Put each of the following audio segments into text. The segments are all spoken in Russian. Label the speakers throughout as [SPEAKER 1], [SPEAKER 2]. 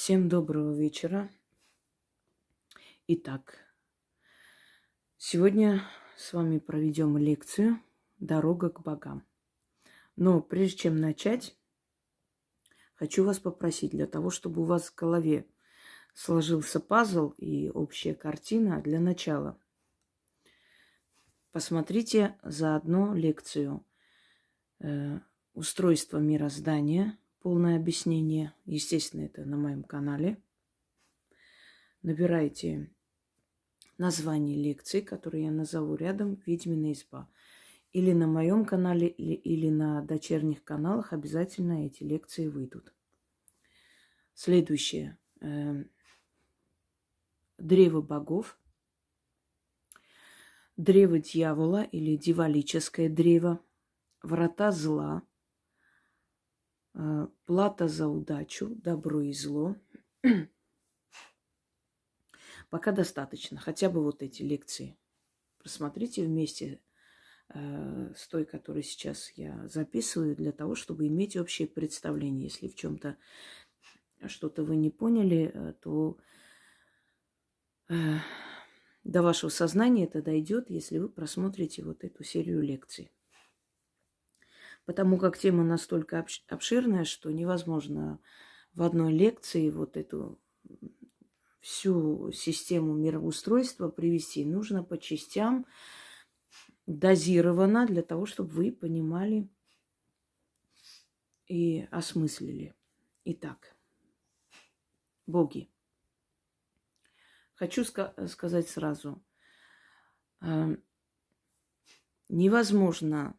[SPEAKER 1] Всем доброго вечера. Итак, сегодня с вами проведем лекцию «Дорога к богам». Но прежде чем начать, хочу вас попросить, для того, чтобы у вас в голове сложился пазл и общая картина, для начала посмотрите заодно лекцию «Устройство мироздания», полное объяснение. Естественно, это на моем канале. Набирайте название лекции, которую я назову рядом, «Ведьмина изба». Или на моем канале, или на дочерних каналах обязательно эти лекции выйдут. Следующее. Древо богов, древо дьявола или дьяволическое древо, врата зла, плата за удачу, добро и зло. Пока достаточно. Хотя бы вот эти лекции просмотрите вместе с той, которую сейчас я записываю, для того, чтобы иметь общее представление. Если в чем-то что-то вы не поняли, то до вашего сознания это дойдет, если вы просмотрите вот эту серию лекций. Потому как тема настолько обширная, что невозможно в одной лекции вот эту всю систему мироустройства привести. Нужно по частям, дозированно, для того, чтобы вы понимали и осмыслили. Итак, боги. Хочу сказать сразу. Невозможно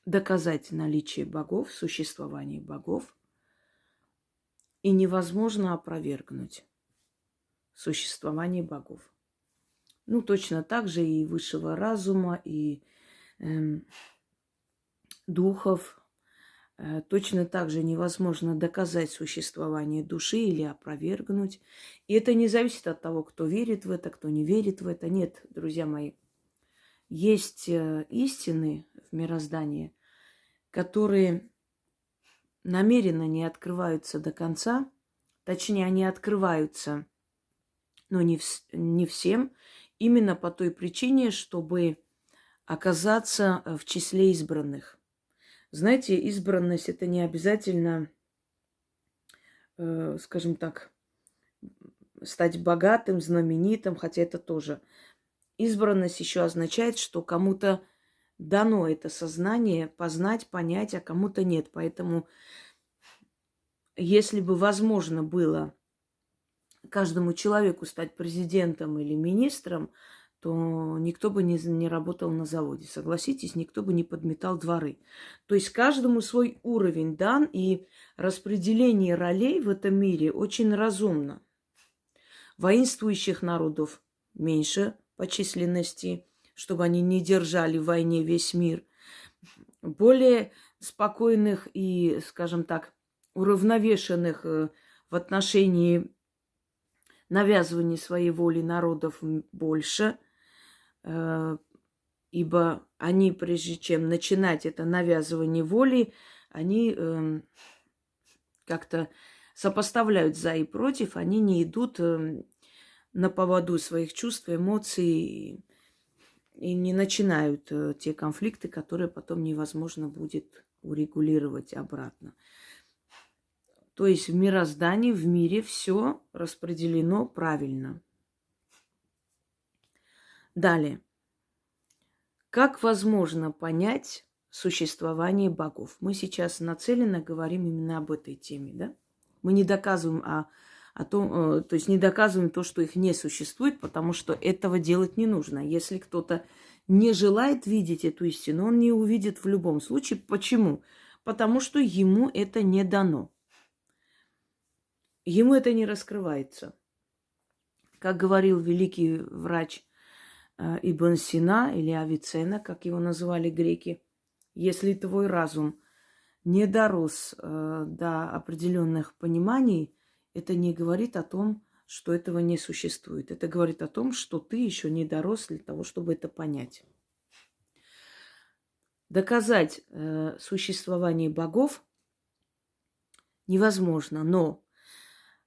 [SPEAKER 1] доказать наличие богов, существование богов, и невозможно опровергнуть существование богов. Ну, точно так же и высшего разума, и духов. Точно так же невозможно доказать существование души или опровергнуть. И это не зависит от того, кто верит в это, кто не верит в это. Нет, друзья мои, есть истины в мироздании, которые намеренно не открываются до конца. Точнее, они открываются, но не всем, именно по той причине, чтобы оказаться в числе избранных. Знаете, избранность – это не обязательно, скажем так, стать богатым, знаменитым, хотя это тоже. Избранность еще означает, что кому-то дано это сознание познать, понять, а кому-то нет. Поэтому, если бы возможно было каждому человеку стать президентом или министром, то никто бы не работал на заводе. Согласитесь, никто бы не подметал дворы. То есть каждому свой уровень дан, и распределение ролей в этом мире очень разумно. Воинствующих народов меньше по численности, чтобы они не держали в войне весь мир. Более спокойных и, скажем так, уравновешенных в отношении навязывания своей воли народов больше, ибо они, прежде чем начинать это навязывание воли, они как-то сопоставляют за и против, они не идут на поводу своих чувств, эмоций и не начинают те конфликты, которые потом невозможно будет урегулировать обратно. То есть в мироздании, в мире все распределено правильно. Далее. Как возможно понять существование богов? Мы сейчас нацеленно говорим именно об этой теме, да? Мы не доказываем о том, то есть не доказываем то, что их не существует, потому что этого делать не нужно. Если кто-то не желает видеть эту истину, он не увидит в любом случае. Почему? Потому что ему это не дано. Ему это не раскрывается. Как говорил великий врач Ибн Сина или Авиценна, как его называли греки, если твой разум не дорос до определенных пониманий, это не говорит о том, что этого не существует. Это говорит о том, что ты еще не дорос для того, чтобы это понять. Доказать существование богов невозможно, но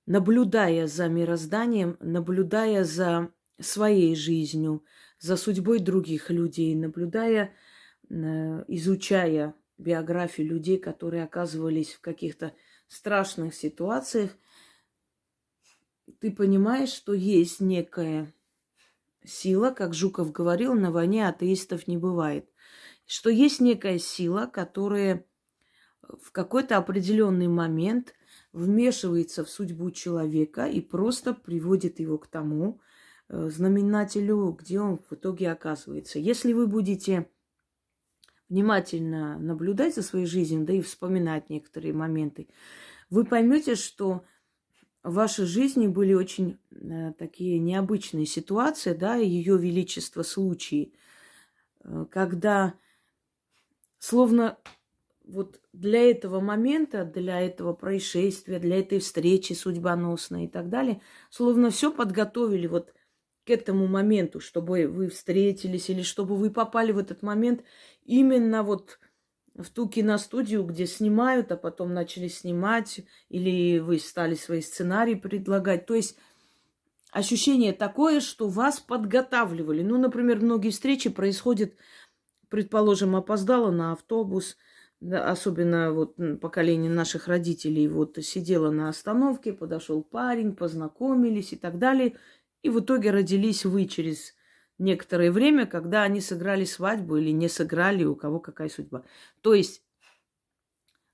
[SPEAKER 1] наблюдая за мирозданием, наблюдая за своей жизнью, за судьбой других людей, наблюдая, изучая биографии людей, которые оказывались в каких-то страшных ситуациях, ты понимаешь, что есть некая сила, как Жуков говорил, на войне атеистов не бывает, что есть некая сила, которая в какой-то определенный момент вмешивается в судьбу человека и просто приводит его к тому знаменателю, где он в итоге оказывается. Если вы будете внимательно наблюдать за своей жизнью, да и вспоминать некоторые моменты, вы поймете, что в вашей жизни были очень такие необычные ситуации, да, и Ее Величество случаи, когда словно вот для этого момента, для этого происшествия, для этой встречи судьбоносной и так далее, словно все подготовили вот к этому моменту, чтобы вы встретились или чтобы вы попали в этот момент именно вот в ту киностудию, где снимают, а потом начали снимать, или вы стали свои сценарии предлагать. То есть ощущение такое, что вас подготавливали. Ну, например, многие встречи происходят, предположим, опоздала на автобус, да, особенно вот поколение наших родителей, вот сидела на остановке, подошел парень, познакомились и так далее. И в итоге родились вы через некоторое время, когда они сыграли свадьбу или не сыграли, у кого какая судьба. То есть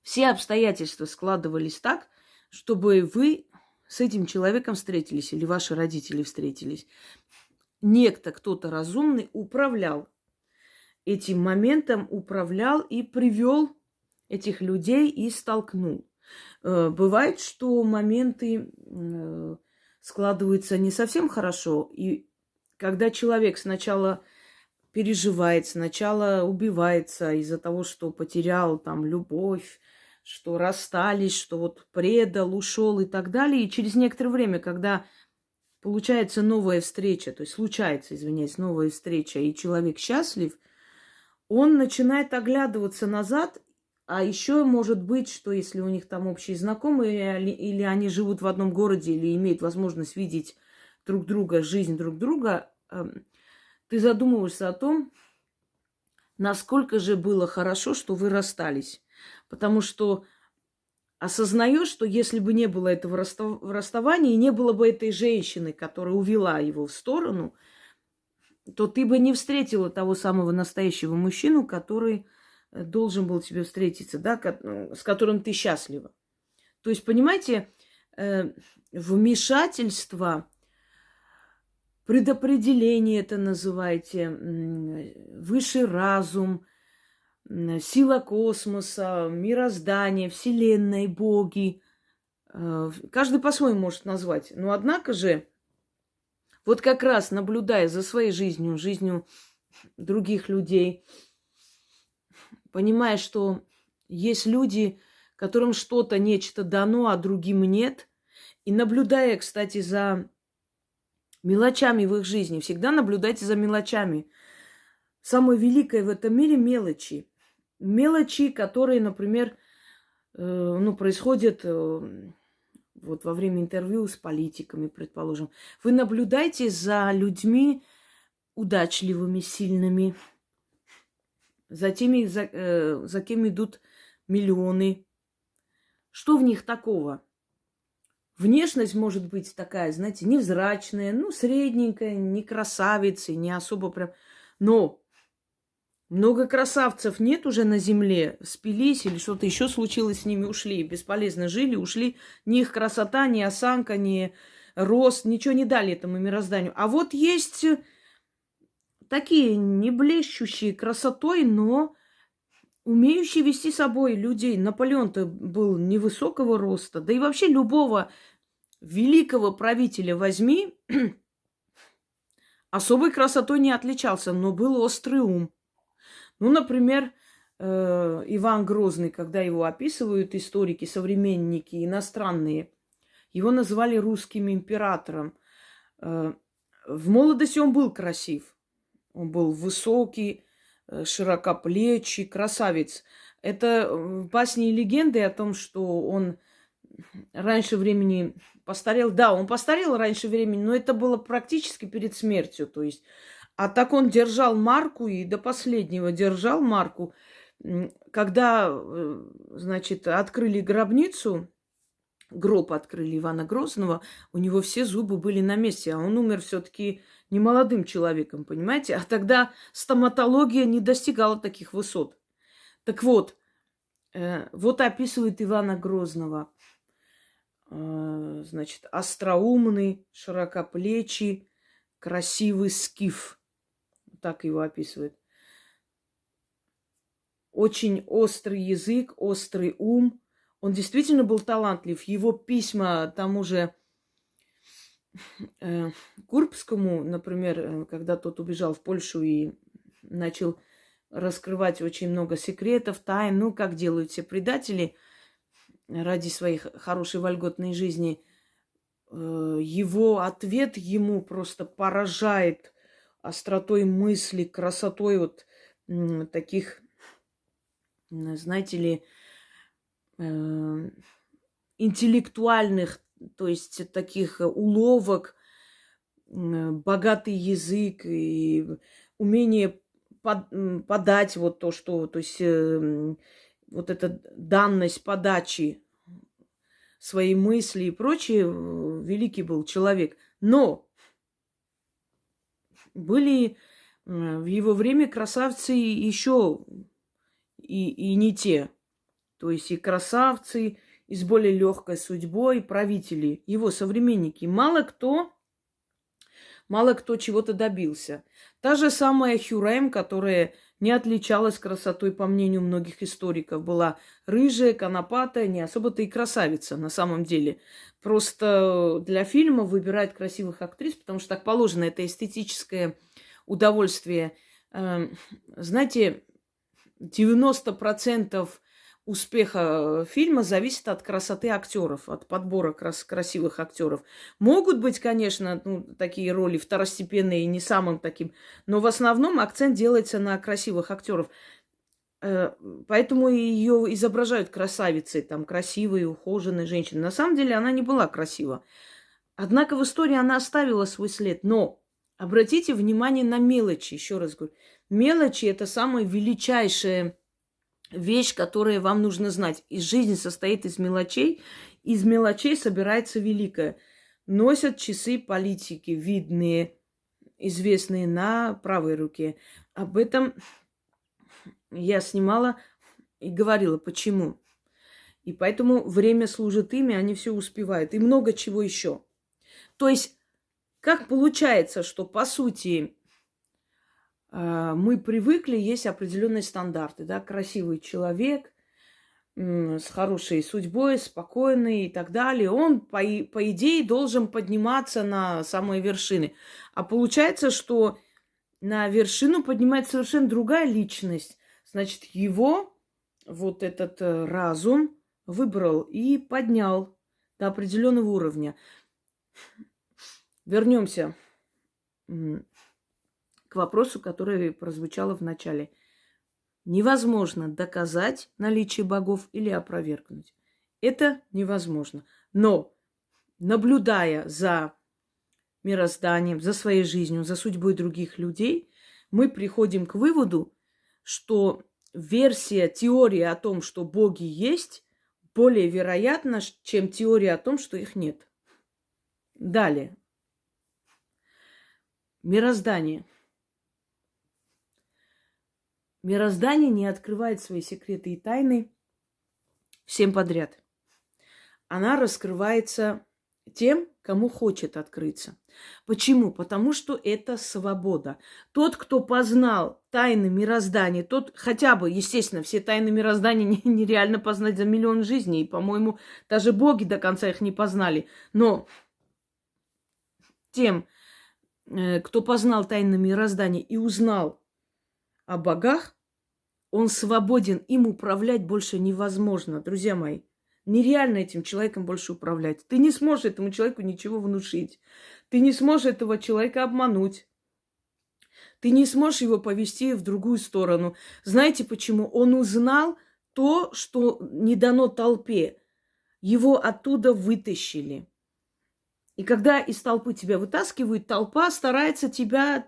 [SPEAKER 1] все обстоятельства складывались так, чтобы вы с этим человеком встретились или ваши родители встретились. Некто, кто-то разумный управлял этим моментом, управлял и привел этих людей и столкнул. Бывает, что моменты складываются не совсем хорошо, и когда человек сначала переживает, сначала убивается из-за того, что потерял там любовь, что расстались, что вот предал, ушел и так далее, и через некоторое время, когда получается новая встреча, то есть случается, извиняюсь, новая встреча, и человек счастлив, он начинает оглядываться назад, а еще может быть, что если у них там общие знакомые, или они живут в одном городе, или имеют возможность видеть друг друга, жизнь друг друга, ты задумываешься о том, насколько же было хорошо, что вы расстались. Потому что осознаешь, что если бы не было этого расставания, и не было бы этой женщины, которая увела его в сторону, то ты бы не встретила того самого настоящего мужчину, который должен был тебе встретиться, да, с которым ты счастлива. То есть, понимаете, вмешательство, предопределение это называйте, высший разум, сила космоса, мироздание, вселенной, боги. Каждый по-своему может назвать. Но однако же, вот как раз наблюдая за своей жизнью, жизнью других людей, понимая, что есть люди, которым что-то, нечто дано, а другим нет, и наблюдая, кстати, за мелочами в их жизни, всегда наблюдайте за мелочами. Самое великое в этом мире – мелочи. Мелочи, которые, например, происходят вот во время интервью с политиками, предположим. Вы наблюдайте за людьми удачливыми, сильными, за теми, за кем идут миллионы. Что в них такого? Внешность может быть такая, знаете, невзрачная, средненькая, не красавица, не особо прям. Но много красавцев нет уже на земле, спились или что-то еще случилось с ними, ушли, бесполезно жили, ушли. Ни их красота, ни осанка, ни рост, ничего не дали этому мирозданию. А вот есть такие не блещущие красотой, но умеющие вести собой людей. Наполеон-то был невысокого роста, да и вообще любого великого правителя возьми, особой красотой не отличался, но был острый ум. Например, Иван Грозный, когда его описывают историки, современники, иностранные, его называли русским императором. В молодости он был красив. Он был высокий, широкоплечий, красавец. Это басни и легенды о том, что он раньше времени постарел. Да, он постарел раньше времени, но это было практически перед смертью. То есть, а так он держал марку и до последнего держал марку. Когда, значит, открыли гробницу, гроб открыли Ивана Грозного, у него все зубы были на месте, а он умер все-таки не молодым человеком, понимаете? А тогда стоматология не достигала таких высот. Так вот, вот описывает Ивана Грозного. Значит, остроумный, широкоплечий, красивый скиф. Так его описывает. Очень острый язык, острый ум. Он действительно был талантлив. Его письма тому же Курбскому, например, когда тот убежал в Польшу и начал раскрывать очень много секретов, тайн, ну, как делают все предатели ради своей хорошей вольготной жизни, его ответ ему просто поражает остротой мысли, красотой вот таких, знаете ли, интеллектуальных, то есть таких уловок, богатый язык и умение подать вот то, что, то есть вот эта данность подачи своей мысли и прочее, великий был человек. Но были в его время красавцы еще и не те. То есть и красавцы, и с более легкой судьбой, правители, его современники. Мало кто чего-то добился. Та же самая Хюррем, которая не отличалась красотой, по мнению многих историков, была рыжая, конопатая, не особо-то и красавица на самом деле. Просто для фильма выбирают красивых актрис, потому что так положено, это эстетическое удовольствие. Знаете, 90% успеха фильма зависит от красоты актеров, от подбора красивых актеров. Могут быть, конечно, такие роли второстепенные и не самым таким, но в основном акцент делается на красивых актеров. Поэтому ее изображают красавицей, там, красивой, ухоженной женщиной. На самом деле она не была красива. Однако в истории она оставила свой след. Но обратите внимание на мелочи, еще раз говорю. Мелочи – это самая величайшая вещь, которую вам нужно знать. И жизнь состоит из мелочей собирается великое. Носят часы политики, видные, известные на правой руке. Об этом я снимала и говорила, почему. И поэтому время служит ими, они все успевают. И много чего еще. То есть, как получается, что, по сути, мы привыкли, есть определенные стандарты, да, красивый человек с хорошей судьбой, спокойный и так далее, он, по идее, должен подниматься на самые вершины. А получается, что на вершину поднимается совершенно другая личность. Значит, его вот этот разум выбрал и поднял до определенного уровня. Вернемся к вопросу, который прозвучало в начале. Невозможно доказать наличие богов или опровергнуть. Это невозможно. Но, наблюдая за мирозданием, за своей жизнью, за судьбой других людей, мы приходим к выводу, что теория о том, что боги есть, более вероятна, чем теория о том, что их нет. Далее. Мироздание. Мироздание не открывает свои секреты и тайны всем подряд. Она раскрывается тем, кому хочет открыться. Почему? Потому что это свобода. Тот, кто познал тайны мироздания, тот хотя бы, естественно, все тайны мироздания нереально познать за миллион жизней. И, по-моему, даже боги до конца их не познали. Но тем, кто познал тайны мироздания и узнал о богах, он свободен, им управлять больше невозможно, друзья мои. Нереально этим человеком больше управлять. Ты не сможешь этому человеку ничего внушить. Ты не сможешь этого человека обмануть. Ты не сможешь его повести в другую сторону. Знаете почему? Он узнал то, что не дано толпе. Его оттуда вытащили. И когда из толпы тебя вытаскивают, толпа старается тебя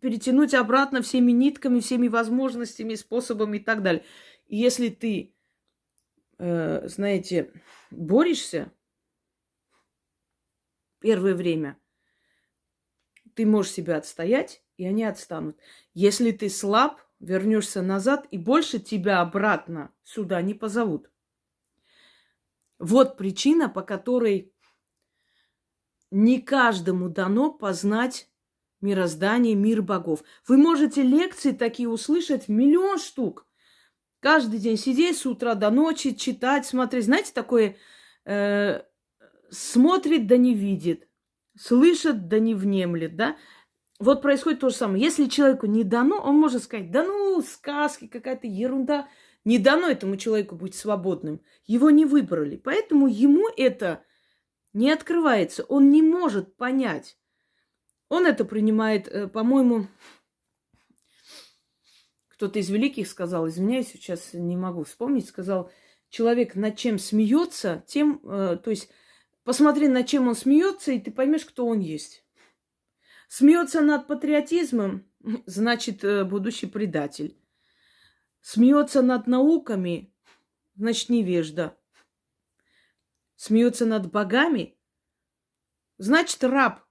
[SPEAKER 1] перетянуть обратно всеми нитками, всеми возможностями, способами и так далее. И если ты, знаете, борешься первое время, ты можешь себя отстоять, и они отстанут. Если ты слаб, вернешься назад, и больше тебя обратно сюда не позовут. Вот причина, по которой не каждому дано познать мироздание, мир богов. Вы можете лекции такие услышать миллион штук. Каждый день сидеть с утра до ночи, читать, смотреть. Знаете, такое смотрит да не видит, слышит да не внемлет, да? Вот происходит то же самое. Если человеку не дано, он может сказать, да ну, сказки, какая-то ерунда. Не дано этому человеку быть свободным. Его не выбрали. Поэтому ему это не открывается. Он не может понять. Он это принимает, по-моему, кто-то из великих сказал, извиняюсь, сейчас не могу вспомнить, сказал, человек над чем смеется, тем, то есть посмотри, над чем он смеется, и ты поймешь, кто он есть. Смеется над патриотизмом, значит, будущий предатель. Смеется над науками, значит, невежда. Смеется над богами, значит, раб,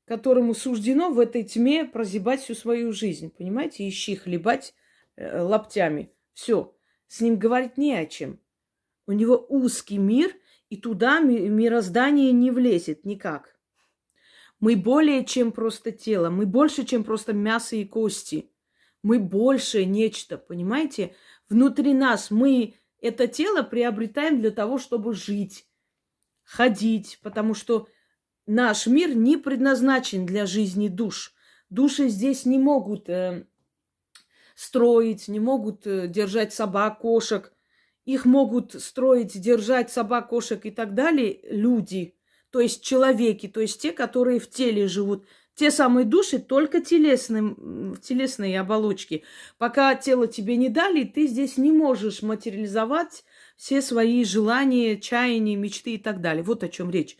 [SPEAKER 1] которому суждено в этой тьме прозябать всю свою жизнь. Понимаете? Ищи хлебать локтями. Все. С ним говорить не о чем. У него узкий мир, и туда мироздание не влезет никак. Мы более, чем просто тело. Мы больше, чем просто мясо и кости. Мы больше нечто, понимаете? Внутри нас мы это тело приобретаем для того, чтобы жить, ходить, потому что наш мир не предназначен для жизни душ. Души здесь не могут строить, не могут держать собак, кошек. Их могут строить, держать собак, кошек и так далее люди, то есть человеки, то есть те, которые в теле живут. Те самые души только в телесной оболочке. Пока тело тебе не дали, ты здесь не можешь материализовать все свои желания, чаяния, мечты и так далее. Вот о чем речь.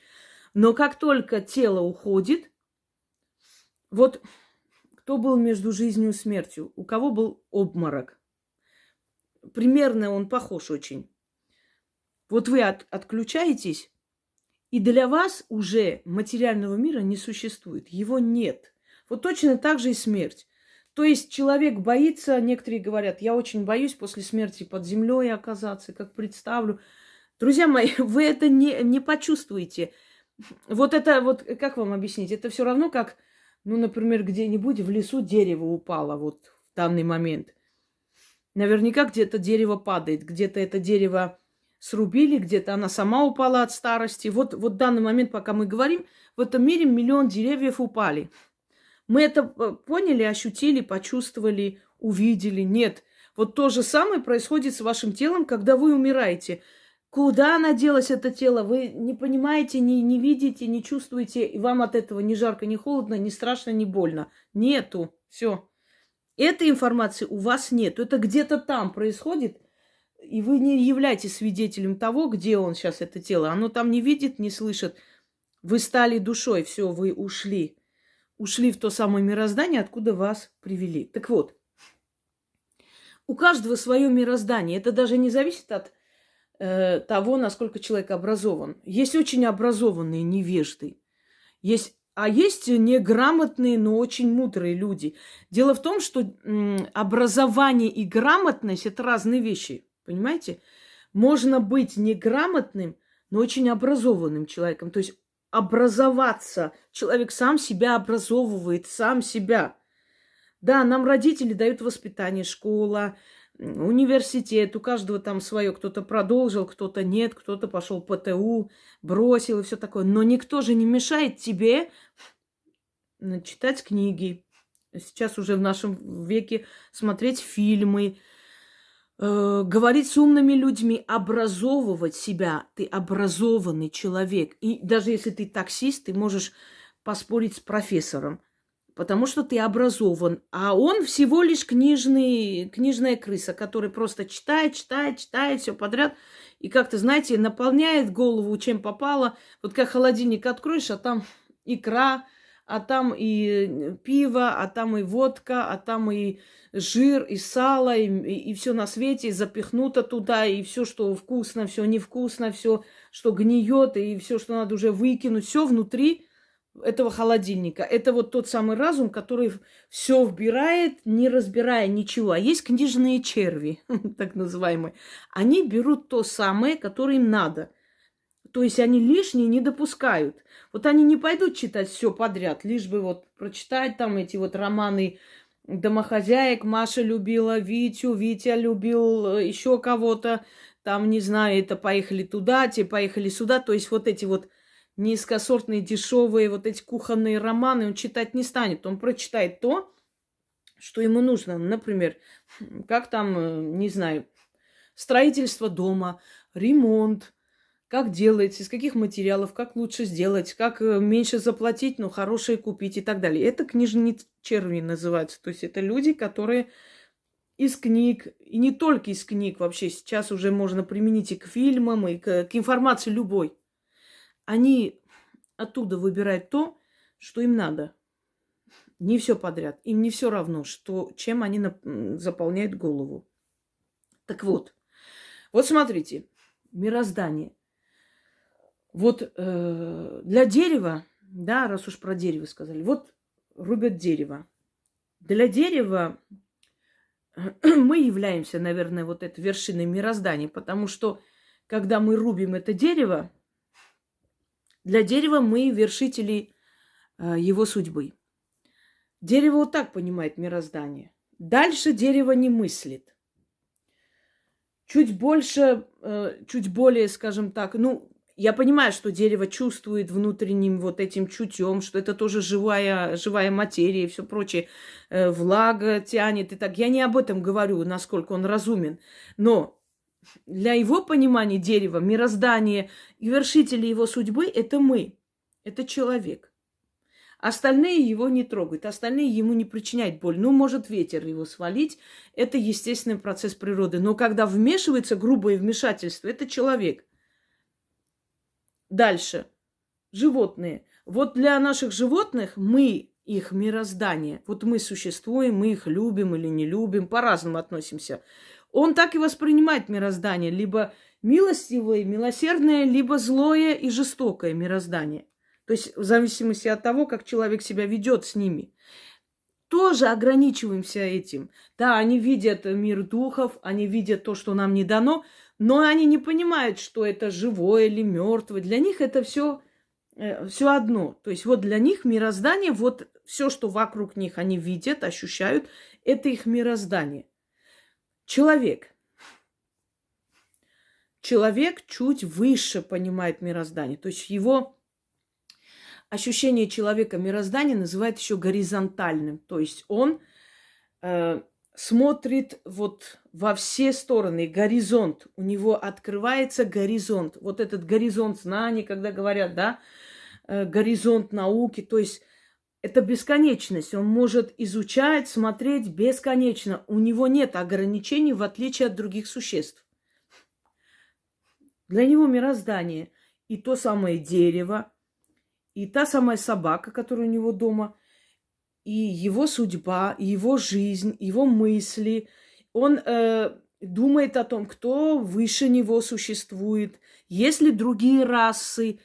[SPEAKER 1] Но как только тело уходит, вот кто был между жизнью и смертью, у кого был обморок. Примерно он похож очень. Вот вы отключаетесь, и для вас уже материального мира не существует. Его нет. Вот точно так же и смерть. То есть человек боится, некоторые говорят, я очень боюсь после смерти под землей оказаться, как представлю. Друзья мои, вы это не почувствуете. Вот это, вот как вам объяснить? Это все равно как, ну, например, где-нибудь в лесу дерево упало вот в данный момент. Наверняка где-то дерево падает, где-то это дерево срубили, где-то она сама упала от старости. Вот в данный момент, пока мы говорим, в этом мире миллион деревьев упали. Мы это поняли, ощутили, почувствовали, увидели? Нет. Вот то же самое происходит с вашим телом, когда вы умираете. Куда она делась, это тело? Вы не понимаете, не видите, не чувствуете, и вам от этого ни жарко, ни холодно, ни страшно, ни больно. Нету. Все. Этой информации у вас нет. Это где-то там происходит, и вы не являетесь свидетелем того, где он сейчас, это тело. Оно там не видит, не слышит. Вы стали душой, все, вы ушли. Ушли в то самое мироздание, откуда вас привели. Так вот, у каждого свое мироздание. Это даже не зависит от того, насколько человек образован. Есть очень образованные невежды. Есть неграмотные, но очень мудрые люди. Дело в том, что образование и грамотность – это разные вещи. Понимаете? Можно быть неграмотным, но очень образованным человеком. То есть образоваться. Человек сам себя образовывает, сам себя. Да, нам родители дают воспитание, школа, университет. У каждого там свое. Кто-то продолжил, кто-то нет, кто-то пошел по ТУ, бросил и все такое. Но никто же не мешает тебе читать книги. Сейчас уже в нашем веке смотреть фильмы, говорить с умными людьми, образовывать себя. Ты образованный человек. И даже если ты таксист, ты можешь поспорить с профессором. потому что ты образован. А он всего лишь книжная крыса, который просто читает, читает, читает все подряд. И как-то, знаете, наполняет голову чем попало. Вот как холодильник откроешь, а там икра, а там и пиво, а там и водка, а там и жир, и сало, и все на свете запихнуто туда, и все, что вкусно, все невкусно, все, что гниет, и все, что надо уже выкинуть, все внутри этого холодильника. Это вот тот самый разум, который все вбирает, не разбирая ничего. А есть книжные черви, так называемые. Они берут то самое, которое им надо. То есть они лишние не допускают. Вот они не пойдут читать все подряд, лишь бы вот прочитать там эти вот романы домохозяек. Маша любила Витю, Витя любил еще кого-то. Там, не знаю, это поехали туда, те поехали сюда. То есть вот эти вот низкосортные, дешевые, вот эти кухонные романы он читать не станет. Он прочитает то, что ему нужно. Например, как там, не знаю, строительство дома, ремонт, как делается, из каких материалов, как лучше сделать, как меньше заплатить, но хорошее купить и так далее. Это книжные черви называются. То есть это люди, которые из книг, и не только из книг вообще, сейчас уже можно применить и к фильмам, и к информации любой. Они оттуда выбирают то, что им надо. Не все подряд. Им не все равно, что, чем они заполняют голову. Так вот, вот смотрите, мироздание. Вот для дерева, да, раз уж про дерево сказали, вот рубят дерево. Для дерева мы являемся, наверное, вот этой вершиной мироздания, потому что, когда мы рубим это дерево, для дерева мы вершители его судьбы. Дерево вот так понимает мироздание. Дальше дерево не мыслит. Чуть больше, чуть более, скажем так, ну, я понимаю, что дерево чувствует внутренним вот этим чутьем, что это тоже живая материя и все прочее. Влага тянет и так. Я не об этом говорю, насколько он разумен. Но для его понимания дерева, мироздание и вершители его судьбы – это мы, это человек. Остальные его не трогают, остальные ему не причиняют боль. Ну, может ветер его свалить, это естественный процесс природы. Но когда вмешивается грубое вмешательство, это человек. Дальше. Животные. Вот для наших животных мы их мироздание. Вот мы существуем, мы их любим или не любим, по-разному относимся. Он так и воспринимает мироздание. Либо милостивое, милосердное, либо злое и жестокое мироздание. То есть в зависимости от того, как человек себя ведет с ними. Тоже ограничиваемся этим. Да, они видят мир духов, они видят то, что нам не дано, но они не понимают, что это живое или мертвое. Для них это все одно. То есть вот для них мироздание, вот все, что вокруг них они видят, ощущают, это их мироздание. Человек чуть выше понимает мироздание. То есть его ощущение человека мироздания называют еще горизонтальным. То есть он смотрит вот во все стороны, горизонт. У него открывается горизонт. Вот этот горизонт знаний, когда говорят, да, горизонт науки. То есть это бесконечность. Он может изучать, смотреть бесконечно. У него нет ограничений, в отличие от других существ. Для него мироздание и то самое дерево, и та самая собака, которая у него дома, и его судьба, и его жизнь, его мысли. Он думает о том, кто выше него существует, есть ли другие расы,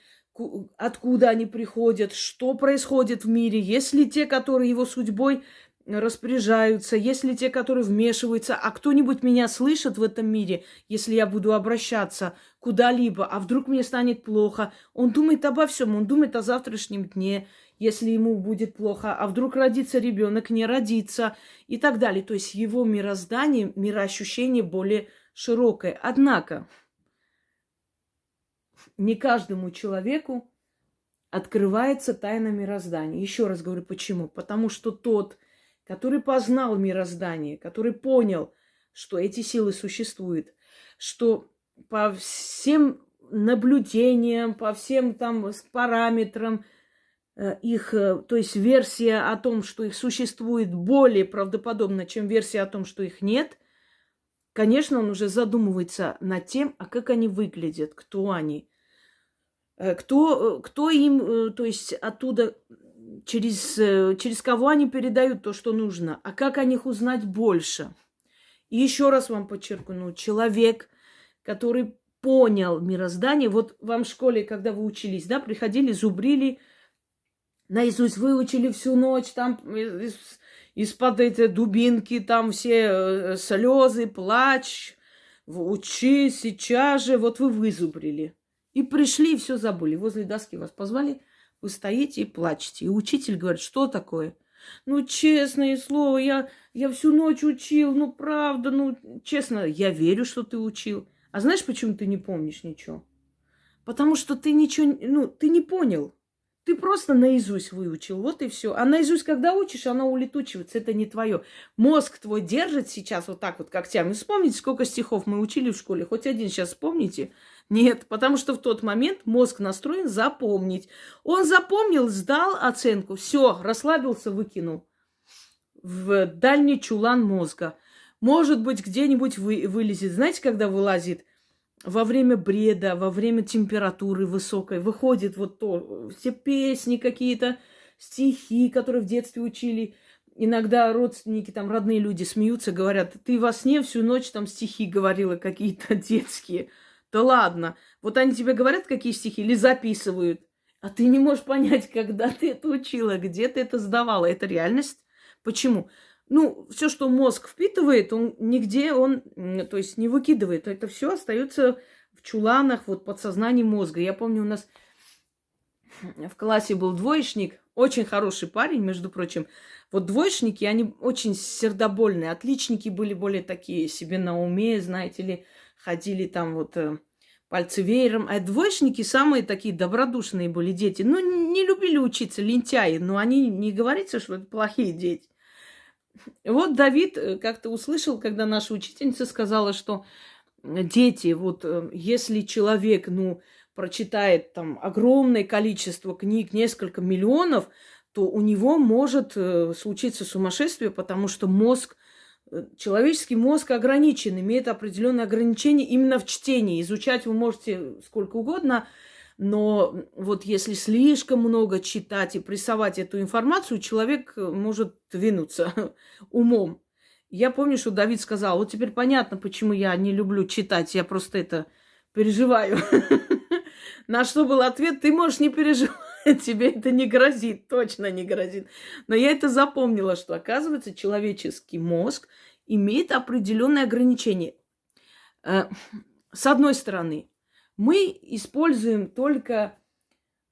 [SPEAKER 1] откуда они приходят, что происходит в мире, есть ли те, которые его судьбой распоряжаются, есть ли те, которые вмешиваются, а кто-нибудь меня слышит в этом мире, если я буду обращаться куда-либо, а вдруг мне станет плохо. Он думает обо всем, он думает о завтрашнем дне, если ему будет плохо, а вдруг родится ребенок, не родится и так далее. То есть его мироздание, мироощущение более широкое. Однако не каждому человеку открывается тайна мироздания. Еще раз говорю, почему? Потому что тот, который познал мироздание, который понял, что эти силы существуют, что по всем наблюдениям, по всем там параметрам то есть версия о том, что их существует, более правдоподобна, чем версия о том, что их нет, конечно, он уже задумывается над тем, а как они выглядят, кто они, кто им, то есть оттуда, через кого они передают то, что нужно, а как о них узнать больше. И еще раз вам подчеркну, человек, который понял мироздание, вот вам в школе, когда вы учились, да, приходили, зубрили, наизусть выучили всю ночь, там из-под этой дубинки, там все слезы, плач, учи сейчас же, вот вы вызубрили. И пришли, и все забыли. Возле доски вас позвали, вы стоите и плачете. И учитель говорит, что такое? Ну, честное слово, я всю ночь учил, ну, правда, ну, честно, я верю, что ты учил. А знаешь, почему ты не помнишь ничего? Потому что ты ничего, ну, ты не понял. Ты просто наизусть выучил, вот и все. А наизусть, когда учишь, она улетучивается, это не твое. Мозг твой держит сейчас вот так вот когтями. Вспомните, сколько стихов мы учили в школе. Хоть один сейчас вспомните? Нет, потому что в тот момент мозг настроен запомнить. Он запомнил, сдал оценку, все, расслабился, выкинул в дальний чулан мозга. Может быть, где-нибудь вылезет. Знаете, когда вылазит? Во время бреда, во время температуры высокой выходит вот то, все песни какие-то, стихи, которые в детстве учили. Иногда родственники, там, родные люди смеются, говорят, ты во сне всю ночь там стихи говорила какие-то детские. Да ладно. Вот они тебе говорят, какие стихи, или записывают. А ты не можешь понять, когда ты это учила, где ты это сдавала. Это реальность. Почему? Ну, все, что мозг впитывает, он нигде, то есть не выкидывает. Это все остается в чуланах, вот подсознании мозга. Я помню, у нас в классе был двоечник, очень хороший парень, между прочим. Вот двоечники, они очень сердобольные. Отличники были более такие себе на уме, знаете ли, ходили там вот пальцы веером. А двоечники самые такие добродушные были дети. Ну, не любили учиться, лентяи, но они не говорится, что это плохие дети. Вот Давид как-то услышал, когда наша учительница сказала, что дети, вот если человек, ну, прочитает там огромное количество книг, несколько миллионов, то у него может случиться сумасшествие, потому что мозг, человеческий мозг ограничен, имеет определенные ограничения именно в чтении. Изучать вы можете сколько угодно, но вот если слишком много читать и прессовать эту информацию, человек может двинуться умом. Я помню, что Давид сказал, вот теперь понятно, почему я не люблю читать, я просто это переживаю. На что был ответ, ты можешь не переживать, тебе это не грозит, точно не грозит. Но я это запомнила, что, оказывается, человеческий мозг имеет определенные ограничения. С одной стороны, мы используем только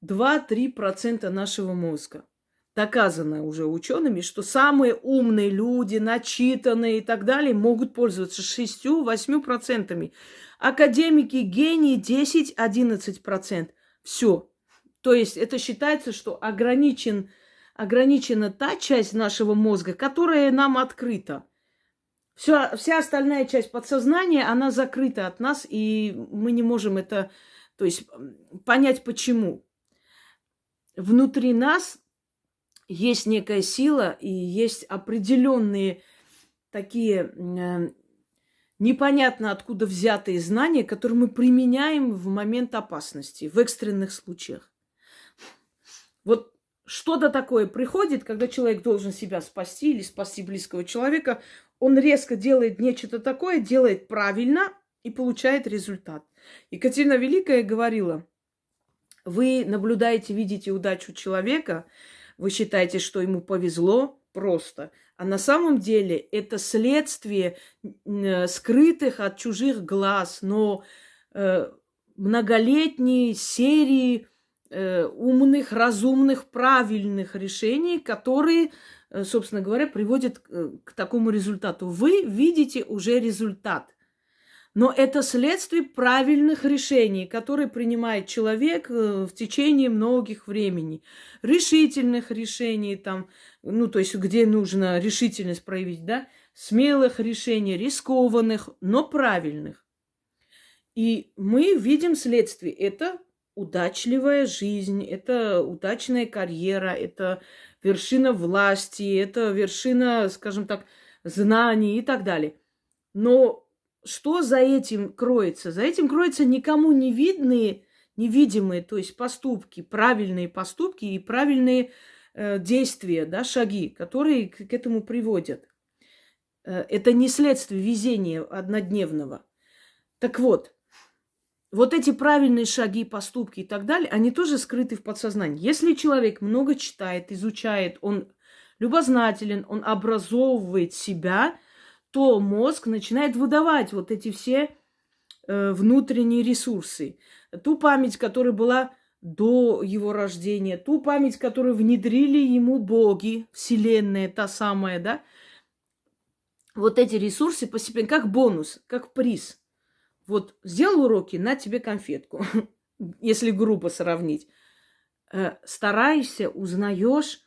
[SPEAKER 1] 2-3% нашего мозга. Доказано уже учеными, что самые умные люди, начитанные и так далее, могут пользоваться 6-8%. Академики, гении 10-11%. Все. То есть это считается, что ограничена та часть нашего мозга, которая нам открыта. Вся остальная часть подсознания, она закрыта от нас, и мы не можем это, то есть понять, почему. Внутри нас есть некая сила и есть определенные такие непонятно откуда взятые знания, которые мы применяем в момент опасности, в экстренных случаях. Вот что-то такое приходит, когда человек должен себя спасти или спасти близкого человека, он резко делает нечто такое, делает правильно и получает результат. Екатерина Великая говорила, вы наблюдаете, видите удачу человека, вы считаете, что ему повезло просто, а на самом деле это следствие скрытых от чужих глаз, но многолетней серии умных, разумных, правильных решений, которые, собственно говоря, приводят к такому результату. Вы видите уже результат. Но это следствие правильных решений, которые принимает человек в течение многих времени. Решительных решений, там, ну, то есть, где нужно решительность проявить, да, смелых решений, рискованных, но правильных. И мы видим следствие. Это удачливая жизнь, это удачная карьера, это вершина власти, это вершина, скажем так, знаний и так далее. Но что за этим кроется? За этим кроются никому не видные, невидимые, то есть правильные поступки и правильные действия, да, шаги, которые к этому приводят. Это не следствие везения однодневного. Так вот, вот эти правильные шаги, поступки и так далее, они тоже скрыты в подсознании. Если человек много читает, изучает, он любознателен, он образовывает себя, то мозг начинает выдавать вот эти все внутренние ресурсы. Ту память, которая была до его рождения, ту память, которую внедрили ему боги, вселенная та самая, да, вот эти ресурсы постепенно, как бонус, как приз. Вот сделал уроки, на тебе конфетку, если грубо сравнить. Стараешься, узнаешь,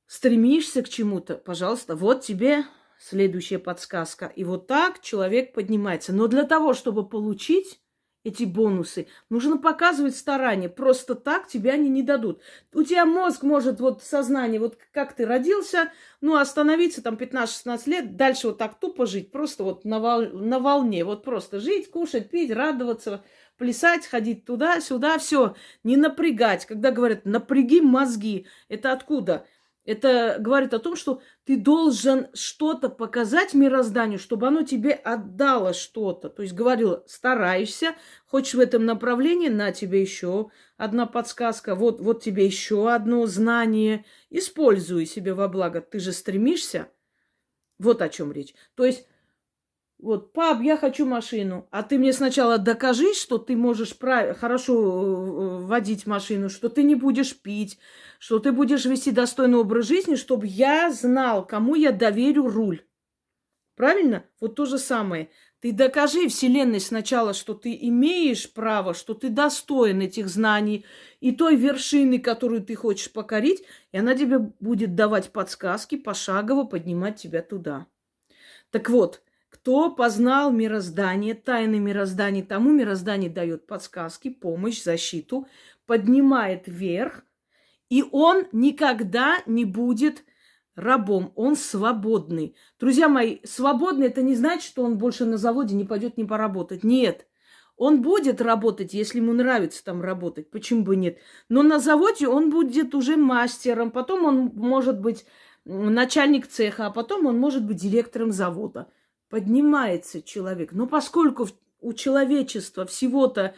[SPEAKER 1] стремишься к чему-то, пожалуйста, вот тебе следующая подсказка. И вот так человек поднимается. Но для того, чтобы получить эти бонусы, нужно показывать старание. Просто так тебе они не дадут. У тебя мозг может, вот сознание, вот как ты родился, ну, остановиться там 15-16 лет, дальше вот так тупо жить, просто вот на волне. Вот просто жить, кушать, пить, радоваться, плясать, ходить туда-сюда, все. Не напрягать. Когда говорят, напряги мозги, это откуда? Это говорит о том, что ты должен что-то показать мирозданию, чтобы оно тебе отдало что-то. То есть говорил, стараешься, хочешь в этом направлении, на тебе еще одна подсказка, вот тебе еще одно знание. Используй себе во благо. Ты же стремишься. Вот о чем речь. То есть вот, пап, я хочу машину, а ты мне сначала докажи, что ты можешь хорошо водить машину, что ты не будешь пить, что ты будешь вести достойный образ жизни, чтобы я знал, кому я доверю руль. Правильно? Вот то же самое. Ты докажи Вселенной сначала, что ты имеешь право, что ты достоин этих знаний и той вершины, которую ты хочешь покорить, и она тебе будет давать подсказки, пошагово поднимать тебя туда. Так вот, кто познал мироздание, тайны мироздания, тому мироздание дает подсказки, помощь, защиту, поднимает вверх, и он никогда не будет рабом, он свободный. Друзья мои, свободный это не значит, что он больше на заводе не пойдет не поработать. Нет. Он будет работать, если ему нравится там работать. Почему бы нет? Но на заводе он будет уже мастером, потом он может быть начальник цеха, а потом он может быть директором завода. Поднимается человек. Но поскольку у человечества всего-то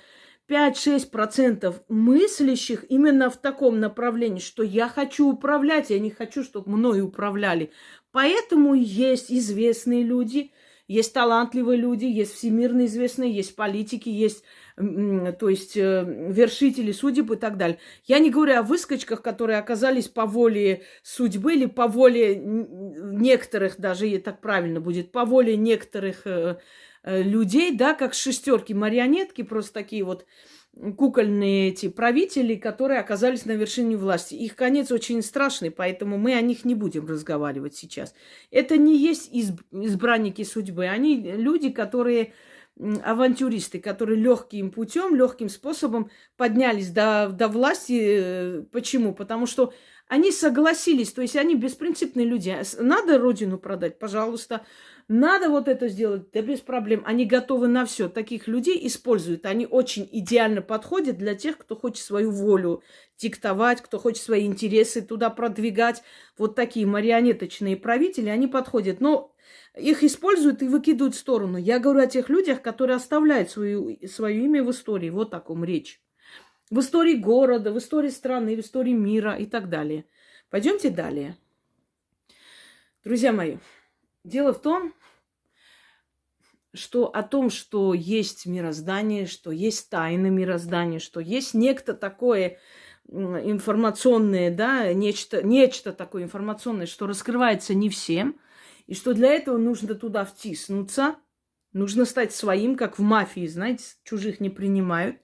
[SPEAKER 1] 5-6% мыслящих именно в таком направлении, что я хочу управлять, я не хочу, чтобы мной управляли. Поэтому есть известные люди, есть талантливые люди, есть всемирно известные, есть политики, есть, то есть, вершители судеб и так далее. Я не говорю о выскочках, которые оказались по воле судьбы или по воле некоторых, даже и так правильно будет, по воле некоторых людей, да, как шестерки, марионетки, просто такие вот кукольные эти правители, которые оказались на вершине власти. Их конец очень страшный, поэтому мы о них не будем разговаривать сейчас. Это не есть избранники судьбы. Они люди, которые авантюристы, которые легким путем, легким способом поднялись до власти. Почему? Потому что они согласились, то есть они беспринципные люди. Надо родину продать, пожалуйста. Надо вот это сделать, да без проблем. Они готовы на все. Таких людей используют. Они очень идеально подходят для тех, кто хочет свою волю диктовать, кто хочет свои интересы туда продвигать. Вот такие марионеточные правители, они подходят. Но их используют и выкидывают в сторону. Я говорю о тех людях, которые оставляют свое имя в истории. Вот о таком речь. В истории города, в истории страны, в истории мира и так далее. Пойдемте далее. Друзья мои, дело в том, что о том, что есть мироздание, что есть тайна мироздания, что есть некто такое информационное, да, нечто такое информационное, что раскрывается не всем, и что для этого нужно туда втиснуться, нужно стать своим, как в мафии, знаете, чужих не принимают.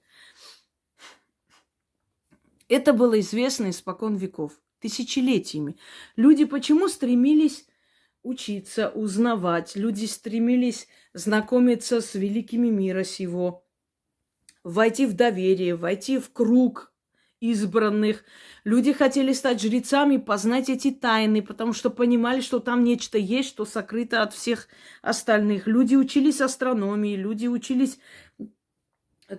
[SPEAKER 1] Это было известно испокон веков, тысячелетиями. Люди почему стремились учиться, узнавать? Люди стремились знакомиться с великими мира сего, войти в доверие, войти в круг избранных. Люди хотели стать жрецами, познать эти тайны, потому что понимали, что там нечто есть, что сокрыто от всех остальных. Люди учились астрономии, люди учились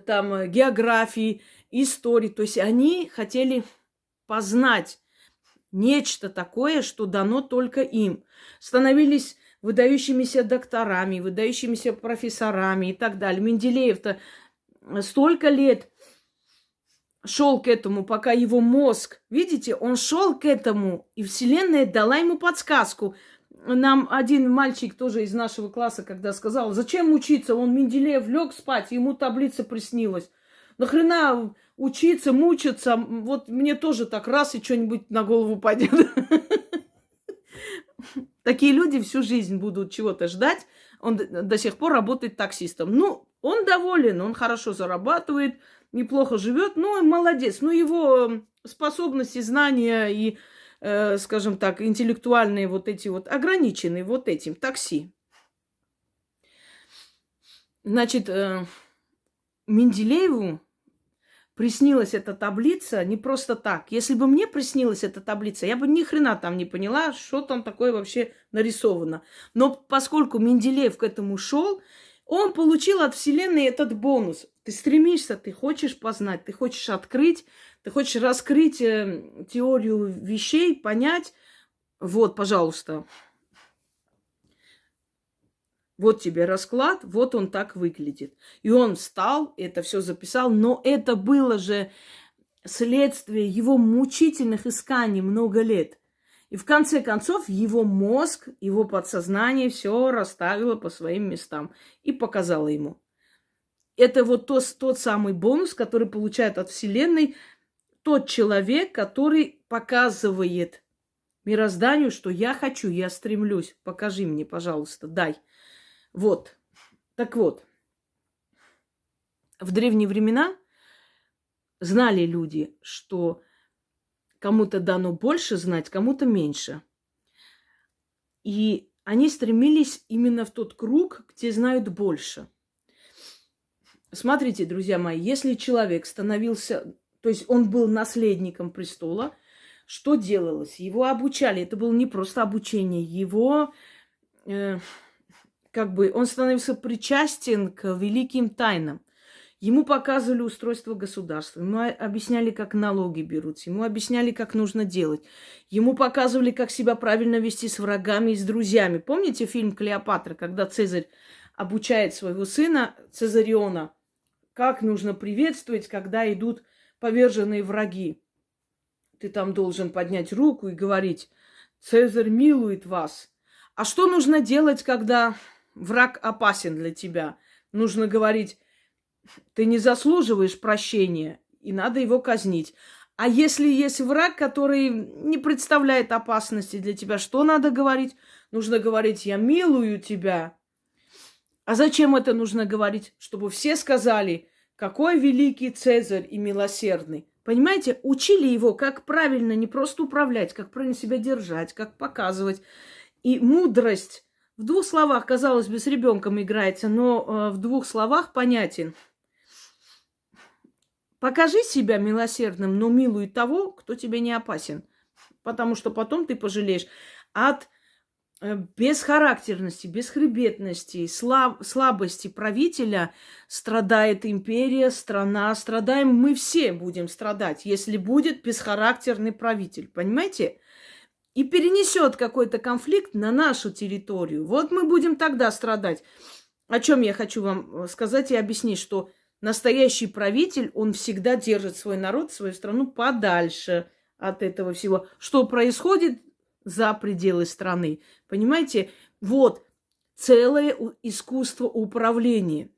[SPEAKER 1] там географии, истории. То есть они хотели познать нечто такое, что дано только им. Становились выдающимися докторами, выдающимися профессорами и так далее. Менделеев-то столько лет шел к этому, пока его мозг, видите, он шел к этому, и Вселенная дала ему подсказку. Нам один мальчик тоже из нашего класса, когда сказал, зачем учиться, он Менделеев лег спать, ему таблица приснилась. Нахрена учиться, мучиться, вот мне тоже так раз и что-нибудь на голову пойдет. Такие люди всю жизнь будут чего-то ждать. Он до сих пор работает таксистом. Ну, он доволен, он хорошо зарабатывает, неплохо живет, ну, молодец. Ну, его способности, знания и, скажем так, интеллектуальные вот эти вот ограничены вот этим такси. Значит, Менделееву приснилась эта таблица не просто так. Если бы мне приснилась эта таблица, я бы ни хрена там не поняла, что там такое вообще нарисовано. Но поскольку Менделеев к этому шел, он получил от Вселенной этот бонус. Ты стремишься, ты хочешь познать, ты хочешь открыть, ты хочешь раскрыть теорию вещей, понять. Вот, пожалуйста. Вот тебе расклад, вот он так выглядит. И он встал, это все записал, но это было же следствие его мучительных исканий много лет. И в конце концов его мозг, его подсознание все расставило по своим местам и показало ему. Это вот тот самый бонус, который получает от Вселенной тот человек, который показывает мирозданию, что я хочу, я стремлюсь. Покажи мне, пожалуйста, дай. Вот. Так вот. В древние времена знали люди, что кому-то дано больше знать, кому-то меньше. И они стремились именно в тот круг, где знают больше. Смотрите, друзья мои, если человек становился, то есть он был наследником престола, что делалось? Его обучали. Это было не просто обучение, его, он становился причастен к великим тайнам. Ему показывали устройство государства, ему объясняли, как налоги берутся, ему объясняли, как нужно делать. Ему показывали, как себя правильно вести с врагами и с друзьями. Помните фильм «Клеопатра», когда Цезарь обучает своего сына Цезариона, как нужно приветствовать, когда идут поверженные враги? Ты там должен поднять руку и говорить: «Цезарь милует вас». А что нужно делать, когда враг опасен для тебя? Нужно говорить: ты не заслуживаешь прощения, и надо его казнить. А если есть враг, который не представляет опасности для тебя, что надо говорить? Нужно говорить: я милую тебя. А зачем это нужно говорить? Чтобы все сказали, какой великий Цезарь и милосердный. Понимаете, учили его, как правильно не просто управлять, как правильно себя держать, как показывать. И мудрость в двух словах, казалось бы, с ребенком играется, но в двух словах понятен. Покажи себя милосердным, но милуй того, кто тебе не опасен. Потому что потом ты пожалеешь. От бесхарактерности, бесхребетности, слабости правителя страдает империя, страна. Страдаем мы все, будем страдать, если будет бесхарактерный правитель. Понимаете? И перенесет какой-то конфликт на нашу территорию. Вот мы будем тогда страдать. О чем я хочу вам сказать и объяснить, что настоящий правитель, он всегда держит свой народ, свою страну подальше от этого всего. Что происходит за пределы страны? Понимаете? Вот целое искусство управления.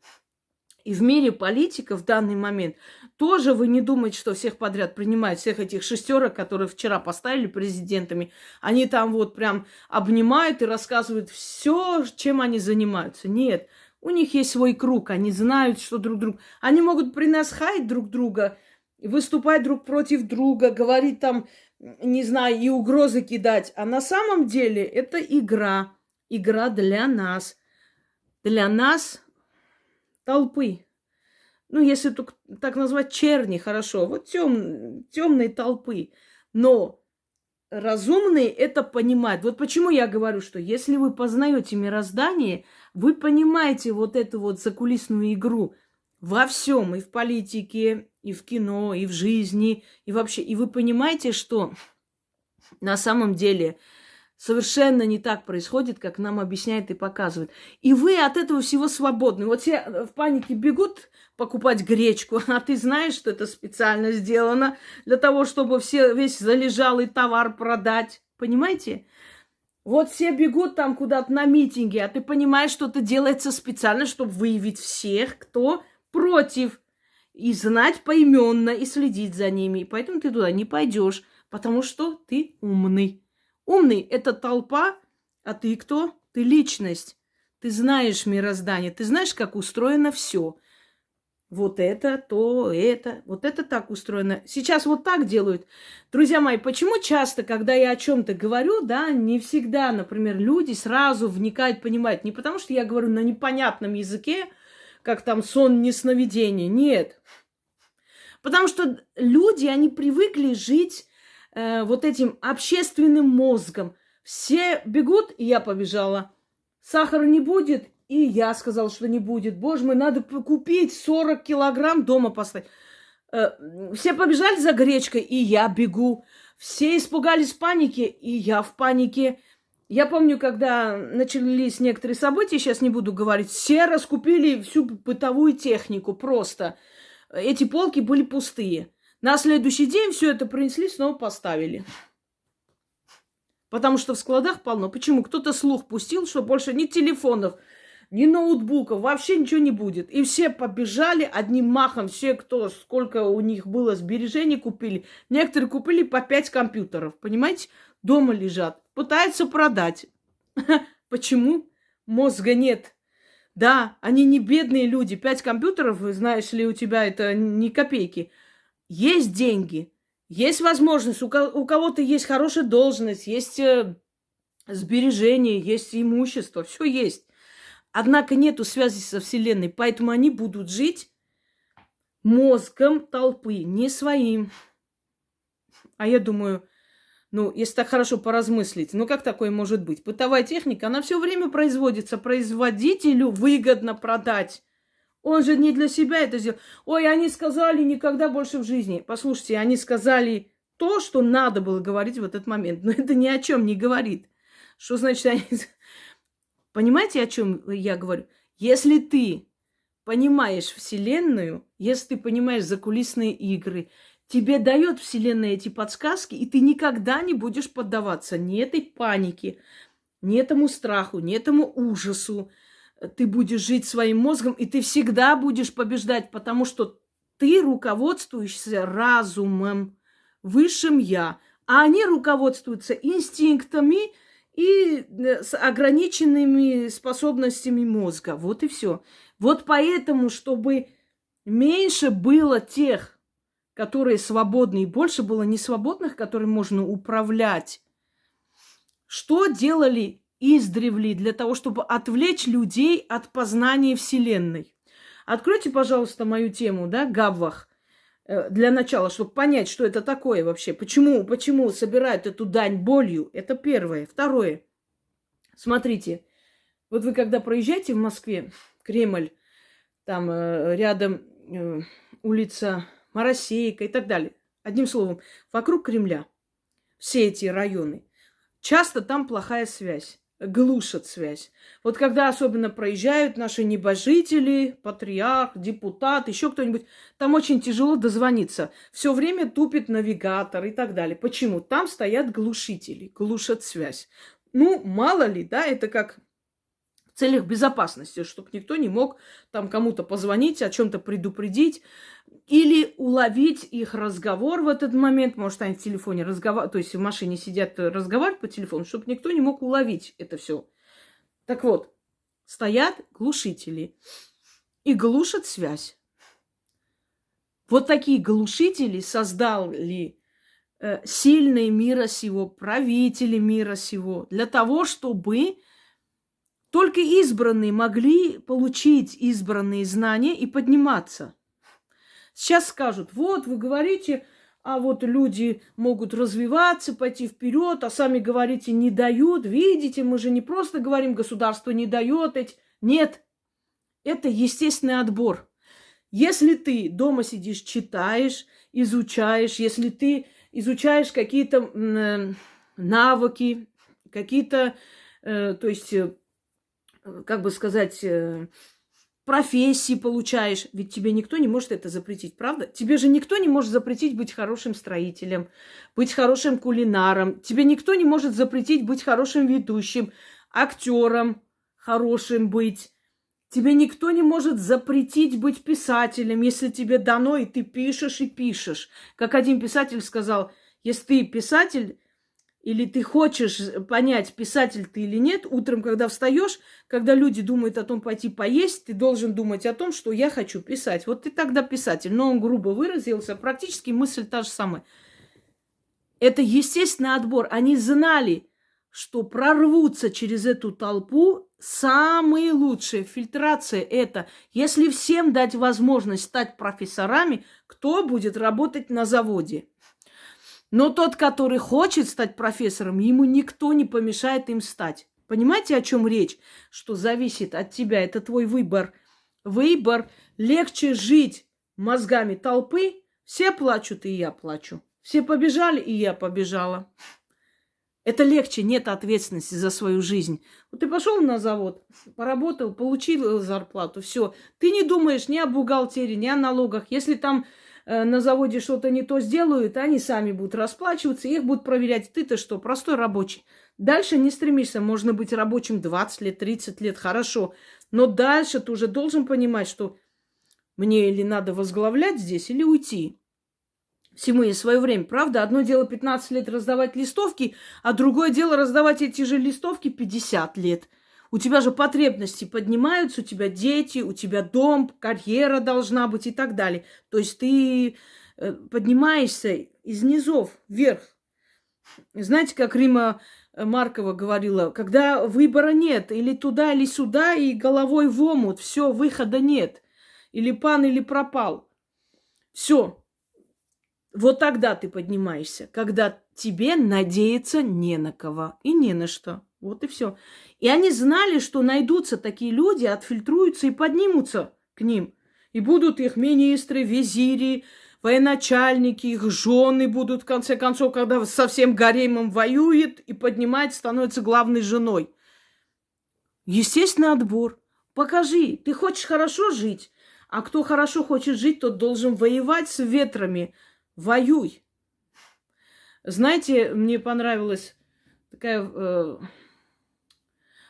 [SPEAKER 1] И в мире политиков в данный момент тоже вы не думаете, что всех подряд принимают, всех этих шестерок, которые вчера поставили президентами. Они там вот прям обнимают и рассказывают все, чем они занимаются. Нет. У них есть свой круг, они знают, что друг друга... Они могут при нас хаять друг друга, выступать друг против друга, говорить там, не знаю, и угрозы кидать. А на самом деле это игра. Игра для нас. Для нас, толпы. ну, если так назвать, черни, хорошо, вот темной толпы. Но разумные это понимают. Вот почему я говорю, что если вы познаете мироздание, вы понимаете вот эту вот закулисную игру во всем, и в политике, и в кино, и в жизни, и вообще. И вы понимаете, что на самом деле совершенно не так происходит, как нам объясняют и показывают. И вы от этого всего свободны. Вот все в панике бегут покупать гречку, а ты знаешь, что это специально сделано для того, чтобы весь залежалый товар продать. Понимаете? Вот все бегут там куда-то на митинги, а ты понимаешь, что это делается специально, чтобы выявить всех, кто против. И знать поименно, и следить за ними. И поэтому ты туда не пойдешь, потому что ты умный. Умный – это толпа, а ты кто? Ты личность. Ты знаешь мироздание, ты знаешь, как устроено все. Вот это, то, это. Вот это так устроено. Сейчас вот так делают. Друзья мои, почему часто, когда я о чем-то говорю, да, не всегда, например, люди сразу вникают, понимают. Не потому, что я говорю на непонятном языке, как там сон, не сновидение. Нет. Потому что люди, они привыкли жить вот этим общественным мозгом. Все бегут, и я побежала. Сахара не будет, и я сказала, что не будет. Боже мой, надо купить 40 килограмм, дома поставить. Все побежали за гречкой, и я бегу. Все испугались паники, и я в панике. Я помню, когда начались некоторые события, сейчас не буду говорить, все раскупили всю бытовую технику просто. Эти полки были пустые. На следующий день все это принесли, снова поставили. Потому что в складах полно. Почему? Кто-то слух пустил, что больше ни телефонов, ни ноутбуков, вообще ничего не будет. И все побежали одним махом. Все, кто, сколько у них было сбережений, купили. Некоторые купили по 5 компьютеров. Понимаете? Дома лежат. Пытаются продать. Почему? Мозга нет. Да, они не бедные люди. 5 компьютеров, знаешь ли, у тебя это не копейки. Есть деньги, есть возможность. У кого-то есть хорошая должность, есть сбережения, есть имущество. Все есть. Однако нету связи со Вселенной. Поэтому они будут жить мозгом толпы, не своим. А я думаю, ну, если так хорошо поразмыслить, ну как такое может быть? Бытовая техника, она все время производится. Производителю выгодно продать. Он же не для себя это сделал. Ой, они сказали никогда больше в жизни. Послушайте, они сказали то, что надо было говорить в этот момент. Но это ни о чем не говорит. Что значит они... Понимаете, о чем я говорю? Если ты понимаешь Вселенную, если ты понимаешь закулисные игры, тебе дает Вселенная эти подсказки, и ты никогда не будешь поддаваться ни этой панике, ни этому страху, ни этому ужасу. Ты будешь жить своим мозгом, и ты всегда будешь побеждать, потому что ты руководствуешься разумом, высшим я, а они руководствуются инстинктами и с ограниченными способностями мозга. Вот и все. Вот поэтому, чтобы меньше было тех, которые свободны, и больше было несвободных, которыми можно управлять. Что делали издревле для того, чтобы отвлечь людей от познания Вселенной? Откройте, пожалуйста, мою тему, да, Гаввах, для начала, чтобы понять, что это такое вообще. Почему собирают эту дань болью? Это первое. Второе. Смотрите, вот вы когда проезжаете в Москве, Кремль, там рядом улица Моросейка и так далее. Одним словом, вокруг Кремля все эти районы. Часто там плохая связь, глушат связь. Вот когда особенно проезжают наши небожители, патриарх, депутат, еще кто-нибудь, там очень тяжело дозвониться. Все время тупит навигатор и так далее. Почему? Там стоят глушители, глушат связь. Ну, мало ли, да, это как в целях безопасности, чтобы никто не мог там кому-то позвонить, о чем-то предупредить или уловить их разговор в этот момент. Может, они в телефоне разговаривают, то есть в машине сидят, разговаривают по телефону, чтобы никто не мог уловить это все. Так вот, стоят глушители и глушат связь. Вот такие глушители создали сильные мира сего, правители мира сего, для того, чтобы только избранные могли получить избранные знания и подниматься. Сейчас скажут, вот вы говорите, а вот люди могут развиваться, пойти вперед, а сами говорите, не дают. Видите, мы же не просто говорим, государство не дает. Нет, это естественный отбор. Если ты дома сидишь, читаешь, изучаешь, если ты изучаешь какие-то навыки, какие-то, то есть, как бы сказать, профессии получаешь, ведь тебе никто не может это запретить, правда? Тебе же никто не может запретить быть хорошим строителем, быть хорошим кулинаром. Тебе никто не может запретить быть хорошим ведущим, актером хорошим быть. Тебе никто не может запретить быть писателем, если тебе дано, и ты пишешь и пишешь. Как один писатель сказал, если ты писатель, или ты хочешь понять, писатель ты или нет, утром, когда встаешь, когда люди думают о том пойти поесть, ты должен думать о том, что я хочу писать. Вот ты тогда писатель. Но он грубо выразился, практически мысль та же самая. Это естественный отбор. Они знали, что прорвутся через эту толпу самые лучшие. Фильтрация это. Если всем дать возможность стать профессорами, кто будет работать на заводе? Но тот, который хочет стать профессором, ему никто не помешает им стать. Понимаете, о чем речь? Что зависит от тебя. Это твой выбор. Выбор. Легче жить мозгами толпы. Все плачут, и я плачу. Все побежали, и я побежала. Это легче, нет ответственности за свою жизнь. Вот ты пошел на завод, поработал, получил зарплату, все. Ты не думаешь ни о бухгалтерии, ни о налогах. Если там на заводе что-то не то сделают, они сами будут расплачиваться, их будут проверять. Ты-то что, простой рабочий. Дальше не стремишься, можно быть рабочим 20 лет, 30 лет, хорошо. Но дальше ты уже должен понимать, что мне или надо возглавлять здесь, или уйти. Всему есть свое время, правда? Одно дело 15 лет раздавать листовки, а другое дело раздавать эти же листовки 50 лет. У тебя же потребности поднимаются, у тебя дети, у тебя дом, карьера должна быть и так далее. То есть ты поднимаешься из низов вверх. Знаете, как Рима Маркова говорила, когда выбора нет, или туда, или сюда, и головой в омут, все, выхода нет. Или пан, или пропал. Все. Вот тогда ты поднимаешься, когда тебе надеяться не на кого и не на что. Вот и все. И они знали, что найдутся такие люди, отфильтруются и поднимутся к ним. И будут их министры, визири, военачальники, их жены будут, в конце концов, когда со всем гаремом воюет и поднимает, становится главной женой. Естественный отбор. Покажи, ты хочешь хорошо жить, а кто хорошо хочет жить, тот должен воевать с ветрами. Воюй. Знаете, мне понравилась такая...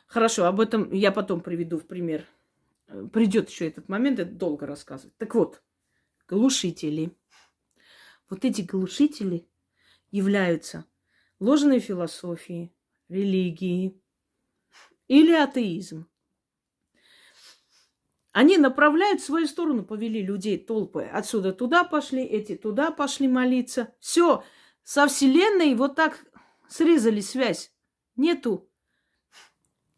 [SPEAKER 1] Хорошо, об этом я потом приведу в пример. Придет еще этот момент, это долго рассказывать. Так вот, глушители. Вот эти глушители являются ложной философией, религией или атеизм. Они направляют в свою сторону, повели людей толпы. Отсюда туда пошли, эти туда пошли молиться. Все, со Вселенной вот так срезали связь. Нету.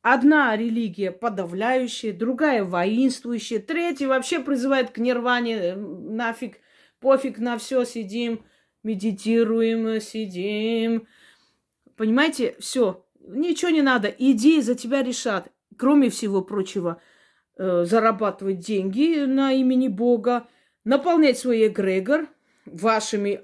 [SPEAKER 1] Одна религия подавляющая, другая воинствующая, третья вообще призывает к нирване. Нафиг, пофиг на все, сидим, медитируем, сидим. Понимаете, все, ничего не надо, иди, за тебя решат. Кроме всего прочего, зарабатывать деньги на имени Бога, наполнять свой эгрегор вашими.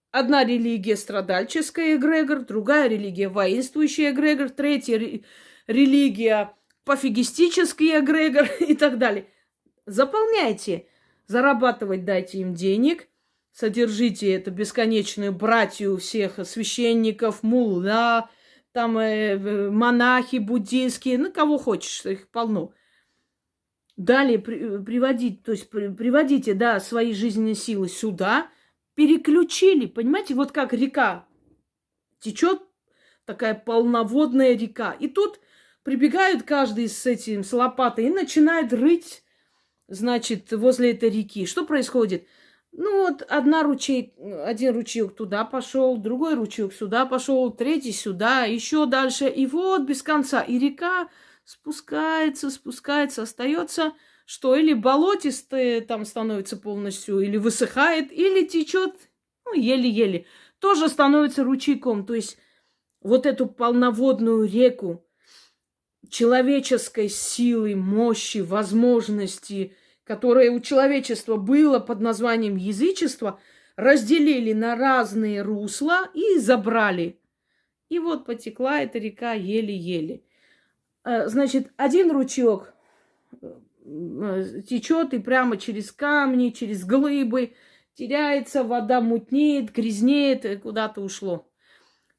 [SPEAKER 1] Одна религия страдальческая эгрегор, другая религия воинствующая эгрегор, третья религия пофигистический эгрегор и так далее. Заполняйте. Зарабатывать дайте им денег, содержите это бесконечную братью всех священников, мулла, там монахи буддийские, ну кого хочешь, их полно. Далее приводите, да, свои жизненные силы сюда, переключили, понимаете, вот как река течет, такая полноводная река, и тут прибегают каждый с лопатой и начинает рыть, значит, возле этой реки. Что происходит? Ну вот один ручеек туда пошел, другой ручеек сюда пошел, третий сюда, еще дальше, и вот без конца, и река спускается, остается что или болотистое там становится полностью, или высыхает, или течет, ну, еле-еле. Тоже становится ручейком. То есть вот эту полноводную реку человеческой силы, мощи, возможности, которое у человечества было под названием язычество, разделили на разные русла и забрали. И вот потекла эта река еле-еле. Значит, один ручеек течет и прямо через камни, через глыбы, теряется, вода мутнеет, грязнеет, куда-то ушло.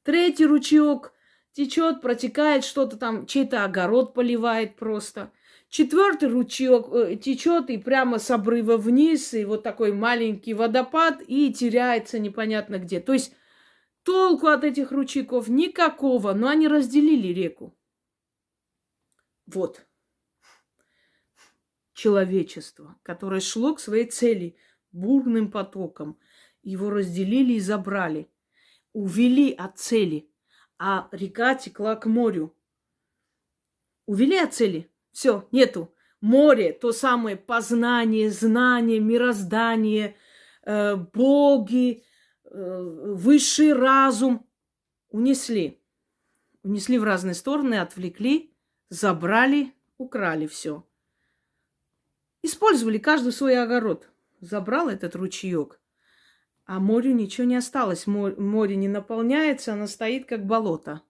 [SPEAKER 1] Третий ручеек течет, протекает, что-то там, чей-то огород поливает просто. Четвертый ручеек течет и прямо с обрыва вниз, и вот такой маленький водопад, и теряется непонятно где. То есть толку от этих ручейков никакого, но они разделили реку. Вот. Человечество, которое шло к своей цели бурным потоком. Его разделили и забрали. Увели от цели, а река текла к морю. Увели от цели. Все, нету. Море, то самое познание, знание, мироздание, боги, высший разум унесли. Унесли в разные стороны, отвлекли, забрали, украли все. Использовали каждый свой огород. Забрал этот ручеек. А морю ничего не осталось. Море не наполняется, оно стоит как болото.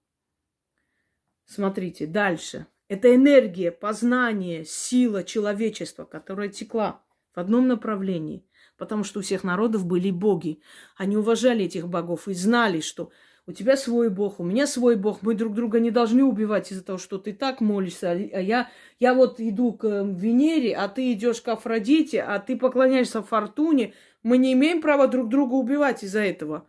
[SPEAKER 1] Смотрите, дальше. Это энергия, познание, сила человечества, которая текла в одном направлении. Потому что у всех народов были боги. Они уважали этих богов и знали, что у тебя свой бог, у меня свой бог. Мы друг друга не должны убивать из-за того, что ты так молишься. А я вот иду к Венере, а ты идешь к Афродите, а ты поклоняешься Фортуне. Мы не имеем права друг друга убивать из-за этого.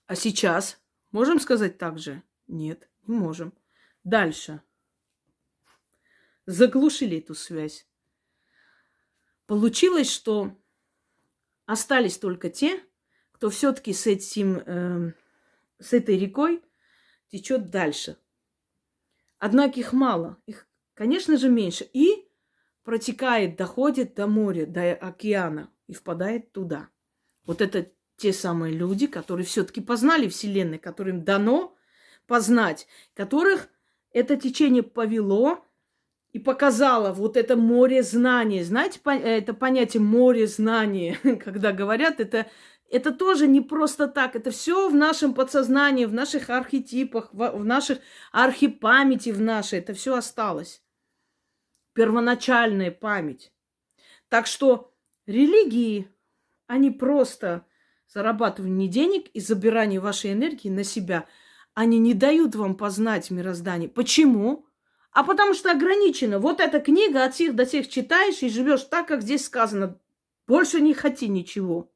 [SPEAKER 1] А сейчас можем сказать так же? Нет, не можем. Дальше. Заглушили эту связь. Получилось, что остались только те, кто все-таки с этой рекой течет дальше. Однако их мало. Их, конечно же, меньше. И протекает, доходит до моря, до океана и впадает туда. Вот это те самые люди, которые все-таки познали Вселенную, которым дано познать, которых это течение повело и показало вот это море знаний. Знаете, это понятие море знаний, когда говорят, это тоже не просто так. Это все в нашем подсознании, в наших архетипах, в наших архипамяти в нашей. Это все осталось. Первоначальная память. Так что религии, они просто зарабатывание денег и забирание вашей энергии на себя. Они не дают вам познать мироздание. Почему? А потому что ограничено. Вот эта книга от сих до сих читаешь и живешь так, как здесь сказано. Больше не хоти ничего.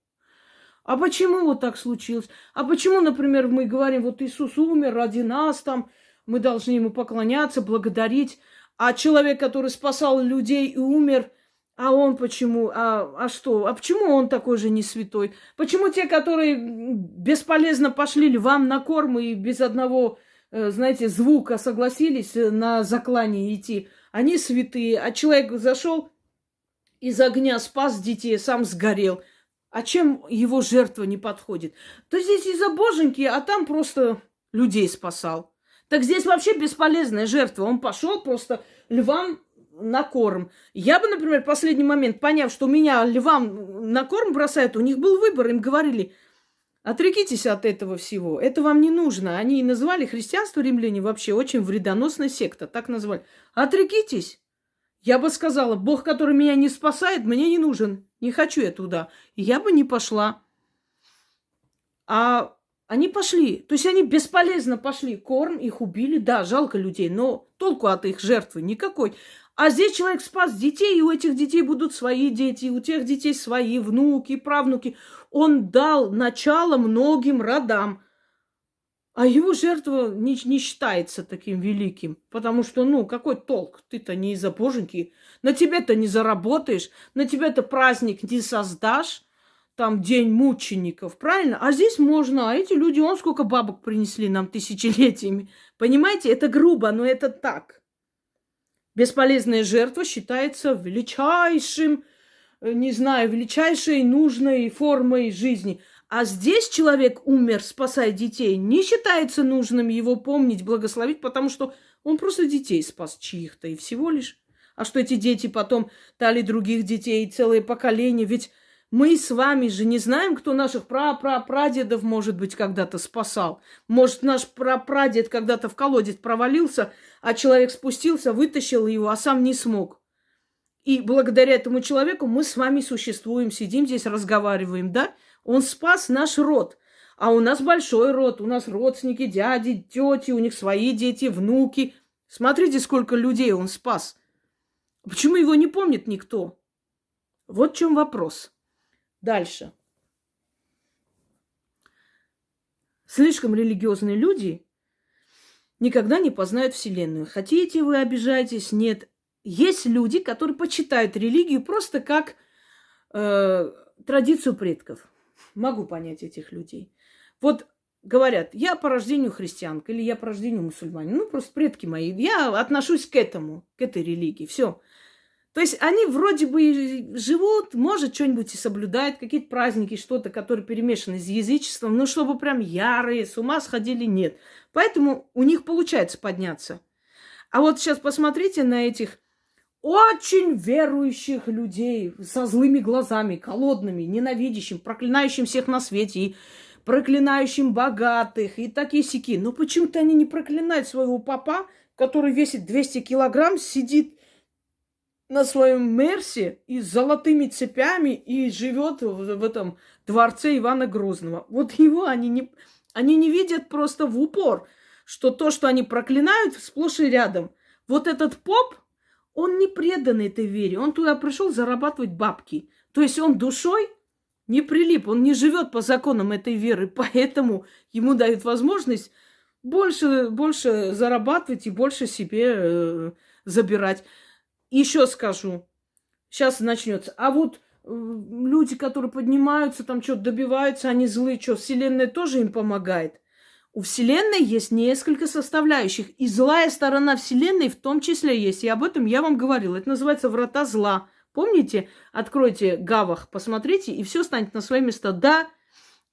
[SPEAKER 1] А почему вот так случилось? А почему, например, мы говорим, вот Иисус умер ради нас, там, мы должны ему поклоняться, благодарить. А человек, который спасал людей и умер, а он почему? Что? А почему он такой же не святой? Почему те, которые бесполезно пошли львам на корм и без одного, знаете, звука согласились на заклание идти, они святые, а человек зашел из огня, спас детей, сам сгорел. А чем его жертва не подходит? То здесь из-за боженьки, а там просто людей спасал. Так здесь вообще бесполезная жертва. Он пошел просто львам на корм. Я бы, например, в последний момент, поняв, что меня львам на корм бросают, у них был выбор, им говорили, отрекитесь от этого всего, это вам не нужно. Они назвали христианство, римляне, вообще очень вредоносная секта, так назвали. Отрекитесь. Я бы сказала, Бог, который меня не спасает, мне не нужен. Не хочу я туда. И я бы не пошла. А они пошли. То есть они бесполезно пошли. Корм, их убили. Да, жалко людей, но толку от их жертвы никакой. А здесь человек спас детей, и у этих детей будут свои дети, у тех детей свои внуки, правнуки. Он дал начало многим родам. А его жертва не считается таким великим. Потому что, какой толк? Ты-то не из-за боженьки. На тебя-то не заработаешь. На тебя-то праздник не создашь. Там день мучеников, правильно? А здесь можно. А эти люди, сколько бабок принесли нам тысячелетиями. Понимаете, это грубо, но это так. Бесполезная жертва считается величайшим, не знаю, величайшей нужной формой жизни. А здесь человек умер, спасая детей. Не считается нужным его помнить, благословить, потому что он просто детей спас чьих-то и всего лишь. А что эти дети потом дали других детей, целое поколение? Ведь мы с вами же не знаем, кто наших прадедов, может быть, когда-то спасал. Может, наш прапрадед когда-то в колодец провалился, а человек спустился, вытащил его, а сам не смог. И благодаря этому человеку мы с вами существуем, сидим здесь, разговариваем, да? Он спас наш род. А у нас большой род, у нас родственники, дяди, тети, у них свои дети, внуки. Смотрите, сколько людей он спас. Почему его не помнит никто? Вот в чем вопрос. Дальше. Слишком религиозные люди никогда не познают Вселенную. Хотите вы обижаетесь? Нет. Есть люди, которые почитают религию просто как традицию предков. Могу понять этих людей. Вот говорят, я по рождению христианка или я по рождению мусульманин. Ну, просто предки мои. Я отношусь к этому, к этой религии. Все. То есть они вроде бы живут, может, что-нибудь и соблюдают, какие-то праздники, что-то, которые перемешаны с язычеством, но чтобы прям ярые, с ума сходили, нет. Поэтому у них получается подняться. А вот сейчас посмотрите на этих очень верующих людей со злыми глазами, холодными, ненавидящим, проклинающим всех на свете и проклинающим богатых и такие-сяки. Но почему-то они не проклинают своего папа, который весит 200 килограмм, сидит на своем Мерсе и с золотыми цепями и живет в этом дворце Ивана Грозного. Вот его они не видят просто в упор, что то, что они проклинают, сплошь и рядом. Вот этот поп, он не предан этой вере. Он туда пришел зарабатывать бабки. То есть он душой не прилип, он не живет по законам этой веры. Поэтому ему дают возможность больше зарабатывать и больше себе забирать. Еще скажу, сейчас начнется. А вот люди, которые поднимаются, там что-то добиваются, они злые, что, Вселенная тоже им помогает? У Вселенной есть несколько составляющих. И злая сторона Вселенной в том числе есть. И об этом я вам говорила. Это называется врата зла. Помните? Откройте Гавах, посмотрите, и все станет на свои места. Да,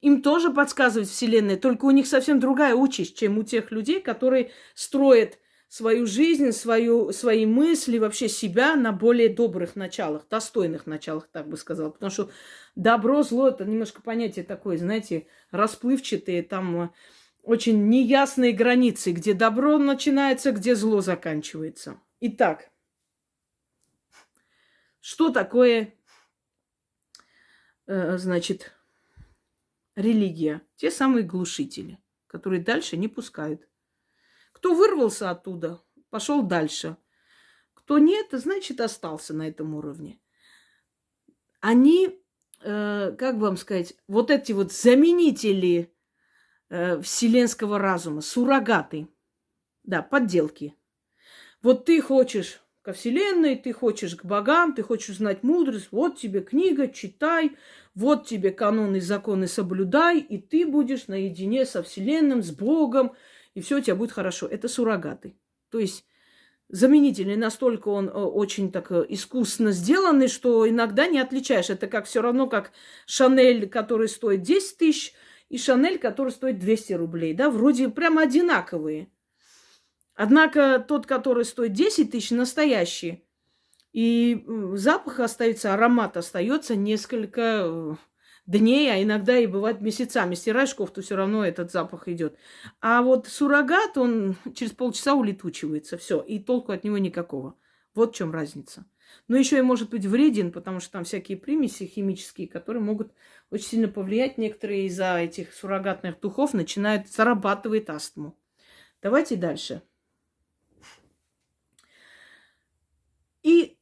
[SPEAKER 1] им тоже подсказывает Вселенная, только у них совсем другая участь, чем у тех людей, которые строят свою жизнь, свои мысли, вообще себя на более добрых началах, достойных началах, так бы сказала. Потому что добро, зло – это немножко понятие такое, знаете, расплывчатые, там очень неясные границы, где добро начинается, где зло заканчивается. Итак, что такое, значит, религия? Те самые глушители, которые дальше не пускают. Кто вырвался оттуда, пошел дальше. Кто нет, значит, остался на этом уровне. Они, как вам сказать, вот эти вот заменители вселенского разума, суррогаты, да, подделки. Вот ты хочешь ко Вселенной, ты хочешь к богам, ты хочешь знать мудрость, вот тебе книга, читай, вот тебе каноны, законы соблюдай, и ты будешь наедине со Вселенным, с Богом, и все у тебя будет хорошо. Это суррогаты. То есть заменительный, настолько он очень так искусно сделанный, что иногда не отличаешь. Это как все равно, как Шанель, который стоит 10 тысяч, и Шанель, который стоит 200 рублей. Да, вроде прямо одинаковые. Однако тот, который стоит 10 тысяч, настоящий. И запах остается, аромат остается несколько дней, а иногда и бывает месяцами. Стираешь кофту, все равно этот запах идет. А вот суррогат, он через полчаса улетучивается. Все, и толку от него никакого. Вот в чем разница. Но еще и может быть вреден, потому что там всякие примеси химические, которые могут очень сильно повлиять. Некоторые из-за этих суррогатных духов начинают зарабатывать астму. Давайте дальше. И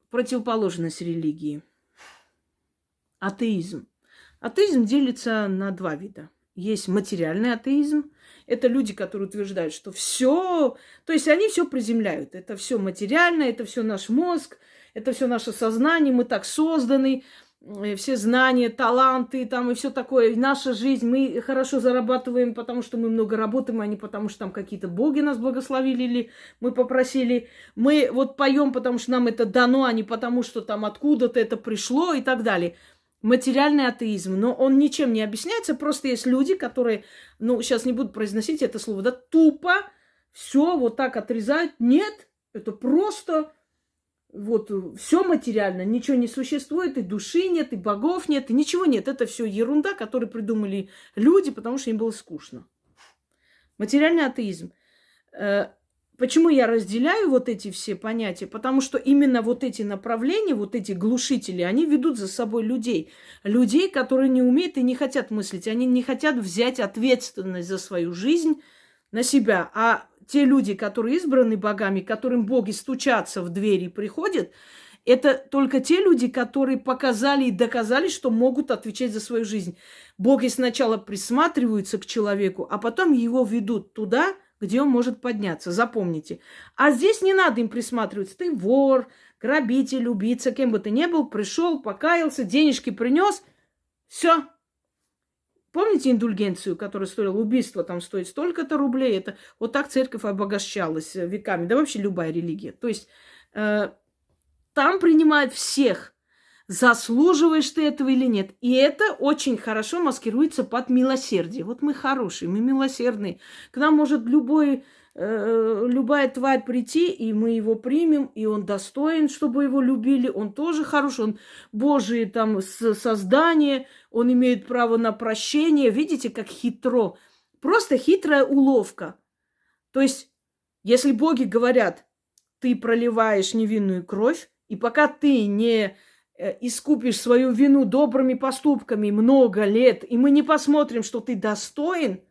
[SPEAKER 1] противоположность религии. Атеизм. Атеизм делится на два вида. Есть материальный атеизм. Это люди, которые утверждают, что все, то есть они все приземляют. Это все материально, это все наш мозг, это все наше сознание, мы так созданы. все знания, таланты там и все такое. Наша жизнь, мы хорошо зарабатываем, потому что мы много работаем, а не потому что там какие-то боги нас благословили или мы попросили. Мы вот поем, потому что нам это дано, а не потому что там откуда-то это пришло и так далее. Материальный атеизм, но он ничем не объясняется, просто есть люди, которые, ну, сейчас не буду произносить это слово, да, тупо все вот так отрезают. Нет, это просто вот все материально, ничего не существует, и души нет, и богов нет, и ничего нет. Это все ерунда, которую придумали люди, потому что им было скучно. Материальный атеизм. Почему я разделяю вот эти все понятия? Потому что именно вот эти направления, вот эти глушители, они ведут за собой людей. Людей, которые не умеют и не хотят мыслить. Они не хотят взять ответственность за свою жизнь на себя. А те люди, которые избраны богами, которым боги стучатся в двери и приходят, это только те люди, которые показали и доказали, что могут отвечать за свою жизнь. Боги сначала присматриваются к человеку, а потом его ведут туда, где он может подняться. Запомните. А здесь не надо им присматриваться. Ты вор, грабитель, убийца, кем бы ты ни был, пришел, покаялся, денежки принес. Все. Помните индульгенцию, которая стоила убийство, там стоит столько-то рублей? Это вот так церковь обогащалась веками. Да вообще любая религия. То есть там принимают всех. Заслуживаешь ты этого или нет. И это очень хорошо маскируется под милосердие. Вот мы хорошие, мы милосердные. К нам может любая тварь прийти, и мы его примем, и он достоин, чтобы его любили. Он тоже хороший, он Божие там создание, он имеет право на прощение. Видите, как хитро. Просто хитрая уловка. То есть, если боги говорят, ты проливаешь невинную кровь, и пока ты не искупишь свою вину добрыми поступками много лет, и мы не посмотрим, что ты достоин,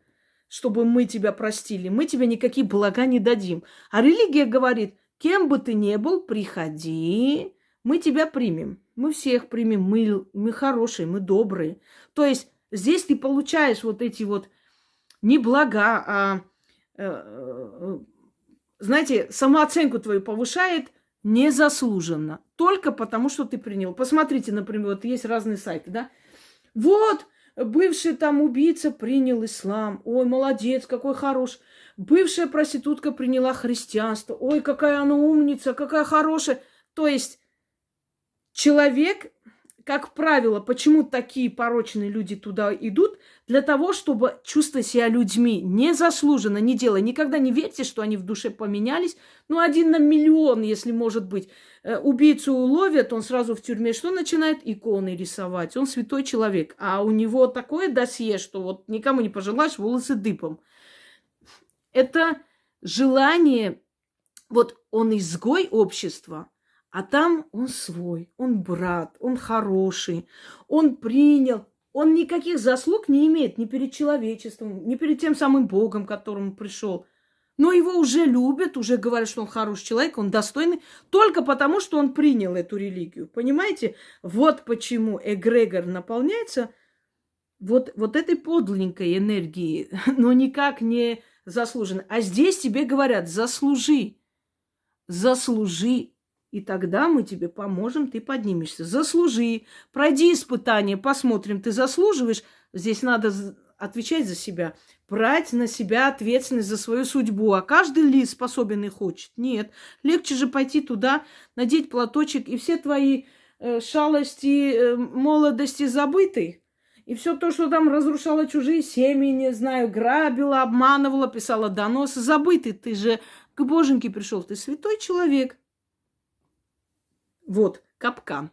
[SPEAKER 1] чтобы мы тебя простили, мы тебе никакие блага не дадим. А религия говорит, кем бы ты ни был, приходи, мы тебя примем. Мы всех примем, мы хорошие, мы добрые. То есть здесь ты получаешь вот эти вот не блага, а, знаете, самооценку твою повышает незаслуженно. Только потому, что ты принял. Посмотрите, например, вот есть разные сайты, да? Вот, бывший там убийца принял ислам. Ой, молодец, какой хороший. Бывшая проститутка приняла христианство. Ой, какая она умница, какая хорошая. То есть человек, как правило, почему такие порочные люди туда идут? Для того, чтобы чувствовать себя людьми незаслуженно, не делая. Никогда не верьте, что они в душе поменялись. Ну, 1 на миллион, если может быть. Убийцу ловят, он сразу в тюрьме что начинает? Иконы рисовать. Он святой человек. А у него такое досье, что вот никому не пожелаешь, волосы дыбом. Это желание, вот он изгой общества, а там он свой, он брат, он хороший, он принял. Он никаких заслуг не имеет ни перед человечеством, ни перед тем самым Богом, к которому пришел. Но его уже любят, уже говорят, что он хороший человек, он достойный, только потому, что он принял эту религию. Понимаете? Вот почему эгрегор наполняется вот этой подлинной энергией, но никак не заслуженно. А здесь тебе говорят, заслужи, заслужи. И тогда мы тебе поможем, ты поднимешься. Заслужи, пройди испытание, посмотрим, ты заслуживаешь. Здесь надо отвечать за себя, брать на себя ответственность за свою судьбу. А каждый ли способен и хочет? Нет. Легче же пойти туда, надеть платочек, и все твои шалости молодости забыты. И все то, что там разрушало чужие семьи, не знаю, грабила, обманывала, писала доносы, забыты. Ты же к Боженьке пришел, ты святой человек. Вот, капкан.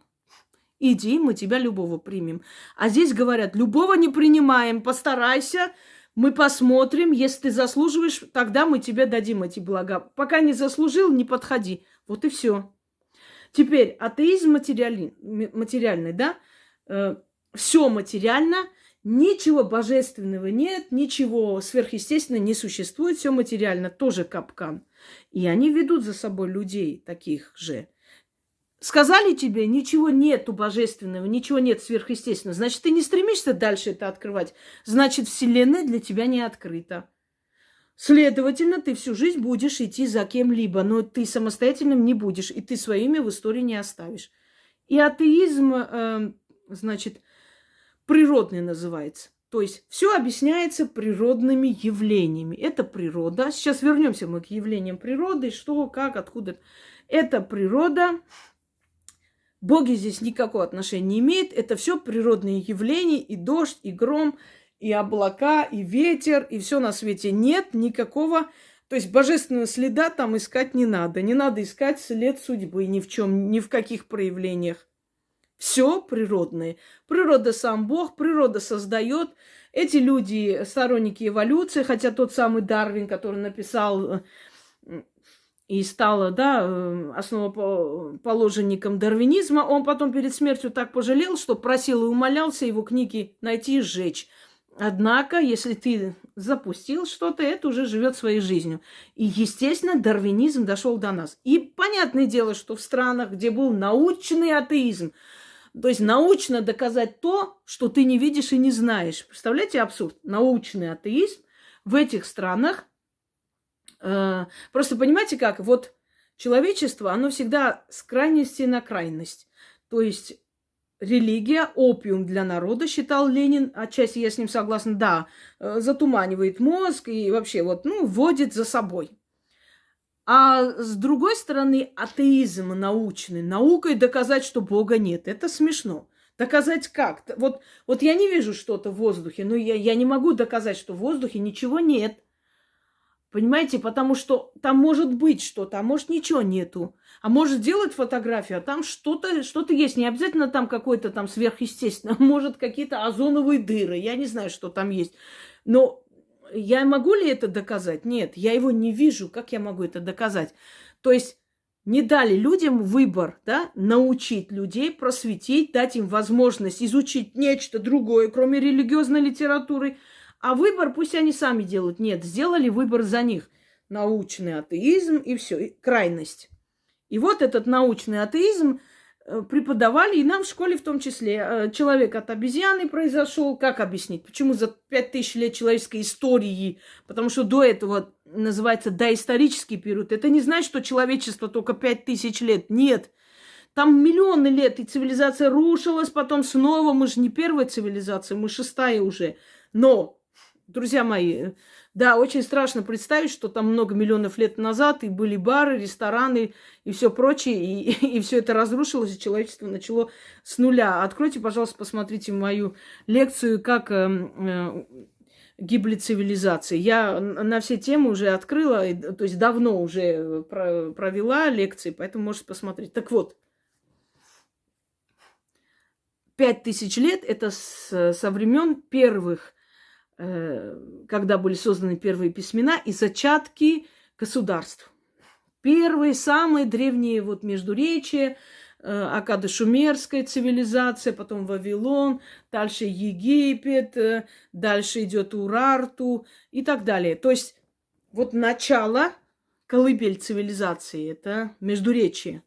[SPEAKER 1] Иди, мы тебя любого примем. А здесь говорят, любого не принимаем, постарайся, мы посмотрим, если ты заслуживаешь, тогда мы тебе дадим эти блага. Пока не заслужил, не подходи. Вот и все. Теперь, атеизм материальный, да? Все материально, ничего божественного нет, ничего сверхъестественного не существует, все материально, тоже капкан. И они ведут за собой людей таких же. Сказали тебе, ничего нету божественного, ничего нет сверхъестественного. Значит, ты не стремишься дальше это открывать. Значит, Вселенная для тебя не открыта. Следовательно, ты всю жизнь будешь идти за кем-либо, но ты самостоятельным не будешь, и ты свое имя в истории не оставишь. И атеизм значит, природный называется. То есть все объясняется природными явлениями. Это природа. Сейчас вернемся мы к явлениям природы. Что, как, откуда. Это природа. Боги здесь никакого отношения не имеют. Это все природные явления. И дождь, и гром, и облака, и ветер. И все на свете нет никакого. То есть божественного следа там искать не надо. Не надо искать след судьбы ни в чем, ни в каких проявлениях. Все природное. Природа сам Бог, природа создает. Эти люди сторонники эволюции, хотя тот самый Дарвин, который написал и стал, да, основоположником дарвинизма, он потом перед смертью так пожалел, что просил и умолялся его книги найти и сжечь. Однако, если ты запустил что-то, это уже живет своей жизнью. И, естественно, дарвинизм дошел до нас. И понятное дело, что в странах, где был научный атеизм, то есть научно доказать то, что ты не видишь и не знаешь. Представляете абсурд? Научный атеизм в этих странах. Просто понимаете как? Вот человечество, оно всегда с крайности на крайность. То есть религия, опиум для народа, считал Ленин, отчасти я с ним согласна, да, затуманивает мозг и вообще вот, вводит за собой. А с другой стороны, атеизм научный, наукой доказать, что Бога нет, это смешно. Доказать как? Вот я не вижу что-то в воздухе, но я не могу доказать, что в воздухе ничего нет. Понимаете, потому что там может быть что-то, а может ничего нету. А может делать фотографию, а там что-то есть. Не обязательно там какое-то там сверхъестественное, может какие-то озоновые дыры, я не знаю, что там есть. Но я могу ли это доказать? Нет, я его не вижу. Как я могу это доказать? То есть не дали людям выбор, да, научить людей, просветить, дать им возможность изучить нечто другое, кроме религиозной литературы. А выбор пусть они сами делают. Нет, сделали выбор за них. Научный атеизм и все, и крайность. И вот этот научный атеизм преподавали, и нам в школе в том числе. Человек от обезьяны произошел. Как объяснить? Почему за 5000 лет человеческой истории? Потому что до этого называется доисторический период. Это не значит, что человечество только 5000 лет. Нет. Там миллионы лет, и цивилизация рушилась, потом снова. Мы же не первая цивилизация, мы 6-я уже. Но, друзья мои, да, очень страшно представить, что там много миллионов лет назад и были бары, рестораны и все прочее, и все это разрушилось, и человечество начало с нуля. Откройте, пожалуйста, посмотрите мою лекцию, как гибли цивилизации. Я на все темы уже открыла, то есть давно уже провела лекции, поэтому можете посмотреть. Так вот, 5000 лет – это со времен первых, когда были созданы первые письмена и зачатки государств. Первые, самые древние вот междуречия, аккадо-шумерская цивилизация, потом Вавилон, дальше Египет, дальше идет Урарту и так далее. То есть вот начало, колыбель цивилизации – это междуречие.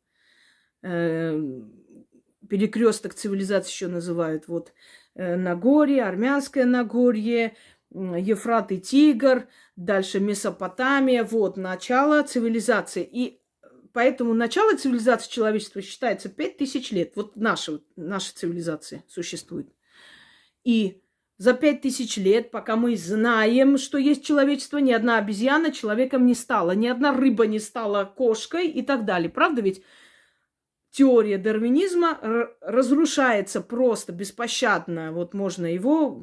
[SPEAKER 1] Перекресток цивилизации еще называют. Вот Нагорье, Армянское Нагорье, Ефрат и Тигр, дальше Месопотамия. Вот начало цивилизации. И поэтому начало цивилизации человечества считается 5000 лет. Вот наша цивилизация существует. И за 5000 лет, пока мы знаем, что есть человечество, ни одна обезьяна человеком не стала, ни одна рыба не стала кошкой и так далее. Правда ведь? Теория дарвинизма разрушается просто беспощадно. Вот можно его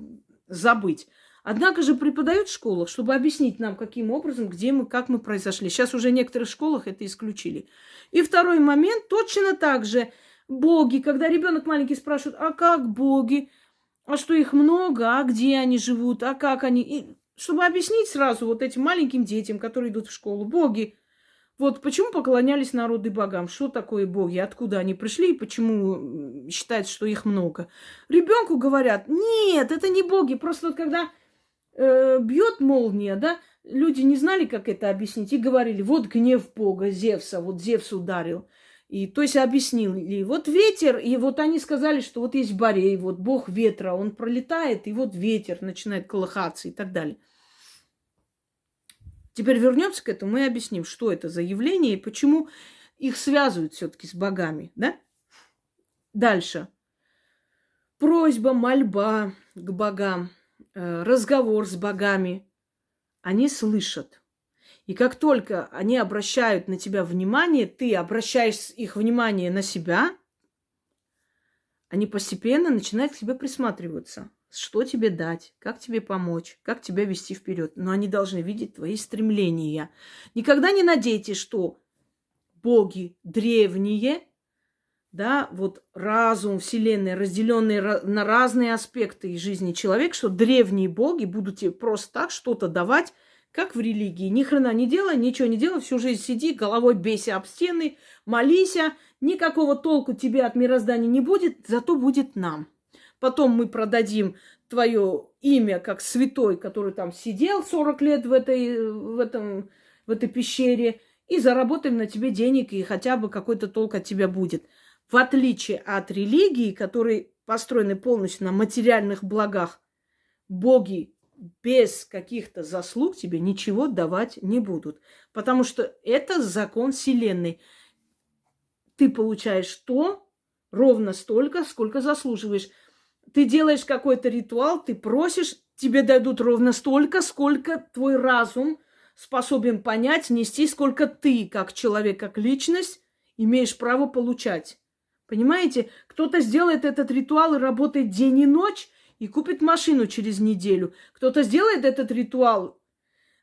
[SPEAKER 1] забыть. Однако же преподают в школах, чтобы объяснить нам, каким образом, где мы, как мы произошли. Сейчас уже в некоторых школах это исключили. И второй момент, точно так же боги. Когда ребенок маленький спрашивает, а как боги? А что их много? А где они живут? А как они? И чтобы объяснить сразу вот этим маленьким детям, которые идут в школу, боги. Вот почему поклонялись народы богам? Что такое боги? Откуда они пришли и почему считают, что их много? Ребенку говорят, нет, это не боги. Просто вот когда бьет молния, да, люди не знали, как это объяснить, и говорили, вот гнев Бога, Зевса, вот Зевс ударил. И то есть объяснили, вот ветер, и вот они сказали, что вот есть Борей, вот бог ветра, он пролетает, и вот ветер начинает колыхаться и так далее. Теперь вернемся к этому и объясним, что это за явление и почему их связывают все-таки с богами, да? Дальше. просьба, мольба к богам, разговор с богами, они слышат. И как только они обращают на тебя внимание, ты обращаешь их внимание на себя, они постепенно начинают к тебе присматриваться. Что тебе дать, как тебе помочь, как тебя вести вперед. Но они должны видеть твои стремления. Никогда не надейтесь, что боги древние, да, вот разум, вселенная, разделенные на разные аспекты из жизни человека, что древние боги будут тебе просто так что-то давать, как в религии. Ни хрена не делай, ничего не делай, всю жизнь сиди, головой бейся об стены, молись, никакого толку тебе от мироздания не будет, зато будет нам. Потом мы продадим твое имя как святой, который там сидел 40 лет в этой пещере, и заработаем на тебе денег, и хотя бы какой-то толк от тебя будет. В отличие от религии, которые построены полностью на материальных благах, боги без каких-то заслуг тебе ничего давать не будут. Потому что это закон Вселенной. Ты получаешь то ровно столько, сколько заслуживаешь. Ты делаешь какой-то ритуал, ты просишь, тебе дадут ровно столько, сколько твой разум способен понять, нести, сколько ты, как человек, как личность, имеешь право получать. Понимаете? Кто-то сделает этот ритуал и работает день и ночь, и купит машину через неделю. Кто-то сделает этот ритуал,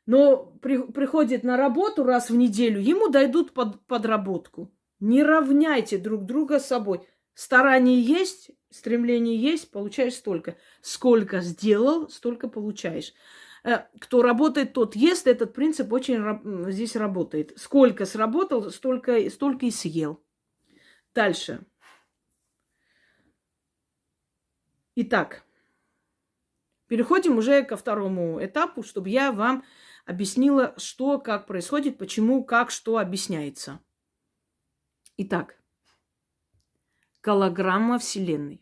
[SPEAKER 1] но приходит на работу раз в неделю, ему дадут подработку. Не равняйте друг друга с собой. Старание есть, стремление есть, получаешь столько. Сколько сделал, столько получаешь. Кто работает, тот ест. Этот принцип очень здесь работает. Сколько сработал, столько и съел. Дальше. Итак, переходим уже ко второму этапу, чтобы я вам объяснила, что, как происходит, почему, как, что объясняется. Итак, голограмма Вселенной.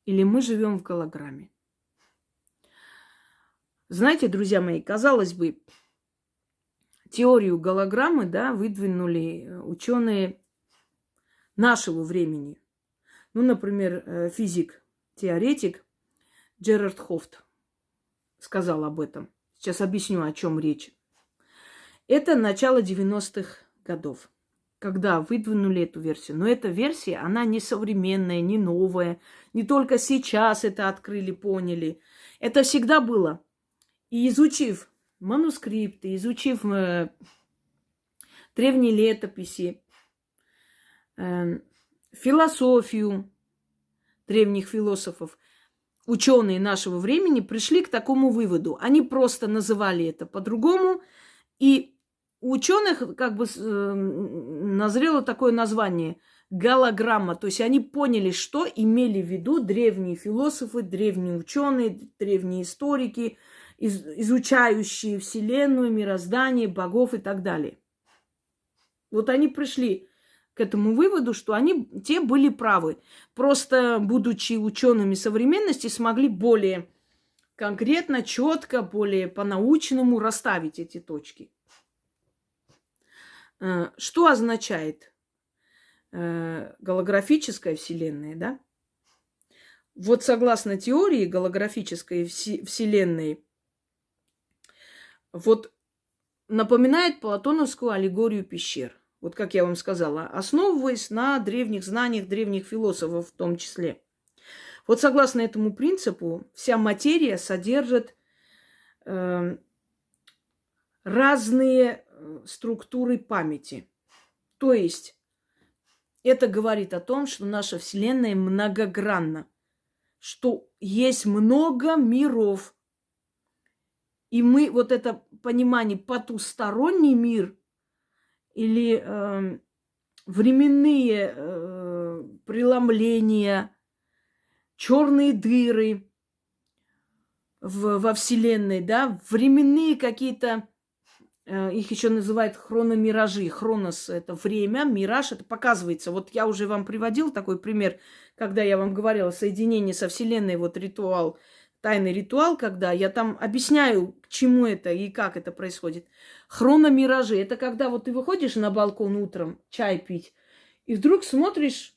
[SPEAKER 1] Или мы живем в голограмме. Знаете, друзья мои, казалось бы, теорию голограммы, да, выдвинули ученые нашего времени. Ну, например, физик-теоретик Джерард Хофт сказал об этом. Сейчас объясню, о чем речь. Это начало 90-х годов, когда выдвинули эту версию. Но эта версия, она не современная, не новая. Не только сейчас это открыли, поняли. Это всегда было. И изучив манускрипты, изучив древние летописи, философию древних философов, ученые нашего времени пришли к такому выводу. Они просто называли это по-другому. И у ученых как бы назрело такое название – голограмма. То есть они поняли, что имели в виду древние философы, древние ученые, древние историки, изучающие Вселенную, мироздание, богов и так далее. Вот они пришли к этому выводу, что те были правы. Просто, будучи учеными современности, смогли более конкретно, четко, более по-научному расставить эти точки. Что означает голографическая Вселенная, да? Вот согласно теории голографической Вселенной, вот напоминает платоновскую аллегорию пещер. Вот как я вам сказала, основываясь на древних знаниях древних философов в том числе. Вот согласно этому принципу, вся материя содержит разные структуры памяти. То есть это говорит о том, что наша Вселенная многогранна, что есть много миров. И мы вот это понимание потусторонний мир или временные преломления, черные дыры во Вселенной, да, временные какие-то, их еще называют хрономиражи. Хронос – это время, мираж – это показывается. Вот я уже вам приводил такой пример, когда я вам говорила соединение со Вселенной, вот ритуал, тайный ритуал, когда я там объясняю, к чему это и как это происходит. Хрономиражи – это когда вот ты выходишь на балкон утром чай пить, и вдруг смотришь,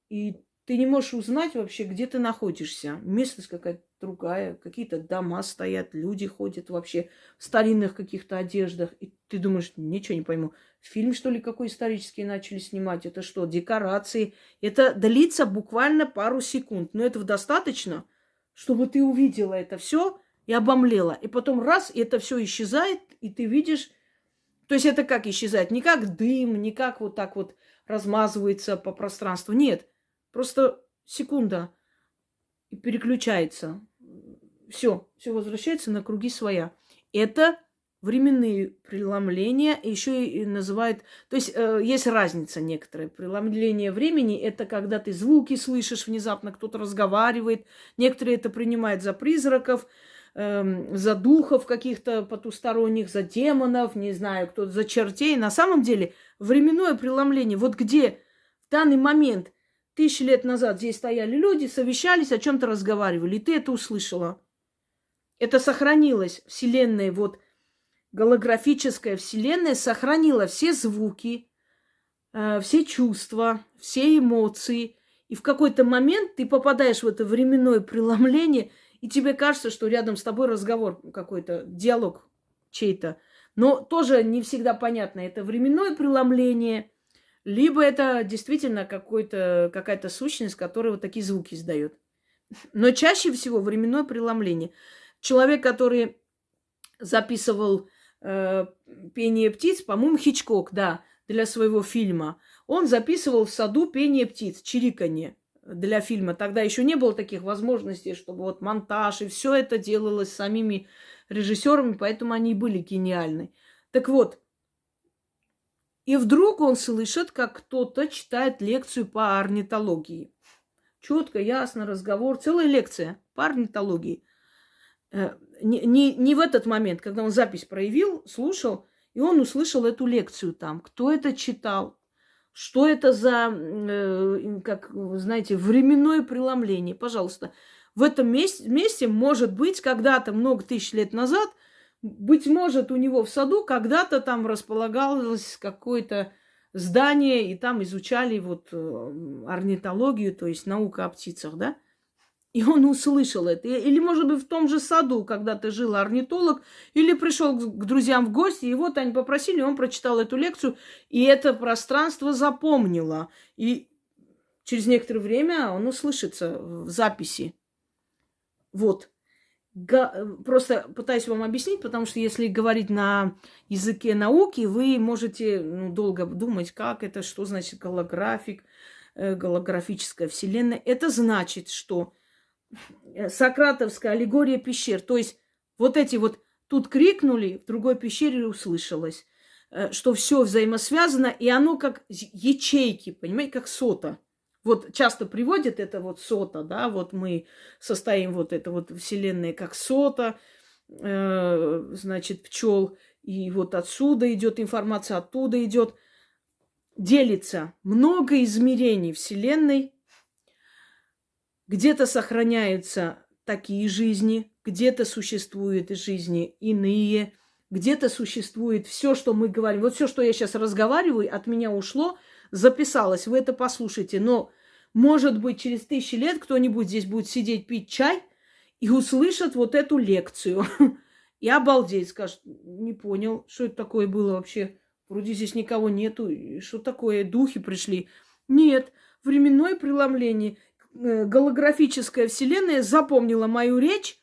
[SPEAKER 1] и ты не можешь узнать вообще, где ты находишься. Местность какая-то другая, какие-то дома стоят, люди ходят вообще в старинных каких-то одеждах. И ты думаешь, ничего не пойму. Фильм, что ли, какой исторический начали снимать? Это что, декорации? Это длится буквально пару секунд. Но этого достаточно, чтобы ты увидела это все и обомлела. И потом раз, и это все исчезает, и ты видишь... То есть это как исчезает? Не как дым, не как вот так вот размазывается по пространству. Нет. Просто секунда и переключается. Все возвращается на круги своя. Это временные преломления, еще и называют... То есть есть разница некоторая. Преломление времени – это когда ты звуки слышишь внезапно, кто-то разговаривает. Некоторые это принимают за призраков, за духов каких-то потусторонних, за демонов, не знаю, кто-то за чертей. На самом деле временное преломление, вот где в данный момент 1000 лет назад здесь стояли люди, совещались, о чем-то разговаривали, и ты это услышала. Это сохранилось. Вселенная, вот голографическая вселенная сохранила все звуки, все чувства, все эмоции. И в какой-то момент ты попадаешь в это временное преломление, и тебе кажется, что рядом с тобой разговор какой-то, диалог чей-то. Но тоже не всегда понятно, это временное преломление, либо это действительно какая-то сущность, которая вот такие звуки издает. Но чаще всего временное преломление. Человек, который записывал пение птиц, по-моему, Хичкок, да, для своего фильма, он записывал в саду пение птиц, чириканье для фильма. Тогда еще не было таких возможностей, чтобы вот монтаж, и все это делалось самими режиссерами, поэтому они и были гениальны. Так вот, и вдруг он слышит, как кто-то читает лекцию по орнитологии. Четко, ясно, разговор, целая лекция по орнитологии. Не в этот момент, когда он запись проявил, слушал, и он услышал эту лекцию там. Кто это читал? Что это за, как, знаете, временное преломление? Пожалуйста, в этом месте, может быть, когда-то, много тысяч лет назад, быть может, у него в саду когда-то там располагалось какое-то здание, и там изучали вот орнитологию, то есть наука о птицах, да? И он услышал это. Или, может быть, в том же саду когда-то жил орнитолог, или пришел к друзьям в гости, и вот они попросили, он прочитал эту лекцию, и это пространство запомнило. И через некоторое время он услышится в записи. Вот. Просто пытаюсь вам объяснить, потому что если говорить на языке науки, вы можете долго думать, как это, что значит голографик, голографическая вселенная. Это значит, что сократовская аллегория пещер. То есть вот эти вот тут крикнули, в другой пещере услышалось, что все взаимосвязано, и оно как ячейки, понимаете, как сота. Вот часто приводят это вот сота, да, вот мы состоим вот это вот вселенная как сота, значит, пчел, и вот отсюда идет информация, оттуда идет. Делится много измерений вселенной. Где-то сохраняются такие жизни, где-то существуют жизни иные, где-то существует все, что мы говорим. Вот все, что я сейчас разговариваю, от меня ушло, записалось, вы это послушайте. Но, может быть, через 1000 лет кто-нибудь здесь будет сидеть, пить чай и услышит вот эту лекцию. И обалдеть, скажет, не понял, что это такое было вообще. Вроде здесь никого нету. Что такое? Духи пришли. Нет, временное преломление. Голографическая вселенная запомнила мою речь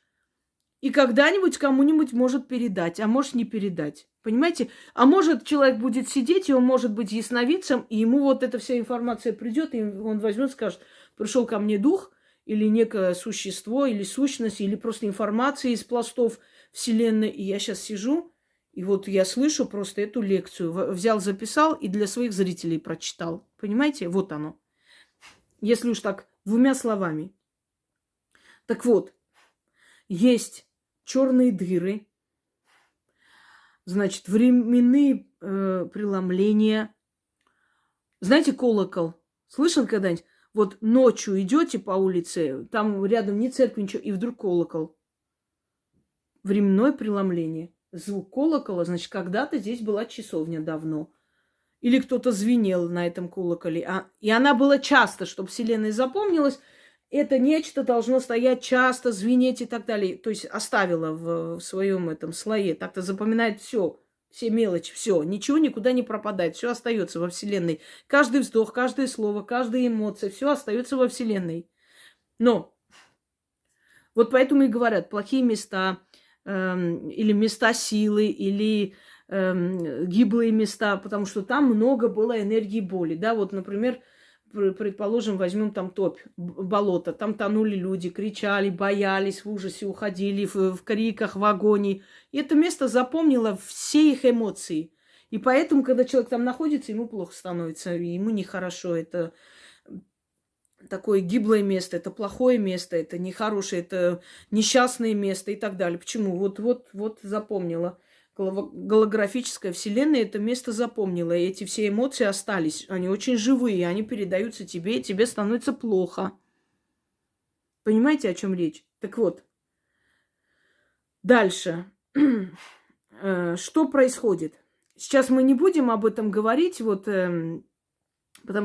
[SPEAKER 1] и когда-нибудь кому-нибудь может передать, а может не передать. Понимаете? А может человек будет сидеть, и он может быть ясновидцем, и ему вот эта вся информация придет, и он возьмет и скажет, пришел ко мне дух, или некое существо, или сущность, или просто информация из пластов вселенной, и я сейчас сижу, и вот я слышу просто эту лекцию. Взял, записал и для своих зрителей прочитал. Понимаете? Вот оно. Если уж так, двумя словами. Так вот, есть черные дыры, значит, временные преломления. Знаете, колокол? Слышал когда-нибудь? Вот ночью идете по улице, там рядом ни церкви, ничего, и вдруг колокол. Временное преломление. Звук колокола, значит, когда-то здесь была часовня давно. Или кто-то звенел на этом колоколе. И она была часто, чтобы Вселенной запомнилась. Это нечто должно стоять часто, звенеть и так далее. То есть оставила в своем этом слое. Так-то запоминает все мелочи, все. Ничего никуда не пропадает. Все остается во Вселенной. Каждый вздох, каждое слово, каждая эмоция, все остается во Вселенной. Но вот поэтому и говорят, плохие места или места силы, или гиблые места, потому что там много было энергии боли. Да, вот, например, предположим, возьмем там топь, болото, там тонули люди, кричали, боялись, в ужасе уходили, в криках, в агонии. И это место запомнило все их эмоции. И поэтому, когда человек там находится, ему плохо становится, ему нехорошо. Это такое гиблое место, это плохое место, это нехорошее, это несчастное место и так далее. Почему? Вот запомнила. Голографическая вселенная это место запомнила. И эти все эмоции остались. Они очень живые, они передаются тебе, и тебе становится плохо. Понимаете, о чем речь? Так вот, дальше. Что происходит? Сейчас мы не будем об этом говорить, потому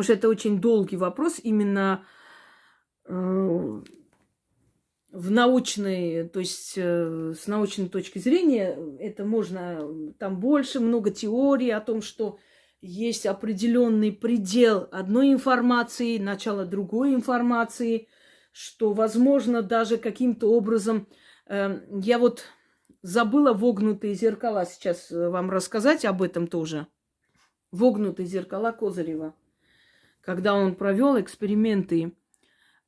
[SPEAKER 1] что это очень долгий вопрос именно в научной, то есть с научной точки зрения, это можно, там больше, много теорий о том, что есть определенный предел одной информации, начало другой информации, что, возможно, даже каким-то образом, я вот забыла вогнутые зеркала сейчас вам рассказать об этом тоже. Вогнутые зеркала Козырева. Когда он провел эксперименты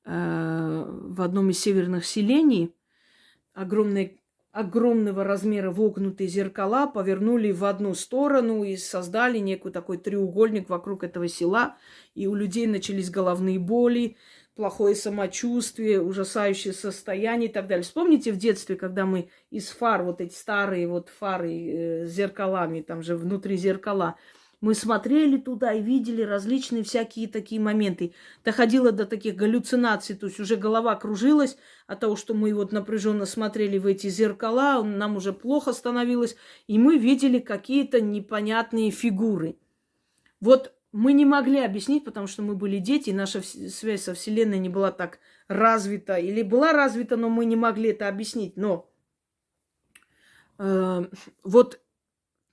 [SPEAKER 1] в одном из северных селений, огромного размера вогнутые зеркала повернули в одну сторону и создали некий такой треугольник вокруг этого села. И у людей начались головные боли, плохое самочувствие, ужасающее состояние и так далее. Вспомните в детстве, когда мы из фар, вот эти старые вот фары с зеркалами, там же внутри зеркала, мы смотрели туда и видели различные всякие такие моменты. Доходило до таких галлюцинаций, то есть уже голова кружилась от того, что мы вот напряженно смотрели в эти зеркала, нам уже плохо становилось, и мы видели какие-то непонятные фигуры. Вот мы не могли объяснить, потому что мы были дети, и наша связь со Вселенной не была так развита, или была развита, но мы не могли это объяснить. Но вот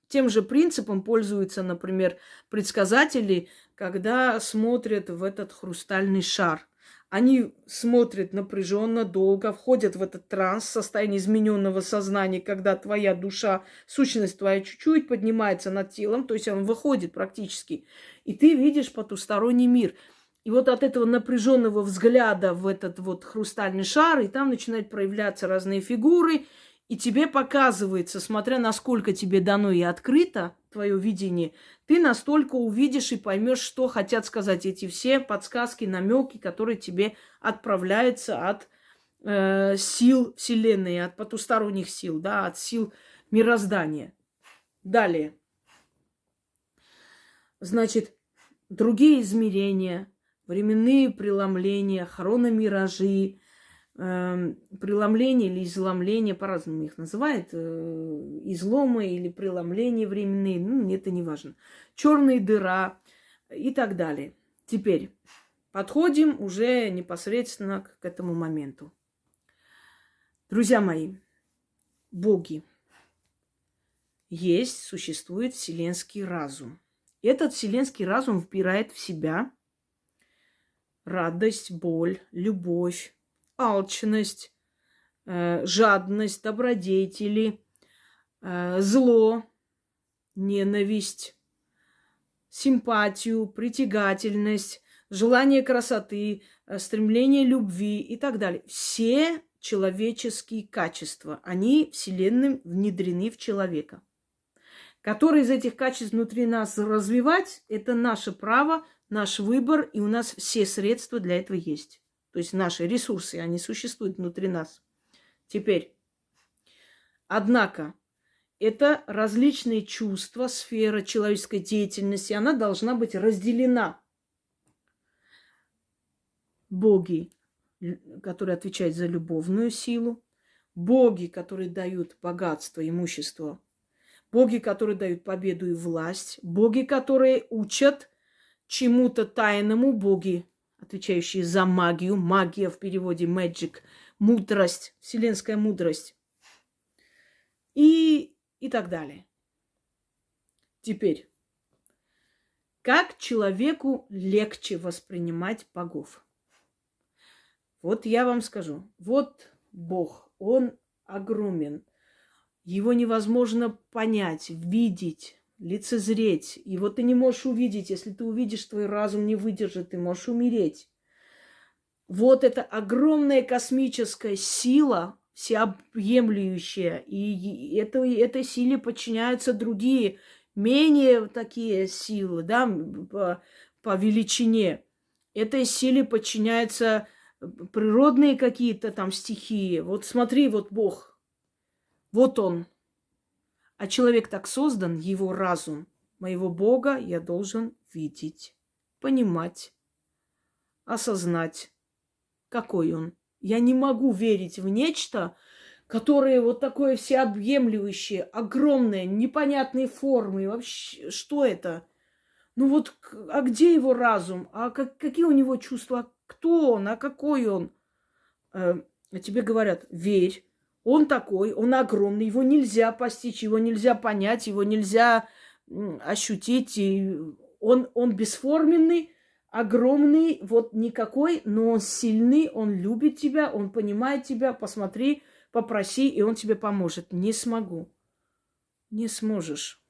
[SPEAKER 1] тем же принципом пользуются, например, предсказатели, когда смотрят в этот хрустальный шар. Они смотрят напряженно, долго, входят в этот транс, состояние измененного сознания, когда твоя душа, сущность твоя чуть-чуть поднимается над телом, то есть он выходит практически, и ты видишь потусторонний мир. И вот от этого напряженного взгляда в этот вот хрустальный шар, и там начинают проявляться разные фигуры, и тебе показывается, смотря насколько тебе дано и открыто твое видение, ты настолько увидишь и поймешь, что хотят сказать эти все подсказки, намеки, которые тебе отправляются от сил Вселенной, от потусторонних сил, да, от сил мироздания. Далее. Значит, другие измерения, временные преломления, хрономиражи, преломление или изломление, по-разному их называют, изломы или преломления временные, это не важно. Черная дыра и так далее. Теперь подходим уже непосредственно к этому моменту. Друзья мои, боги. Существует вселенский разум. Этот вселенский разум вбирает в себя радость, боль, любовь, алчность, жадность, добродетели, зло, ненависть, симпатию, притягательность, желание красоты, стремление любви и так далее. Все человеческие качества, они Вселенной внедрены в человека. Которые из этих качеств внутри нас развивать, это наше право, наш выбор, и у нас все средства для этого есть. То есть наши ресурсы, они существуют внутри нас. Теперь, однако, это различные чувства, сфера человеческой деятельности, она должна быть разделена. Боги, которые отвечают за любовную силу, боги, которые дают богатство, имущество, боги, которые дают победу и власть, боги, которые учат чему-то тайному, боги, отвечающие за магию, магия в переводе magic, мудрость, вселенская мудрость и так далее. Теперь, как человеку легче воспринимать богов? Вот я вам скажу, вот Бог, он огромен, его невозможно понять, видеть, лицезреть. Его ты не можешь увидеть. Если ты увидишь, твой разум не выдержит, ты можешь умереть. Вот это огромная космическая сила, всеобъемлющая, и этой силе подчиняются другие, менее такие силы, да, по величине. Этой силе подчиняются природные какие-то там стихии. Вот смотри, вот Бог, вот он. А человек так создан, его разум. Моего Бога я должен видеть, понимать, осознать, какой он. Я не могу верить в нечто, которое вот такое всеобъемлющее, огромное, непонятные формы. Вообще, что это? Ну вот, а где его разум? А какие у него чувства? Кто он? А какой он? А тебе говорят, верь. Он такой, он огромный, его нельзя постичь, его нельзя понять, его нельзя ощутить. И он бесформенный, огромный, вот никакой, но он сильный, он любит тебя, он понимает тебя. Посмотри, попроси, и он тебе поможет. Не смогу. Не сможешь.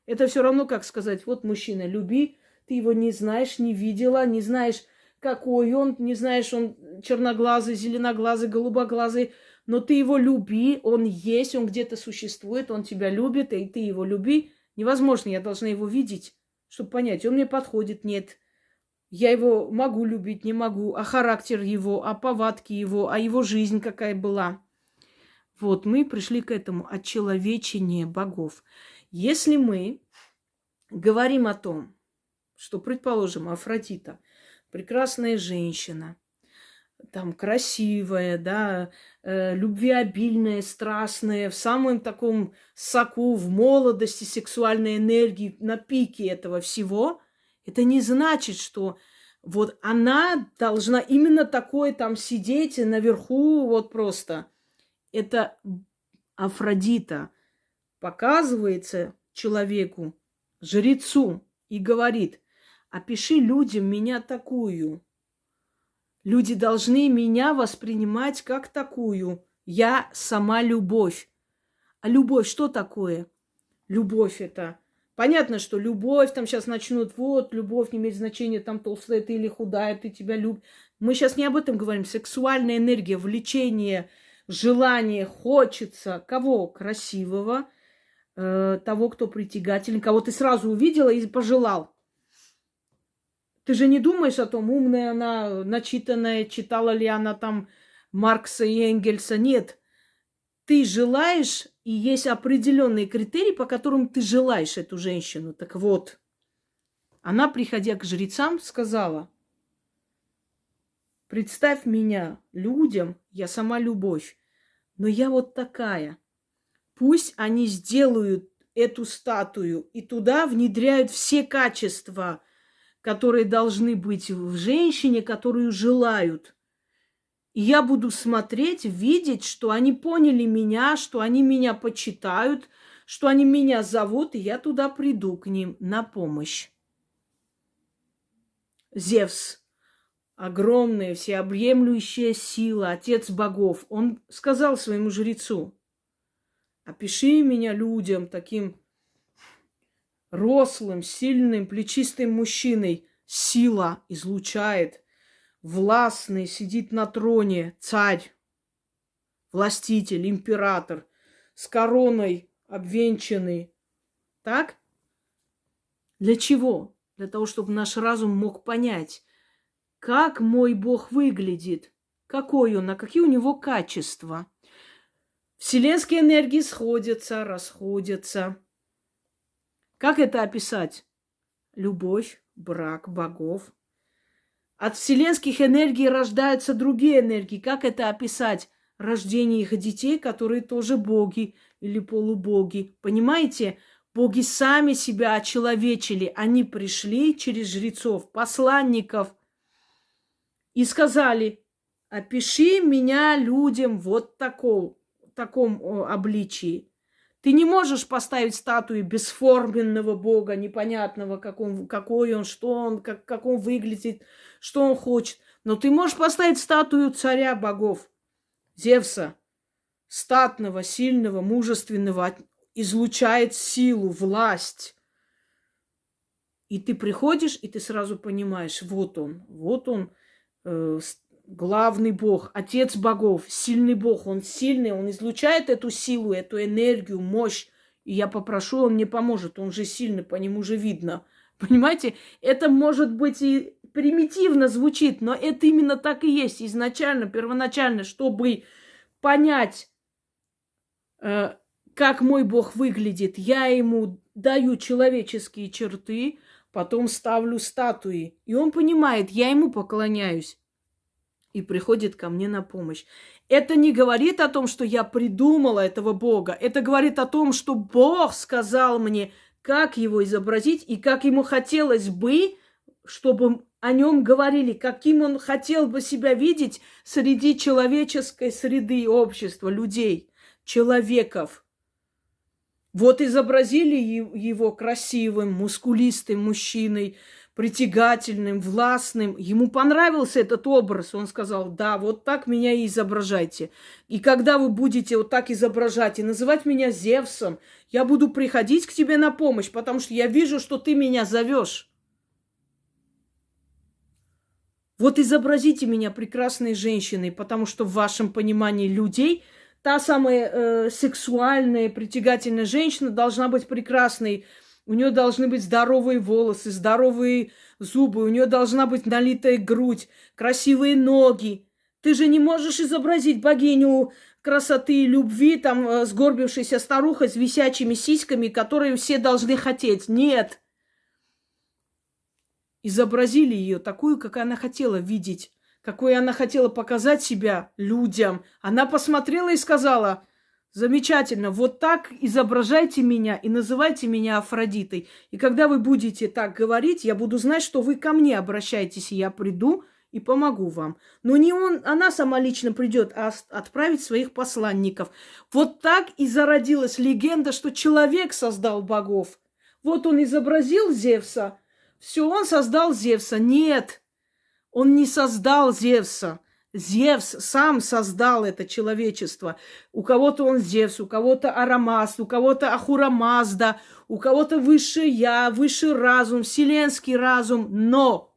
[SPEAKER 1] Это все равно, как сказать, вот мужчина, люби, ты его не знаешь, не видела, не знаешь, какой он, не знаешь, он черноглазый, зеленоглазый, голубоглазый, но ты его люби, он есть, он где-то существует, он тебя любит, и ты его люби. Невозможно, я должна его видеть, чтобы понять, он мне подходит, нет. Я его могу любить, не могу, а характер его, а повадки его, а его жизнь какая была. Вот мы пришли к этому отчеловечение богов. Если мы говорим о том, что, предположим, Афродита, прекрасная женщина, там красивая, да, любвеобильная, страстная, в самом таком соку, в молодости, сексуальной энергии, на пике этого всего, это не значит, что вот она должна именно такой там сидеть наверху, вот просто. Это Афродита показывается человеку, жрецу, и говорит, опиши людям меня такую. Люди должны меня воспринимать как такую. Я сама любовь. А любовь что такое? Любовь это... Понятно, что любовь, там сейчас начнут, вот, любовь не имеет значения, там толстая ты или худая, ты тебя любишь. Мы сейчас не об этом говорим. Сексуальная энергия, влечение, желание, хочется. Кого? Красивого, того, кто притягательный, кого ты сразу увидела и пожелал. Ты же не думаешь о том, умная она, начитанная, читала ли она там Маркса и Энгельса. Нет. Ты желаешь, и есть определенные критерии, по которым ты желаешь эту женщину. Так вот, она, приходя к жрецам, сказала, представь меня людям, я сама любовь, но я вот такая. Пусть они сделают эту статую и туда внедряют все качества, которые должны быть в женщине, которую желают. И я буду смотреть, видеть, что они поняли меня, что они меня почитают, что они меня зовут, и я туда приду к ним на помощь. Зевс, огромная, всеобъемлющая сила, отец богов, он сказал своему жрецу, опиши меня людям таким рослым, сильным, плечистым мужчиной. Сила излучает. Властный, сидит на троне, царь, властитель, император, с короной обвенчанный. Так? Для чего? Для того, чтобы наш разум мог понять, как мой Бог выглядит, какой он, а какие у него качества. Вселенские энергии сходятся, расходятся. Как это описать? Любовь, брак богов. От вселенских энергий рождаются другие энергии. Как это описать? рождение их детей, которые тоже боги или полубоги. Понимаете? Боги сами себя очеловечили. Они пришли через жрецов, посланников и сказали: опиши меня людям вот в таком обличии. Ты не можешь поставить статую бесформенного бога, непонятного, какой он, что он, как он выглядит, что он хочет. Но ты можешь поставить статую царя богов, Зевса, статного, сильного, мужественного, излучает силу, власть. И ты приходишь, и ты сразу понимаешь, вот он, главный бог, отец богов, сильный бог. Он сильный, он излучает эту силу, эту энергию, мощь. И я попрошу, он мне поможет. Он же сильный, по нему же видно. Понимаете? Это может быть и примитивно звучит, но это именно так и есть. Изначально, первоначально, чтобы понять, как мой бог выглядит, я ему даю человеческие черты, потом ставлю статуи. И он понимает, я ему поклоняюсь. И приходит ко мне на помощь. Это не говорит о том, что я придумала этого Бога. Это говорит о том, что Бог сказал мне, как его изобразить и как ему хотелось бы, чтобы о нем говорили, каким он хотел бы себя видеть среди человеческой среды общества, людей, человеков. Вот изобразили его красивым, мускулистым мужчиной, притягательным, властным. Ему понравился этот образ. Он сказал: да, вот так меня и изображайте. И когда вы будете вот так изображать и называть меня Зевсом, я буду приходить к тебе на помощь, потому что я вижу, что ты меня зовешь. Вот изобразите меня прекрасной женщиной, потому что в вашем понимании людей та самая сексуальная, притягательная женщина должна быть прекрасной. У нее должны быть здоровые волосы, здоровые зубы, у нее должна быть налитая грудь, красивые ноги. Ты же не можешь изобразить богиню красоты и любви, там, сгорбившейся старухой с висячими сиськами, которые все должны хотеть. Нет. Изобразили ее такую, как она хотела видеть, какой она хотела показать себя людям. Она посмотрела и сказала: замечательно, вот так изображайте меня и называйте меня Афродитой. И когда вы будете так говорить, я буду знать, что вы ко мне обращаетесь, и я приду и помогу вам. Но не она сама лично придет, а отправить своих посланников. Вот так и зародилась легенда, что человек создал богов. Вот он изобразил Зевса, все, он создал Зевса. Нет, он не создал Зевса. Зевс сам создал это человечество. У кого-то он Зевс, у кого-то Арамазд, у кого-то Ахура Мазда, у кого-то высшее я, высший разум, вселенский разум. Но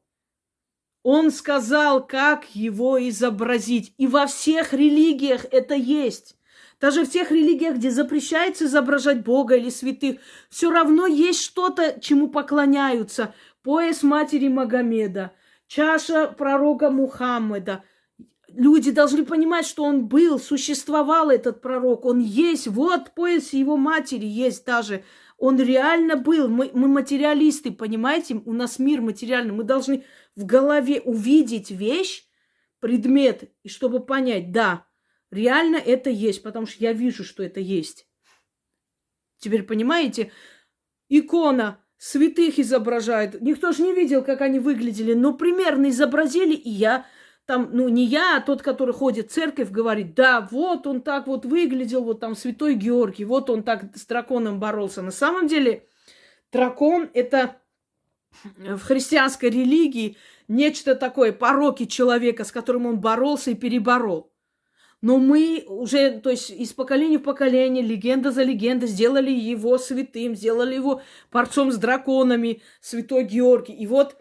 [SPEAKER 1] он сказал, как его изобразить. И во всех религиях это есть. Даже в тех религиях, где запрещается изображать Бога или святых, все равно есть что-то, чему поклоняются. Пояс матери Магомеда, чаша пророка Мухаммеда. Люди должны понимать, что он был, существовал этот пророк, он есть. Вот пояс его матери есть даже. Он реально был. Мы материалисты, понимаете? У нас мир материальный. Мы должны в голове увидеть вещь, предмет, и чтобы понять, да, реально это есть, потому что я вижу, что это есть. Теперь понимаете? Икона. Святых изображают. Никто же не видел, как они выглядели, но примерно изобразили, и я там, ну не я, а тот, который ходит в церковь, говорит: да, вот он так вот выглядел, вот там святой Георгий, вот он так с драконом боролся. На самом деле дракон – это в христианской религии нечто такое, пороки человека, с которым он боролся и переборол. Но мы уже, то есть из поколения в поколение, легенда за легендой, сделали его святым, сделали его борцом с драконами, святой Георгий. И вот,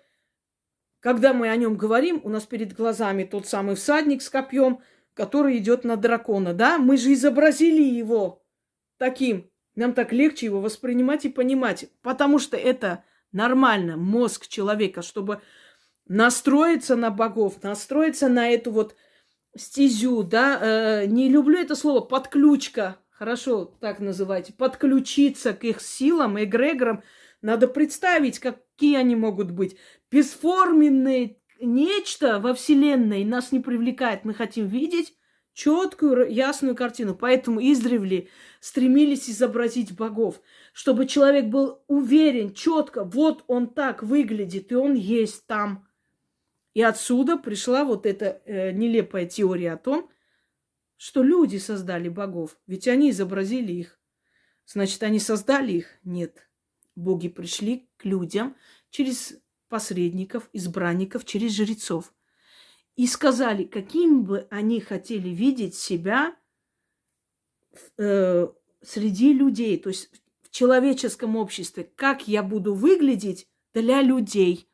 [SPEAKER 1] когда мы о нем говорим, у нас перед глазами тот самый всадник с копьем, который идет на дракона, да? Мы же изобразили его таким. Нам так легче его воспринимать и понимать, потому что это нормально, мозг человека, чтобы настроиться на богов, настроиться на эту вот стезю, да, не люблю это слово, подключка, хорошо, так называйте, подключиться к их силам, эгрегорам, надо представить, какие они могут быть. Бесформенное нечто во Вселенной нас не привлекает, мы хотим видеть четкую, ясную картину. Поэтому издревле стремились изобразить богов, чтобы человек был уверен, четко, вот он так выглядит, и он есть там. И отсюда пришла вот эта нелепая теория о том, что люди создали богов. Ведь они изобразили их. Значит, они создали их? Нет. Боги пришли к людям через посредников, избранников, через жрецов. И сказали, каким бы они хотели видеть себя среди людей, то есть в человеческом обществе. Как я буду выглядеть для людей.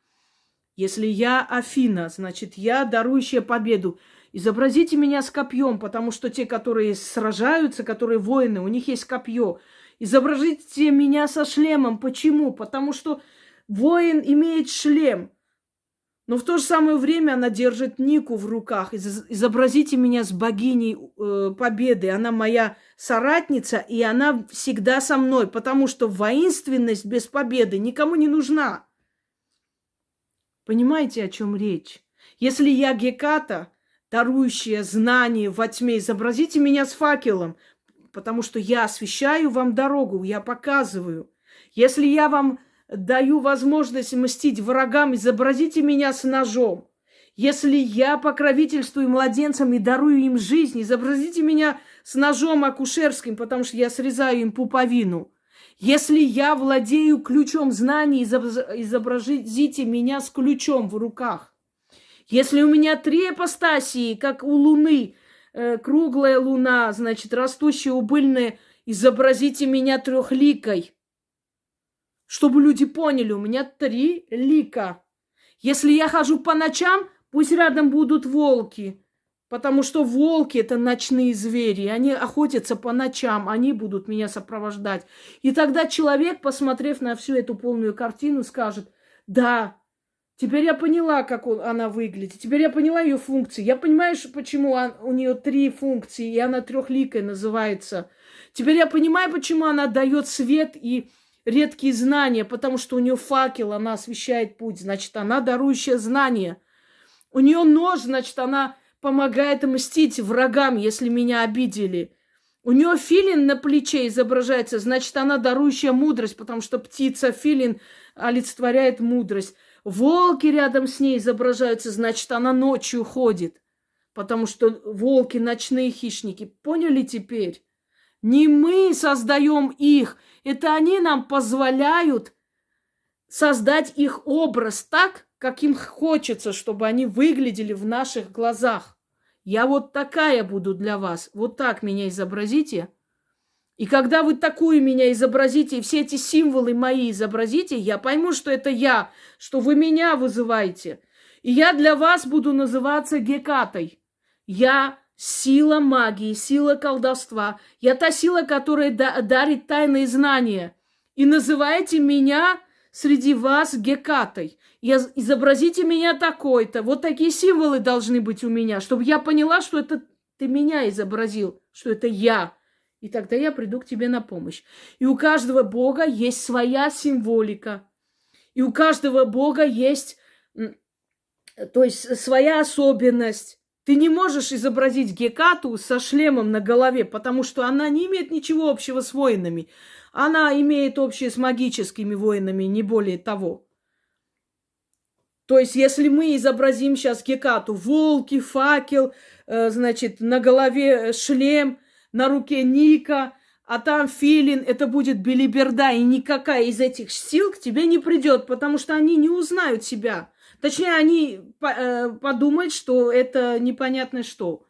[SPEAKER 1] Если я Афина, значит, я дарующая победу. Изобразите меня с копьем, потому что те, которые сражаются, которые воины, у них есть копье. Изобразите меня со шлемом. Почему? Потому что воин имеет шлем. Но в то же самое время она держит Нику в руках. Изобразите меня с богиней победы. Она моя соратница, и она всегда со мной, потому что воинственность без победы никому не нужна. Понимаете, о чем речь? Если я Геката, дарующая знания во тьме, изобразите меня с факелом, потому что я освещаю вам дорогу, я показываю. Если я вам даю возможность мстить врагам, изобразите меня с ножом. Если я покровительствую младенцам и дарую им жизнь, изобразите меня с ножом акушерским, потому что я срезаю им пуповину. Если я владею ключом знаний, изобразите меня с ключом в руках. Если у меня 3 апостасии, как у Луны, круглая луна, значит, растущая убыльная, изобразите меня трехликой. Чтобы люди поняли, у меня 3 лика. Если я хожу по ночам, пусть рядом будут волки. Потому что волки – это ночные звери. Они охотятся по ночам, они будут меня сопровождать. И тогда человек, посмотрев на всю эту полную картину, скажет, да, теперь я поняла, как она выглядит. Теперь я поняла ее функции. Я понимаю, почему у нее 3 функции, и она трехликой называется. Теперь я понимаю, почему она дает свет и редкие знания, потому что у нее факел, она освещает путь. Значит, она дарующая знания. У нее нож, значит, она помогает мстить врагам, если меня обидели. У нее филин на плече изображается, значит, она дарующая мудрость, потому что птица филин олицетворяет мудрость. Волки рядом с ней изображаются, значит, она ночью ходит, потому что волки ночные хищники. Поняли теперь? Не мы создаем их, это они нам позволяют создать их образ так, как им хочется, чтобы они выглядели в наших глазах. Я вот такая буду для вас. Вот так меня изобразите. И когда вы такую меня изобразите, и все эти символы мои изобразите, я пойму, что это я, что вы меня вызываете. И я для вас буду называться Гекатой. Я сила магии, сила колдовства. Я та сила, которая дарит тайные знания. И называйте меня среди вас Гекатой. Изобразите меня такой-то. Вот такие символы должны быть у меня, чтобы я поняла, что это ты меня изобразил, что это я. И тогда я приду к тебе на помощь. И у каждого бога есть своя символика. И у каждого бога есть, то есть, своя особенность. Ты не можешь изобразить Гекату со шлемом на голове, потому что она не имеет ничего общего с воинами. Она имеет общее с магическими воинами, не более того. То есть, если мы изобразим сейчас Гекату, волки, факел, значит, на голове шлем, на руке Ника, а там филин, это будет белиберда, и никакая из этих сил к тебе не придет, потому что они не узнают себя. Точнее, они подумают, что это непонятно что.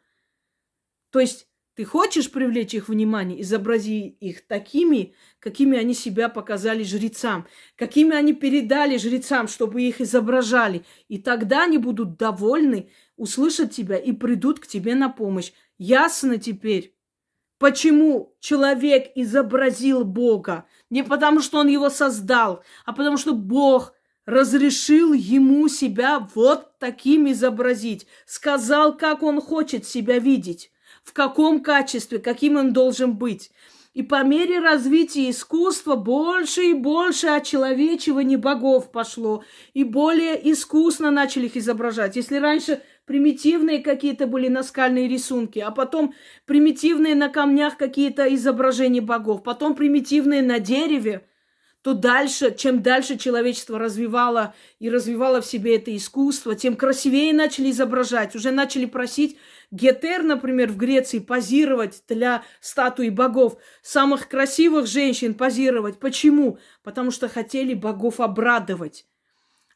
[SPEAKER 1] То есть, ты хочешь привлечь их внимание, изобрази их такими, какими они себя показали жрецам, какими они передали жрецам, чтобы их изображали. И тогда они будут довольны, услышат тебя и придут к тебе на помощь. Ясно теперь, почему человек изобразил Бога? Не потому, что он его создал, а потому, что Бог разрешил ему себя вот таким изобразить. Сказал, как он хочет себя видеть, в каком качестве, каким он должен быть. И по мере развития искусства больше и больше очеловечивания богов пошло. И более искусно начали их изображать. Если раньше примитивные какие-то были наскальные рисунки, а потом примитивные на камнях какие-то изображения богов, потом примитивные на дереве, то дальше, чем дальше человечество развивало и развивало в себе это искусство, тем красивее начали изображать. Уже начали просить Гетер, например, в Греции позировать для статуи богов, самых красивых женщин позировать. Почему? Потому что хотели богов обрадовать.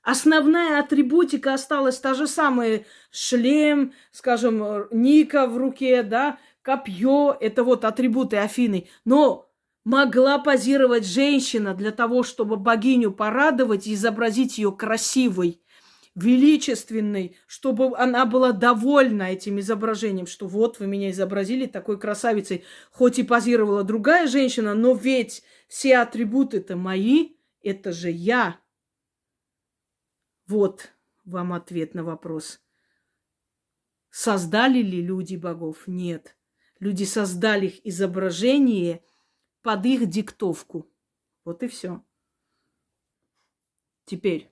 [SPEAKER 1] Основная атрибутика осталась та же самая. Шлем, скажем, Ника в руке, да, копье. Это вот атрибуты Афины. Но могла позировать женщина для того, чтобы богиню порадовать и изобразить ее красивой, величественной, чтобы она была довольна этим изображением, что вот вы меня изобразили такой красавицей. Хоть и позировала другая женщина, но ведь все атрибуты-то мои, это же я. Вот вам ответ на вопрос. Создали ли люди богов? Нет. Люди создали их изображение под их диктовку. Вот и все. Теперь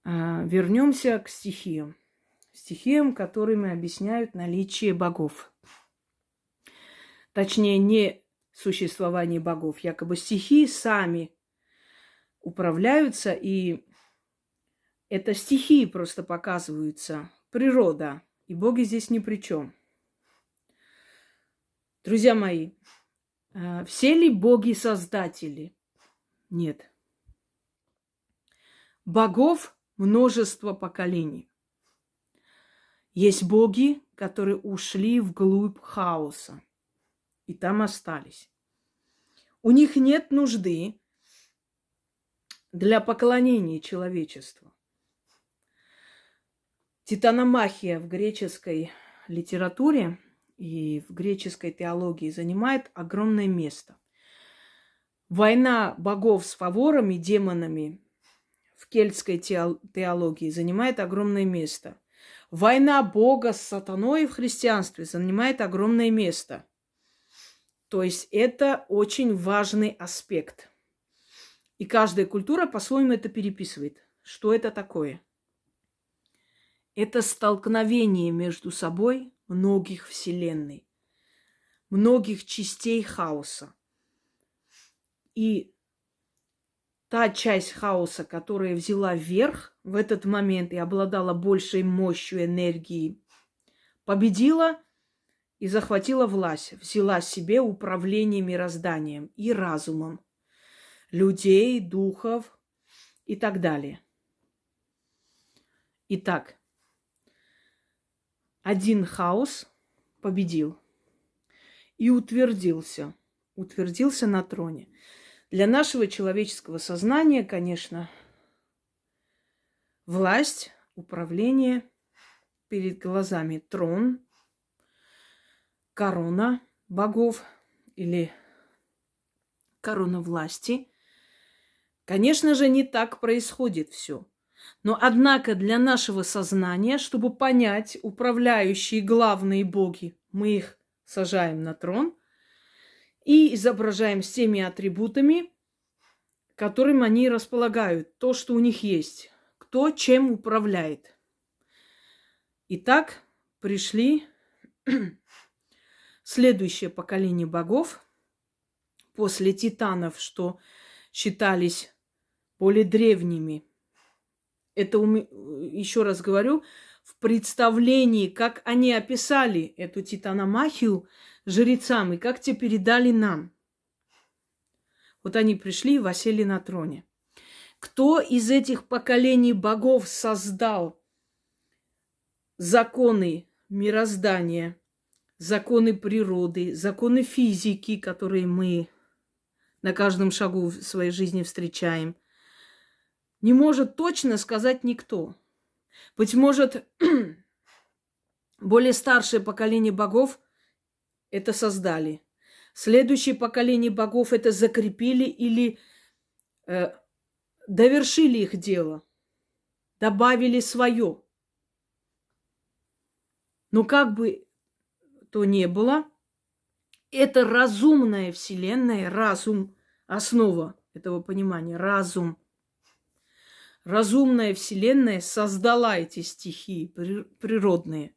[SPEAKER 1] вернемся к стихиям. Стихиям, которыми объясняют наличие богов. Точнее, не существование богов. Якобы стихии сами управляются, и это стихии просто показываются. Природа. И боги здесь ни при чем. Друзья мои, все ли боги создатели? Нет. Богов множество поколений. Есть боги, которые ушли вглубь хаоса и там остались. У них нет нужды для поклонения человечеству. Титаномахия в греческой литературе и в греческой теологии занимает огромное место. Война богов с фаворами, демонами в кельтской теологии занимает огромное место. Война Бога с сатаной в христианстве занимает огромное место. То есть это очень важный аспект. И каждая культура по-своему это переписывает. Что это такое? Это столкновение между собой многих вселенной, многих частей хаоса. И та часть хаоса, которая взяла верх в этот момент и обладала большей мощью энергии, победила и захватила власть, взяла себе управление мирозданием и разумом людей, духов и так далее. Итак, один хаос победил и утвердился на троне. Для нашего человеческого сознания, конечно, власть, управление перед глазами, трон, корона богов или корона власти. Конечно же, не так происходит все. Но, однако, для нашего сознания, чтобы понять управляющие главные боги, мы их сажаем на трон и изображаем с теми атрибутами, которым они располагают, то, что у них есть, кто чем управляет. Итак, пришли следующее поколение богов после титанов, что считались более древними. Это, еще раз говорю, в представлении, как они описали эту титаномахию жрецам и как те передали нам. Вот они пришли и воссели на троне. Кто из этих поколений богов создал законы мироздания, законы природы, законы физики, которые мы на каждом шагу в своей жизни встречаем, не может точно сказать никто. Быть может, более старшее поколение богов это создали. Следующее поколение богов это закрепили или довершили их дело, добавили свое. Но как бы то ни было, это разумная вселенная, разум, основа этого понимания, разум. разумная Вселенная создала эти стихии природные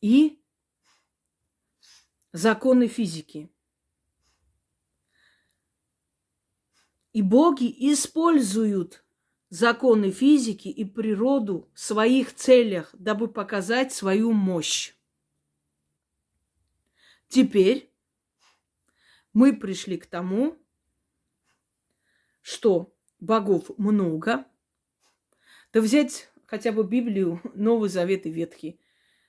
[SPEAKER 1] и законы физики. И боги используют законы физики и природу в своих целях, дабы показать свою мощь. Теперь мы пришли к тому, что богов много. Да взять хотя бы Библию, Новый Завет и Ветхий.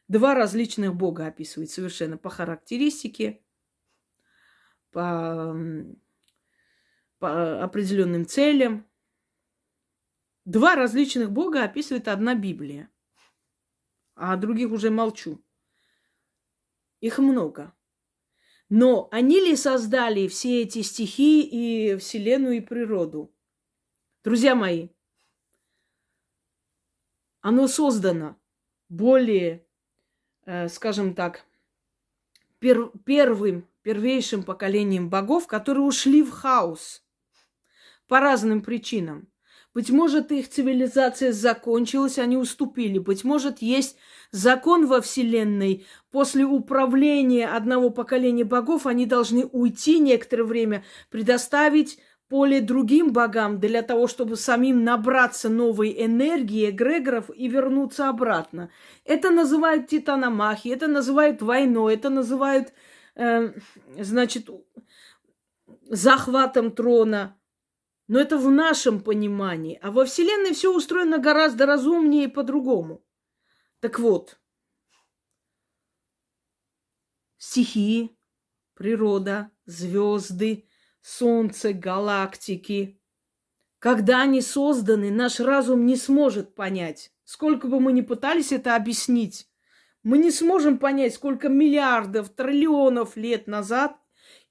[SPEAKER 1] 2 различных бога описывает совершенно по характеристике, по определенным целям. 2 различных бога описывает одна Библия. А о других уже молчу. Их много. Но они ли создали все эти стихии и Вселенную, и природу? Друзья мои, оно создано более, скажем так, первейшим поколением богов, которые ушли в хаос по разным причинам. Быть может, их цивилизация закончилась, они уступили. Быть может, есть закон во Вселенной. После управления одного поколения богов они должны уйти некоторое время, предоставить поле другим богам для того, чтобы самим набраться новой энергии, эгрегоров и вернуться обратно. Это называют титаномахией, это называют войной, это называют, захватом трона. Но это в нашем понимании. А во Вселенной все устроено гораздо разумнее и по-другому. Так вот, стихии, природа, звезды, солнце, галактики. Когда они созданы, наш разум не сможет понять. Сколько бы мы ни пытались это объяснить, мы не сможем понять, сколько миллиардов, триллионов лет назад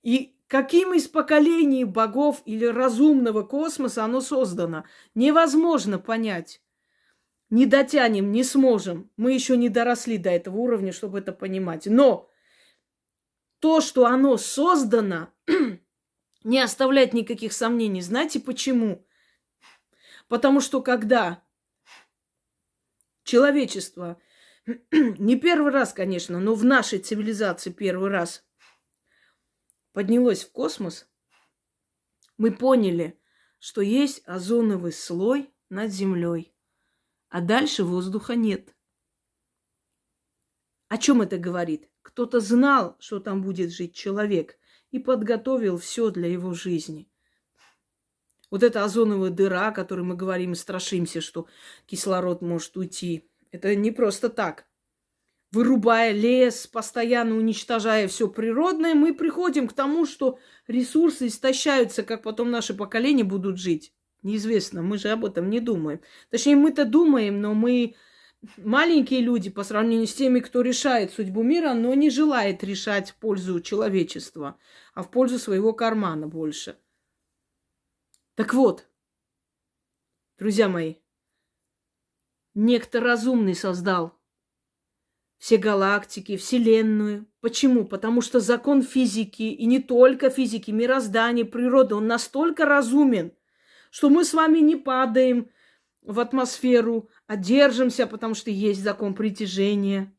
[SPEAKER 1] и каким из поколений богов или разумного космоса оно создано. Невозможно понять. Не дотянем, не сможем. Мы еще не доросли до этого уровня, чтобы это понимать. Но то, что оно создано, не оставляет никаких сомнений. Знаете почему? Потому что когда человечество, не первый раз, конечно, но в нашей цивилизации первый раз поднялось в космос, мы поняли, что есть озоновый слой над Землей, а дальше воздуха нет. О чем это говорит? Кто-то знал, что там будет жить человек, и подготовил все для его жизни. Вот эта озоновая дыра, о которой мы говорим и страшимся, что кислород может уйти, это не просто так. Вырубая лес, постоянно уничтожая все природное, мы приходим к тому, что ресурсы истощаются, как потом наши поколения будут жить. Неизвестно, мы же об этом не думаем. Точнее, мы-то думаем, но мы маленькие люди по сравнению с теми, кто решает судьбу мира, но не желает решать в пользу человечества, а в пользу своего кармана больше. Так вот, друзья мои, некто разумный создал все галактики, Вселенную. Почему? Потому что закон физики, и не только физики, мироздания, природы, он настолько разумен, что мы с вами не падаем в атмосферу, а держимся, потому что есть закон притяжения.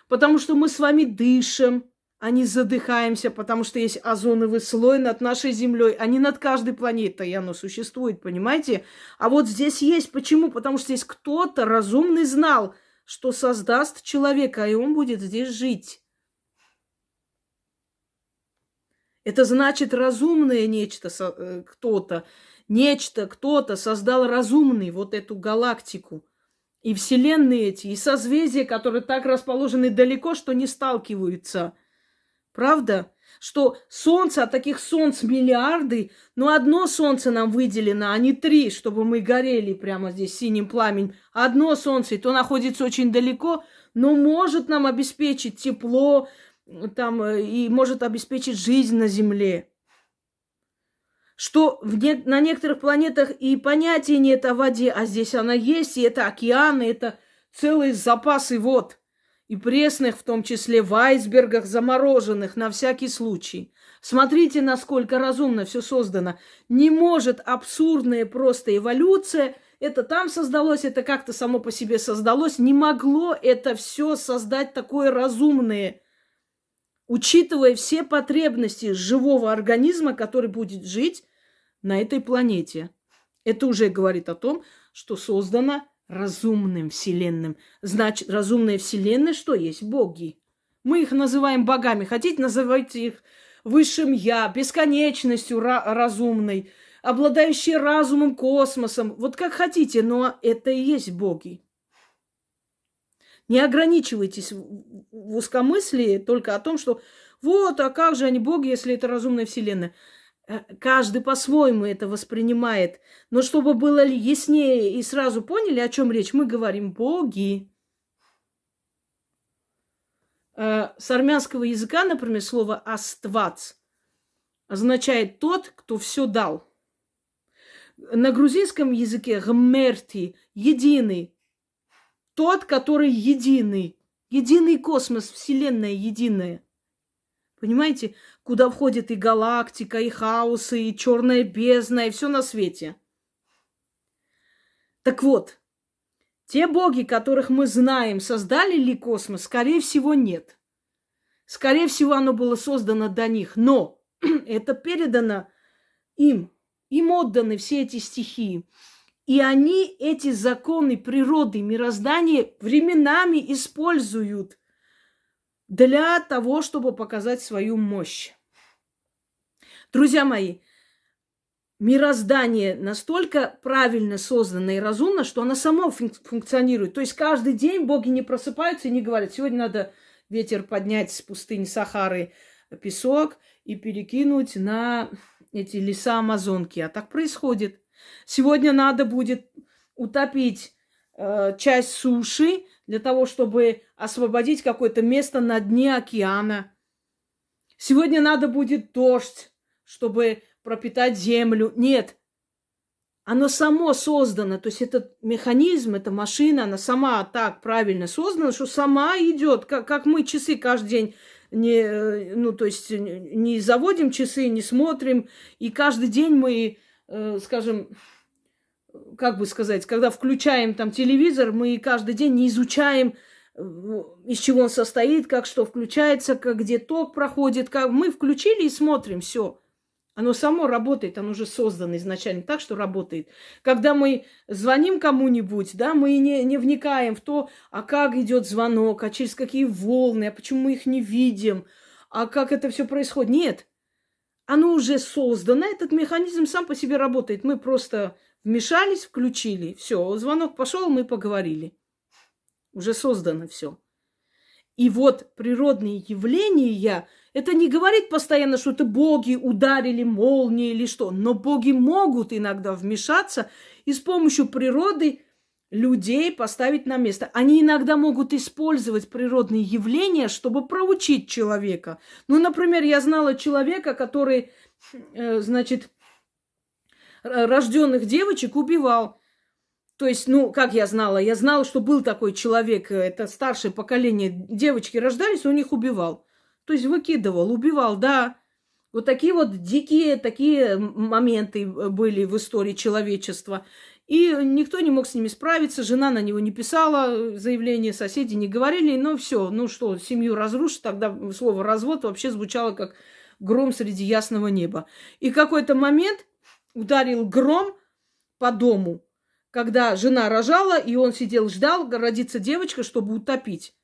[SPEAKER 1] Потому что мы с вами дышим, а не задыхаемся, потому что есть озоновый слой над нашей Землей, а не над каждой планетой, и оно существует, понимаете? А вот здесь есть. Почему? Потому что здесь кто-то разумный знал, что создаст человека, и он будет здесь жить. Это значит разумное нечто, кто-то создал разумный вот эту галактику. И вселенные эти, и созвездия, которые так расположены далеко, что не сталкиваются. Правда? Что солнце, а таких солнц миллиарды, но одно солнце нам выделено, а не 3, чтобы мы горели прямо здесь синим пламенем. Одно солнце, и то находится очень далеко, но может нам обеспечить тепло там, и может обеспечить жизнь на Земле. Что на некоторых планетах и понятия нет о воде, а здесь она есть, и это океаны, это целые запасы вод. и пресных, в том числе в айсбергах замороженных, на всякий случай. Смотрите, насколько разумно все создано. Не может абсурдная просто эволюция, это там создалось, это как-то само по себе создалось, не могло это все создать такое разумное, учитывая все потребности живого организма, который будет жить на этой планете. Это уже говорит о том, что создано разумным вселенным. Значит, разумная вселенная что есть? Боги. Мы их называем богами. Хотите, называйте их высшим я, бесконечностью разумной, обладающей разумом, космосом. Вот как хотите, но это и есть боги. Не ограничивайтесь в узкомыслии только о том, что вот, а как же они боги, если это разумная вселенная? Каждый по-своему это воспринимает. Но чтобы было яснее и сразу поняли, о чем речь, мы говорим боги. С армянского языка, например, слово «аствац» означает «тот, кто все дал». На грузинском языке «гмерти» – «единый». Тот, который единый. Единый космос, вселенная единая. Понимаете, куда входит и галактика, и хаос, и черная бездна, и все на свете. Так вот, те боги, которых мы знаем, создали ли космос? Скорее всего, нет. Скорее всего, оно было создано до них. Но это передано им. Им отданы все эти стихии. И они эти законы природы, мироздания временами используют для того, чтобы показать свою мощь. Друзья мои, мироздание настолько правильно создано и разумно, что оно само функционирует. То есть каждый день боги не просыпаются и не говорят, сегодня надо ветер поднять с пустыни Сахары песок и перекинуть на эти леса Амазонки. А так происходит. Сегодня надо будет утопить часть суши для того, чтобы освободить какое-то место на дне океана. Сегодня надо будет дождь, чтобы пропитать землю. Нет, оно само создано. То есть этот механизм, эта машина, она сама так правильно создана, что сама идет, как мы часы каждый день не заводим часы, не смотрим, и каждый день мы, скажем, как бы сказать, когда включаем там телевизор, мы каждый день не изучаем, из чего он состоит, как что включается, как где ток проходит, как мы включили и смотрим, все. Оно само работает, оно уже создано изначально так, что работает. Когда мы звоним кому-нибудь, да, мы не вникаем в то, а как идет звонок, а через какие волны, а почему мы их не видим, а как это все происходит. Нет, оно уже создано, этот механизм сам по себе работает. Мы просто вмешались, включили, все, звонок пошел, мы поговорили. Уже создано все. И вот природные явления, это не говорит постоянно, что это боги ударили молнией или что, но боги могут иногда вмешаться и с помощью природы людей поставить на место. Они иногда могут использовать природные явления, чтобы проучить человека. Ну, например, я знала человека, который, рожденных девочек убивал. То есть, как я знала? Я знала, что был такой человек, это старшее поколение, девочки рождались, он их убивал. То есть выкидывал, убивал, да. Вот такие вот дикие, такие моменты были в истории человечества. И никто не мог с ними справиться, жена на него не писала заявление, соседи не говорили, но все, семью разрушить, тогда слово «развод» вообще звучало как гром среди ясного неба. И в какой-то момент ударил гром по дому, когда жена рожала, и он сидел, ждал, родится девочка, чтобы утопить.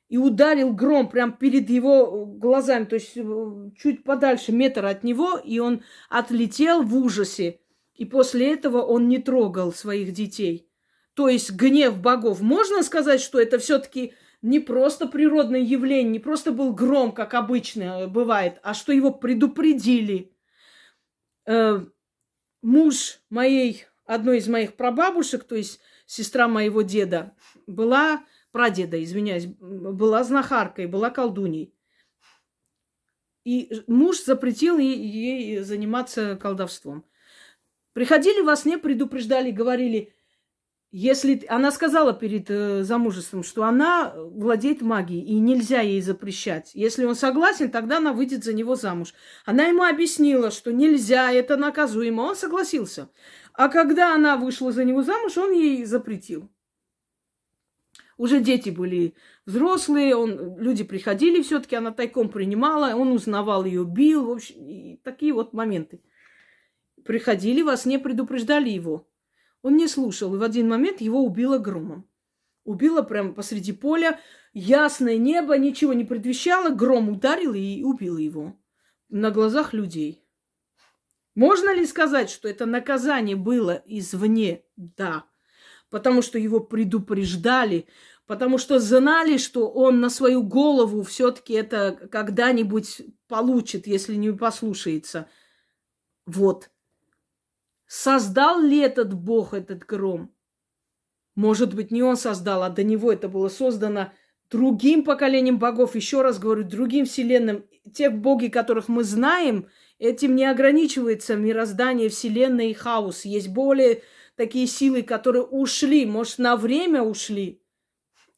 [SPEAKER 1] И ударил гром прямо перед его глазами, то есть чуть подальше, метр от него, и он отлетел в ужасе. И после этого он не трогал своих детей. То есть гнев богов. Можно сказать, что это все-таки не просто природное явление, не просто был гром, как обычно бывает, а что его предупредили. Муж одной из моих прабабушек, то есть сестра моего деда, прадеда, извиняюсь, была знахаркой, была колдуньей. И муж запретил ей заниматься колдовством. Приходили во сне, предупреждали, говорили, Если она сказала перед замужеством, что она владеет магией, и нельзя ей запрещать. Если он согласен, тогда она выйдет за него замуж. Она ему объяснила, что нельзя, это наказуемо. Он согласился. А когда она вышла за него замуж, он ей запретил. Уже дети были взрослые, люди приходили все-таки, она тайком принимала, он узнавал ее, бил, в общем, и такие вот моменты. Приходили, во сне предупреждали его. Он не слушал, и в один момент его убило громом. Убило прямо посреди поля, ясное небо, ничего не предвещало, гром ударил и убил его на глазах людей. Можно ли сказать, что это наказание было извне? Да. Потому что его предупреждали, потому что знали, что он на свою голову все-таки это когда-нибудь получит, если не послушается. Вот. Создал ли этот Бог этот гром? Может быть, не он создал, а до него это было создано другим поколением богов. Еще раз говорю, другим вселенным. Те боги, которых мы знаем, этим не ограничивается мироздание, вселенная и хаос. Есть более такие силы, которые ушли, может, на время ушли.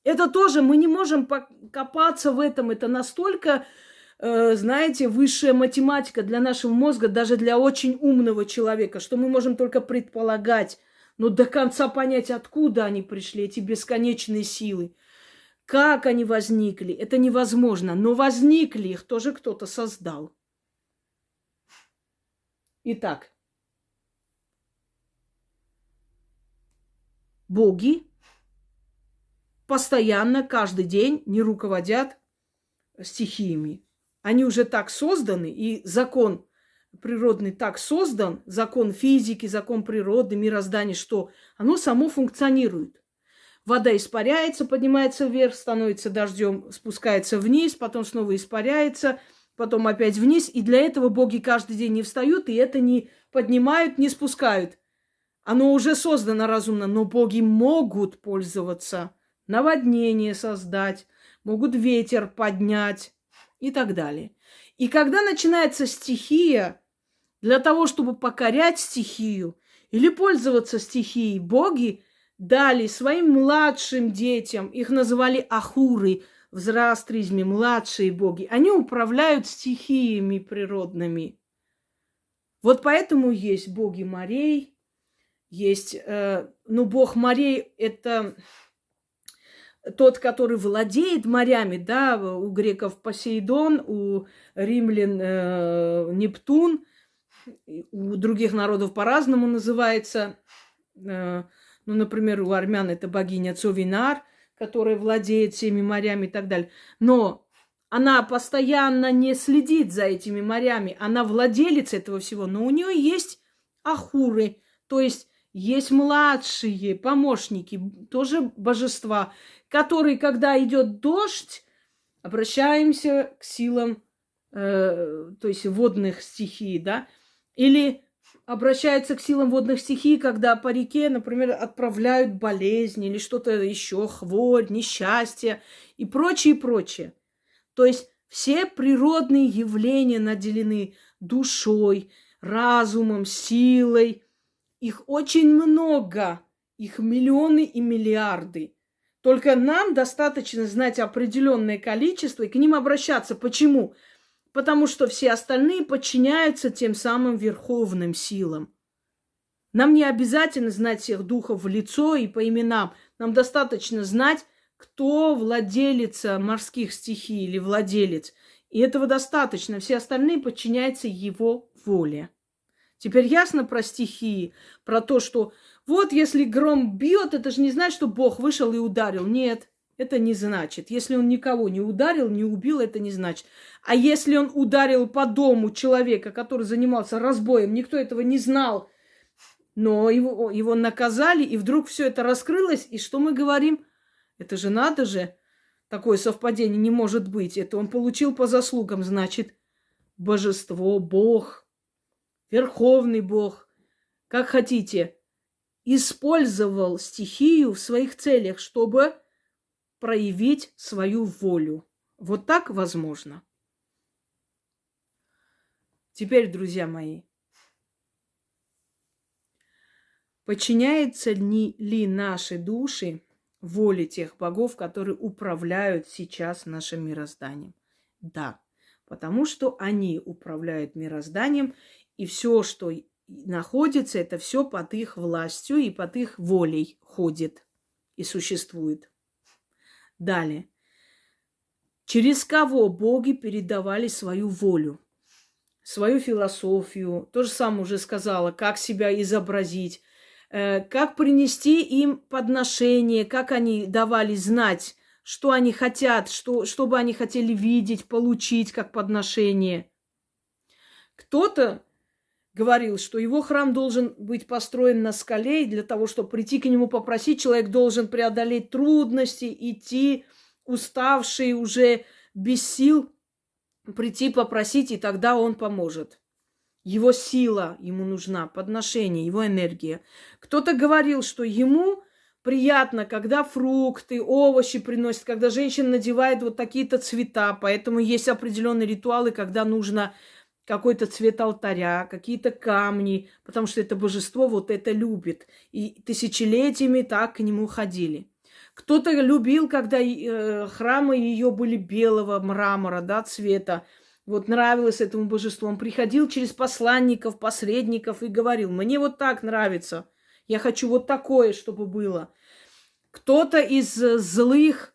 [SPEAKER 1] Это тоже мы не можем покопаться в этом. Это настолько, знаете, высшая математика для нашего мозга, даже для очень умного человека, что мы можем только предполагать, но до конца понять, откуда они пришли, эти бесконечные силы. Как они возникли, это невозможно. Но возникли, их тоже кто-то создал. Итак, боги постоянно, каждый день не руководят стихиями. Они уже так созданы, и закон природный так создан, закон физики, закон природы, мироздания, что оно само функционирует. Вода испаряется, поднимается вверх, становится дождем, спускается вниз, потом снова испаряется, потом опять вниз. И для этого боги каждый день не встают, и это не поднимают, не спускают. Оно уже создано разумно, но боги могут пользоваться, наводнение создать, могут ветер поднять и так далее. И когда начинается стихия, для того, чтобы покорять стихию или пользоваться стихией, боги дали своим младшим детям, их называли ахуры в зороастризме, младшие боги. Они управляют стихиями природными. Вот поэтому есть боги морей, есть, бог морей – это тот, который владеет морями, да, у греков Посейдон, у римлян Нептун, у других народов по-разному называется. Например, у армян это богиня Цовинар, которая владеет всеми морями и так далее. Но она постоянно не следит за этими морями, она владелец этого всего, но у нее есть ахуры, то есть есть младшие помощники, тоже божества, которые, когда идет дождь, обращаемся к силам, то есть водных стихий, да, или обращаются к силам водных стихий, когда по реке, например, отправляют болезни или что-то еще, хворь, несчастье и прочее, прочее. То есть все природные явления наделены душой, разумом, силой. Их очень много, их миллионы и миллиарды. Только нам достаточно знать определенное количество и к ним обращаться. Почему? Потому что все остальные подчиняются тем самым верховным силам. Нам не обязательно знать всех духов в лицо и по именам. Нам достаточно знать, кто владелец морских стихий или владелец. И этого достаточно. Все остальные подчиняются его воле. Теперь ясно про стихии, про то, что вот если гром бьет, это же не значит, что Бог вышел и ударил. Нет, это не значит. Если он никого не ударил, не убил, это не значит. А если он ударил по дому человека, который занимался разбоем, никто этого не знал, но его наказали, и вдруг все это раскрылось, и что мы говорим? Это же надо же, такое совпадение не может быть. Это он получил по заслугам, значит, божество, Бог, Верховный Бог, как хотите, использовал стихию в своих целях, чтобы проявить свою волю. Вот так возможно. Теперь, друзья мои, Подчиняются ли наши души воле тех богов, которые управляют сейчас нашим мирозданием? Да, потому что они управляют мирозданием, и все, что находится, это все под их властью и под их волей ходит и существует. Далее. Через кого боги передавали свою волю, свою философию? То же самое уже сказала, как себя изобразить, как принести им подношение, как они давали знать, что они хотят, что бы они хотели видеть, получить как подношение. Кто-то говорил, что его храм должен быть построен на скале, и для того, чтобы прийти к нему попросить, человек должен преодолеть трудности, идти уставший, уже без сил, прийти попросить, и тогда он поможет. Его сила ему нужна, подношение, его энергия. Кто-то говорил, что ему приятно, когда фрукты, овощи приносят, когда женщина надевает вот такие-то цвета, поэтому есть определенные ритуалы, когда нужно какой-то цвет алтаря, какие-то камни, потому что это божество вот это любит. И тысячелетиями так к нему ходили. Кто-то любил, когда храмы ее были белого мрамора, да, цвета. Вот нравилось этому божеству. Он приходил через посланников, посредников и говорил: мне вот так нравится. Я хочу вот такое, чтобы было. Кто-то из злых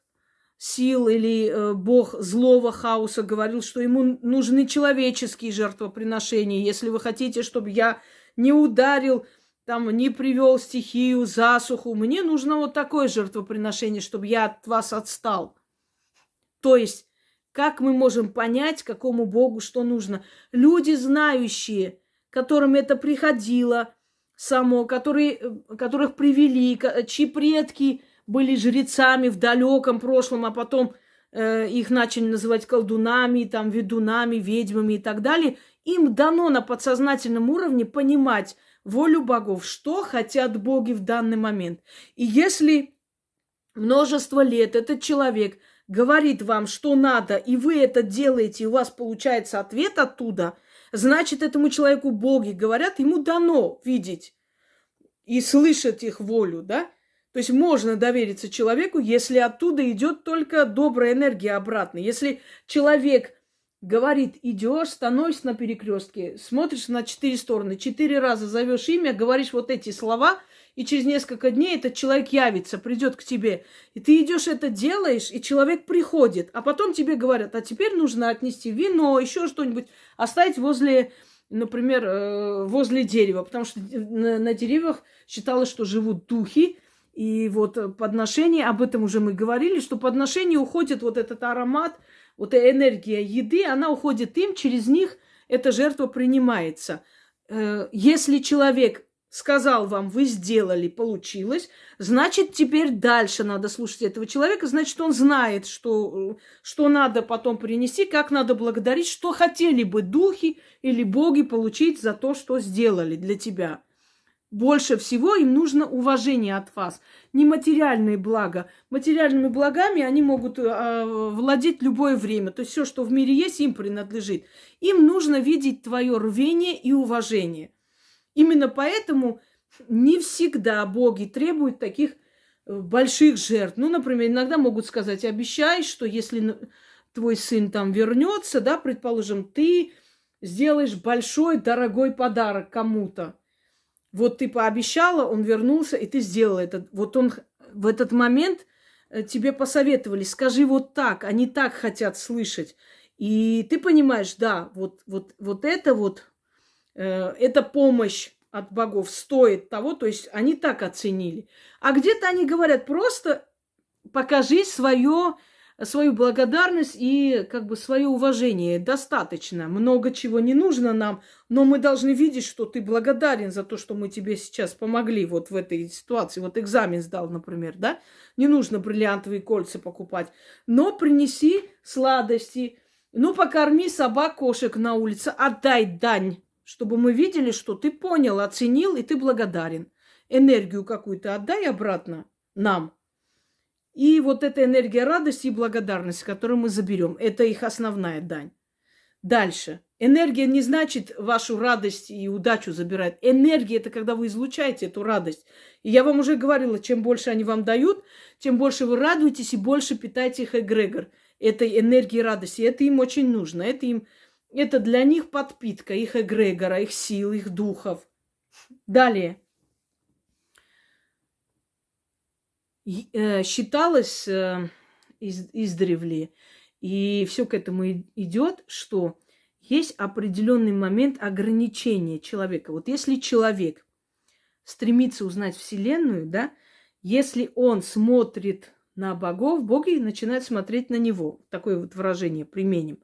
[SPEAKER 1] сил или бог злого хаоса говорил, что ему нужны человеческие жертвоприношения. Если вы хотите, чтобы я не ударил, там, не привел стихию, засуху, мне нужно вот такое жертвоприношение, чтобы я от вас отстал. То есть, как мы можем понять, какому богу что нужно? Люди, знающие, которым это приходило само, которых привели, чьи предки были жрецами в далеком прошлом, а потом их начали называть колдунами, там, ведунами, ведьмами и так далее, им дано на подсознательном уровне понимать волю богов, что хотят боги в данный момент. И если множество лет этот человек говорит вам, что надо, и вы это делаете, и у вас получается ответ оттуда, значит, этому человеку боги говорят, ему дано видеть и слышать их волю, да? То есть можно довериться человеку, если оттуда идет только добрая энергия обратно. Если человек говорит: идешь, становишься на перекрестке, смотришь на 4 стороны, 4 раза зовешь имя, говоришь вот эти слова, и через несколько дней этот человек явится, придет к тебе. И ты идешь, это делаешь, и человек приходит. А потом тебе говорят: а теперь нужно отнести вино, еще что-нибудь, оставить возле, например, возле дерева. Потому что на деревьях считалось, что живут духи. И вот подношение, об этом уже мы говорили, что подношение уходит, вот этот аромат, вот эта энергия еды, она уходит им, через них эта жертва принимается. Если человек сказал вам, вы сделали, получилось, значит, теперь дальше надо слушать этого человека, значит, он знает, что надо потом принести, как надо благодарить, что хотели бы духи или боги получить за то, что сделали для тебя. Больше всего им нужно уважение от вас, не материальные блага. Материальными благами они могут владеть любое время. То есть все, что в мире есть, им принадлежит. Им нужно видеть твое рвение и уважение. Именно поэтому не всегда боги требуют таких больших жертв. Ну, например, иногда могут сказать: обещай, что если твой сын там вернется, да, предположим, ты сделаешь большой, дорогой подарок кому-то. Вот ты пообещала, он вернулся, и ты сделала это. Вот он в этот момент тебе посоветовали: скажи вот так, они так хотят слышать. И ты понимаешь, да, эта помощь от богов стоит того, то есть они так оценили. А где-то они говорят: просто покажи свою благодарность и как бы свое уважение. Достаточно. Много чего не нужно нам, но мы должны видеть, что ты благодарен за то, что мы тебе сейчас помогли вот в этой ситуации. Вот экзамен сдал, например, да? Не нужно бриллиантовые кольца покупать. Но принеси сладости, покорми собак, кошек на улице, отдай дань, чтобы мы видели, что ты понял, оценил, и ты благодарен. Энергию какую-то отдай обратно нам. И вот эта энергия радости и благодарности, которую мы заберем, это их основная дань. Дальше. Энергия не значит вашу радость и удачу забирает. Энергия – это когда вы излучаете эту радость. И я вам уже говорила, чем больше они вам дают, тем больше вы радуетесь и больше питаете их эгрегор этой энергии радости. Это им очень нужно. Это для них подпитка их эгрегора, их сил, их духов. Далее. Считалось издревле, и все к этому идет, что есть определенный момент ограничения человека. Вот если человек стремится узнать Вселенную, да, если он смотрит на богов, боги начинают смотреть на него. Такое вот выражение применим.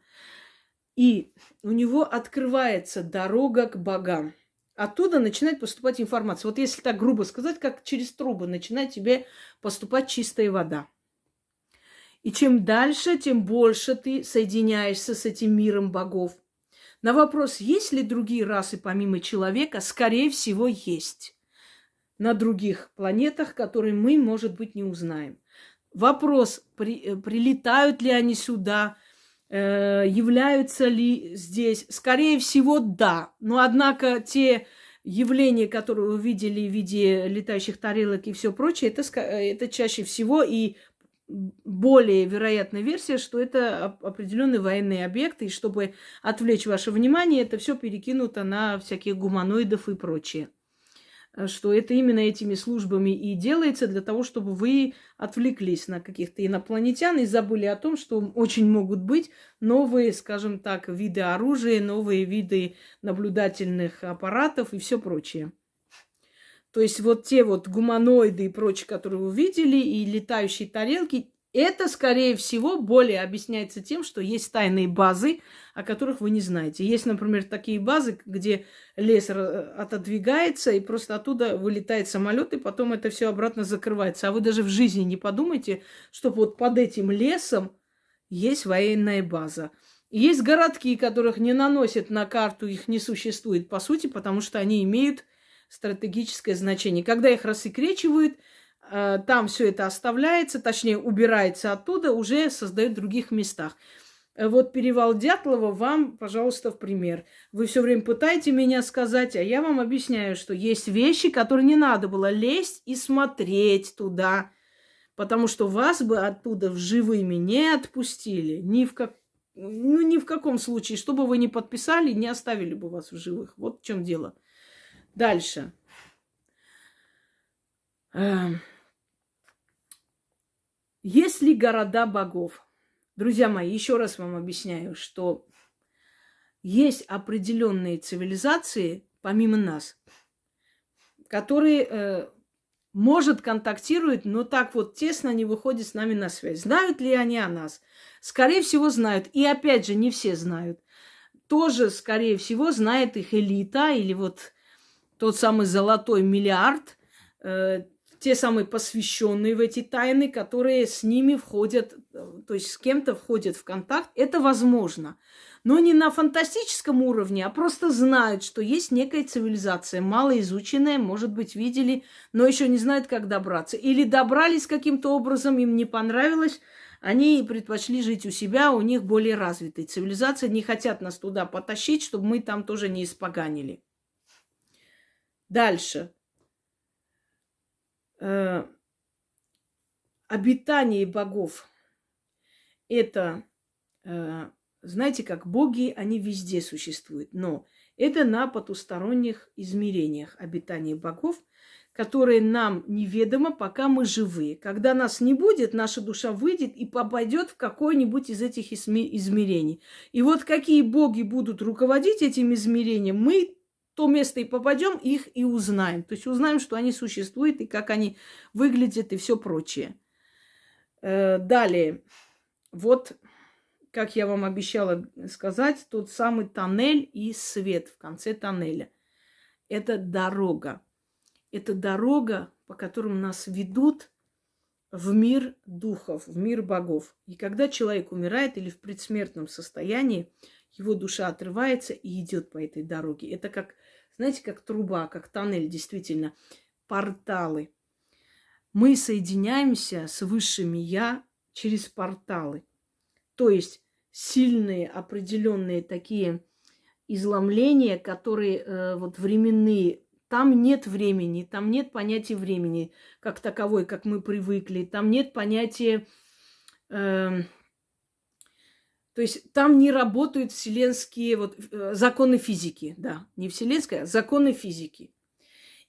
[SPEAKER 1] И у него открывается дорога к богам. Оттуда начинает поступать информация. Вот если так грубо сказать, как через трубы начинает тебе поступать чистая вода. И чем дальше, тем больше ты соединяешься с этим миром богов. На вопрос, есть ли другие расы помимо человека, скорее всего, есть. На других планетах, которые мы, может быть, не узнаем. Вопрос, прилетают ли они сюда, являются ли здесь? Скорее всего, да. Но, однако, те явления, которые вы видели в виде летающих тарелок и все прочее, это чаще всего и более вероятная версия, что это определенный военный объект, и чтобы отвлечь ваше внимание, это все перекинуто на всяких гуманоидов и прочее. Что это именно этими службами и делается для того, чтобы вы отвлеклись на каких-то инопланетян и забыли о том, что очень могут быть новые, скажем так, виды оружия, новые виды наблюдательных аппаратов и все прочее. То есть вот те вот гуманоиды и прочие, которые вы видели, и летающие тарелки, это, скорее всего, более объясняется тем, что есть тайные базы, о которых вы не знаете. Есть, например, такие базы, где лес отодвигается, и просто оттуда вылетает самолет, и потом это все обратно закрывается. А вы даже в жизни не подумайте, что вот под этим лесом есть военная база. И есть городки, которых не наносят на карту, их не существует, по сути, потому что они имеют стратегическое значение. Когда их рассекречивают, там все это оставляется, точнее, убирается оттуда, уже создают в других местах. Вот перевал Дятлова вам, пожалуйста, в пример. Вы все время пытаете меня сказать, а я вам объясняю, что есть вещи, которые не надо было лезть и смотреть туда, потому что вас бы оттуда в живыми не отпустили. Ни в каком случае. Что бы вы ни подписали, не оставили бы вас в живых. Вот в чем дело. Дальше. Есть ли города богов? Друзья мои, еще раз вам объясняю, что есть определенные цивилизации, помимо нас, которые, может, контактируют, но так вот тесно не выходят с нами на связь. Знают ли они о нас? Скорее всего, знают. И опять же, не все знают. Тоже, скорее всего, знает их элита или вот тот самый золотой миллиард, те самые посвященные в эти тайны, которые с ними входят, то есть с кем-то входят в контакт. Это возможно. Но не на фантастическом уровне, а просто знают, что есть некая цивилизация, малоизученная, может быть, видели, но еще не знают, как добраться. Или добрались каким-то образом, им не понравилось, они предпочли жить у себя, у них более развитая цивилизация, не хотят нас туда потащить, чтобы мы там тоже не испоганили. Дальше. Обитание богов. Это, знаете, как боги, они везде существуют. Но это на потусторонних измерениях обитание богов, которые нам неведомо, пока мы живы. Когда нас не будет, наша душа выйдет и попадет в какое-нибудь из этих измерений. И вот какие боги будут руководить этим измерением, мы то место и попадем, их и узнаем. То есть узнаем, что они существуют, и как они выглядят, и все прочее. Далее. Вот, как я вам обещала сказать, тот самый тоннель и свет в конце тоннеля. Это дорога. Это дорога, по которым нас ведут в мир духов, в мир богов. И когда человек умирает или в предсмертном состоянии, его душа отрывается и идет по этой дороге. Это как, знаете, как труба, как тоннель, действительно, порталы. Мы соединяемся с высшими я через порталы. То есть сильные, определенные такие изломления, которые вот временные. Там нет времени, там нет понятия времени как таковой, как мы привыкли. Там нет понятия... то есть там не работают вселенские вот, законы физики. Да, не вселенские, а законы физики.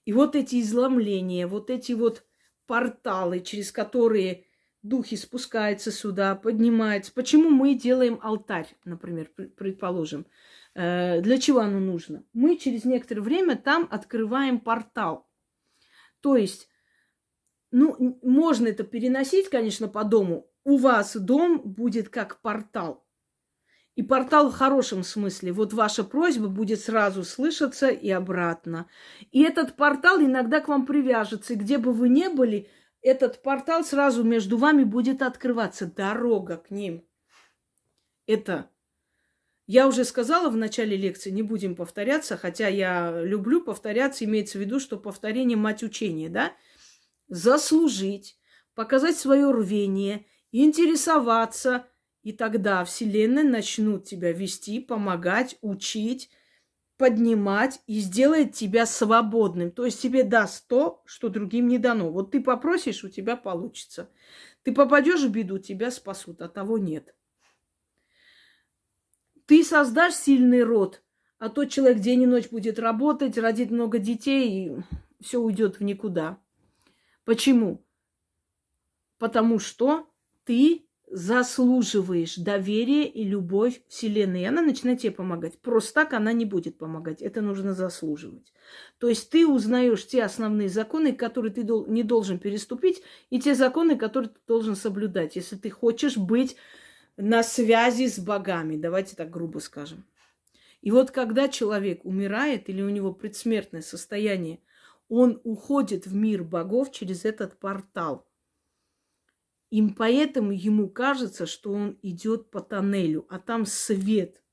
[SPEAKER 1] И вот эти изломления, вот эти вот порталы, через которые духи спускаются сюда, поднимаются. Почему мы делаем алтарь, например, предположим? Для чего оно нужно? Мы через некоторое время там открываем портал. То есть, ну, можно это переносить, конечно, по дому. У вас дом будет как портал. И портал в хорошем смысле. Вот ваша просьба будет сразу слышаться и обратно. И этот портал иногда к вам привяжется. И где бы вы ни были, этот портал сразу между вами будет открываться. Дорога к ним. Это я уже сказала в начале лекции, не будем повторяться, хотя я люблю повторяться, имеется в виду, что повторение мать учения, да? Заслужить, показать свое рвение, интересоваться. И тогда Вселенная начнут тебя вести, помогать, учить, поднимать и сделает тебя свободным. То есть тебе даст то, что другим не дано. Вот ты попросишь, у тебя получится. Ты попадешь в беду, тебя спасут, а того нет. Ты создашь сильный род, а тот человек день и ночь будет работать, родит много детей, и все уйдет в никуда. Почему? Потому что ты заслуживаешь доверия и любовь Вселенной. И она начинает тебе помогать. Просто так она не будет помогать. Это нужно заслуживать. То есть ты узнаешь те основные законы, которые ты не должен переступить, и те законы, которые ты должен соблюдать, если ты хочешь быть на связи с богами. Давайте так грубо скажем. И вот когда человек умирает или у него предсмертное состояние, он уходит в мир богов через этот портал. И поэтому ему кажется, что он идет по тоннелю, а там свет.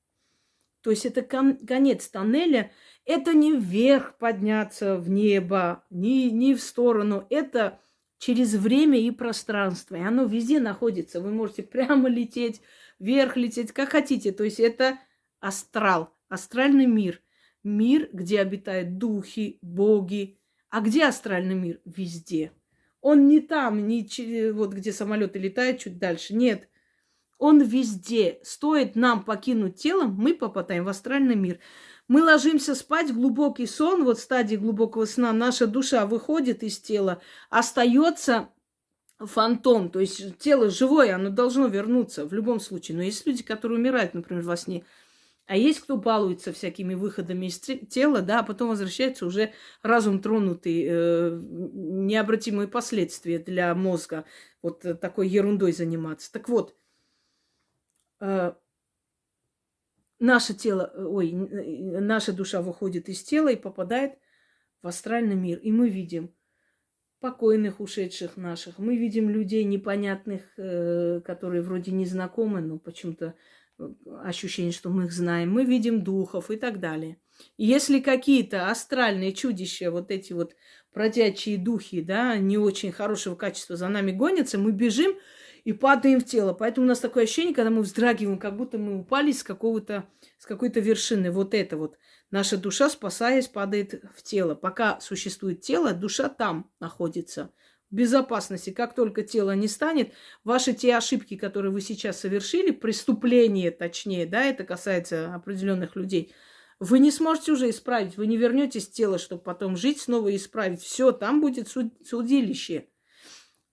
[SPEAKER 1] То есть это конец тоннеля. Это не вверх подняться в небо, не в сторону. Это через время и пространство. И оно везде находится. Вы можете прямо лететь, вверх лететь, как хотите. То есть это астрал, астральный мир. Мир, где обитают духи, боги. А где астральный мир? Везде. Он не там, не вот где самолеты летают чуть дальше. Нет. Он везде. Стоит нам покинуть тело, мы попадаем в астральный мир. Мы ложимся спать, глубокий сон, вот в стадии глубокого сна наша душа выходит из тела, остается фантом, то есть тело живое, оно должно вернуться в любом случае. Но есть люди, которые умирают, например, во сне. А есть кто балуется всякими выходами из тела, да, а потом возвращается уже разум тронутый, необратимые последствия для мозга, вот такой ерундой заниматься. Так вот, наше тело, наша душа выходит из тела и попадает в астральный мир. И мы видим покойных, ушедших наших. Мы видим людей непонятных, которые вроде не знакомы, но почему-то ощущение, что мы их знаем. Мы видим духов и так далее. И если какие-то астральные чудища, вот эти вот бродячие духи, да, не очень хорошего качества за нами гонятся, мы бежим и падаем в тело. Поэтому у нас такое ощущение, когда мы вздрагиваем, как будто мы упали с какой-то вершины. Вот это вот. Наша душа, спасаясь, падает в тело. Пока существует тело, душа там находится. В безопасности. Как только тело не станет, ваши те ошибки, которые вы сейчас совершили, преступления точнее, да, это касается определенных людей, вы не сможете уже исправить. Вы не вернетесь в тело, чтобы потом жить снова и исправить. Все, там будет судилище.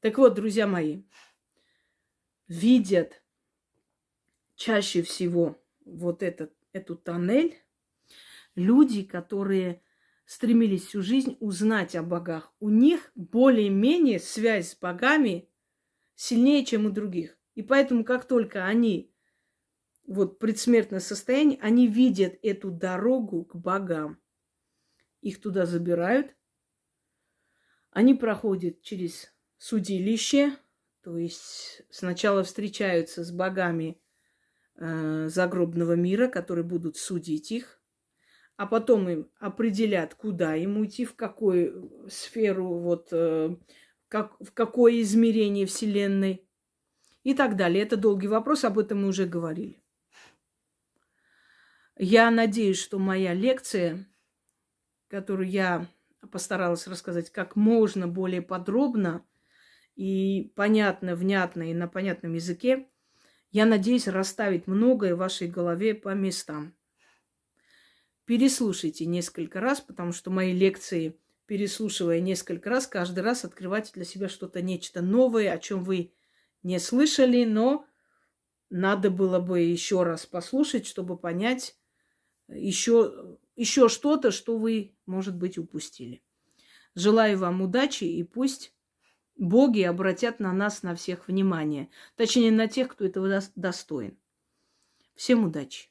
[SPEAKER 1] Так вот, друзья мои, видят чаще всего вот эту тоннель люди, которые стремились всю жизнь узнать о богах. У них более-менее связь с богами сильнее, чем у других. И поэтому, как только они вот предсмертное состояние, они видят эту дорогу к богам. Их туда забирают. Они проходят через судилище, то есть сначала встречаются с богами загробного мира, которые будут судить их, а потом им определят, куда им уйти, в какую сферу, вот, в какое измерение Вселенной и так далее. Это долгий вопрос, об этом мы уже говорили. Я надеюсь, что моя лекция, которую я постаралась рассказать как можно более подробно и понятно, внятно и на понятном языке, я надеюсь расставить многое в вашей голове по местам. Переслушайте несколько раз, потому что мои лекции, переслушивая несколько раз, каждый раз открывайте для себя что-то, нечто новое, о чем вы не слышали, но надо было бы еще раз послушать, чтобы понять еще что-то, что вы, может быть, упустили. Желаю вам удачи, и пусть боги обратят на нас, на всех внимание. Точнее, на тех, кто этого достоин. Всем удачи!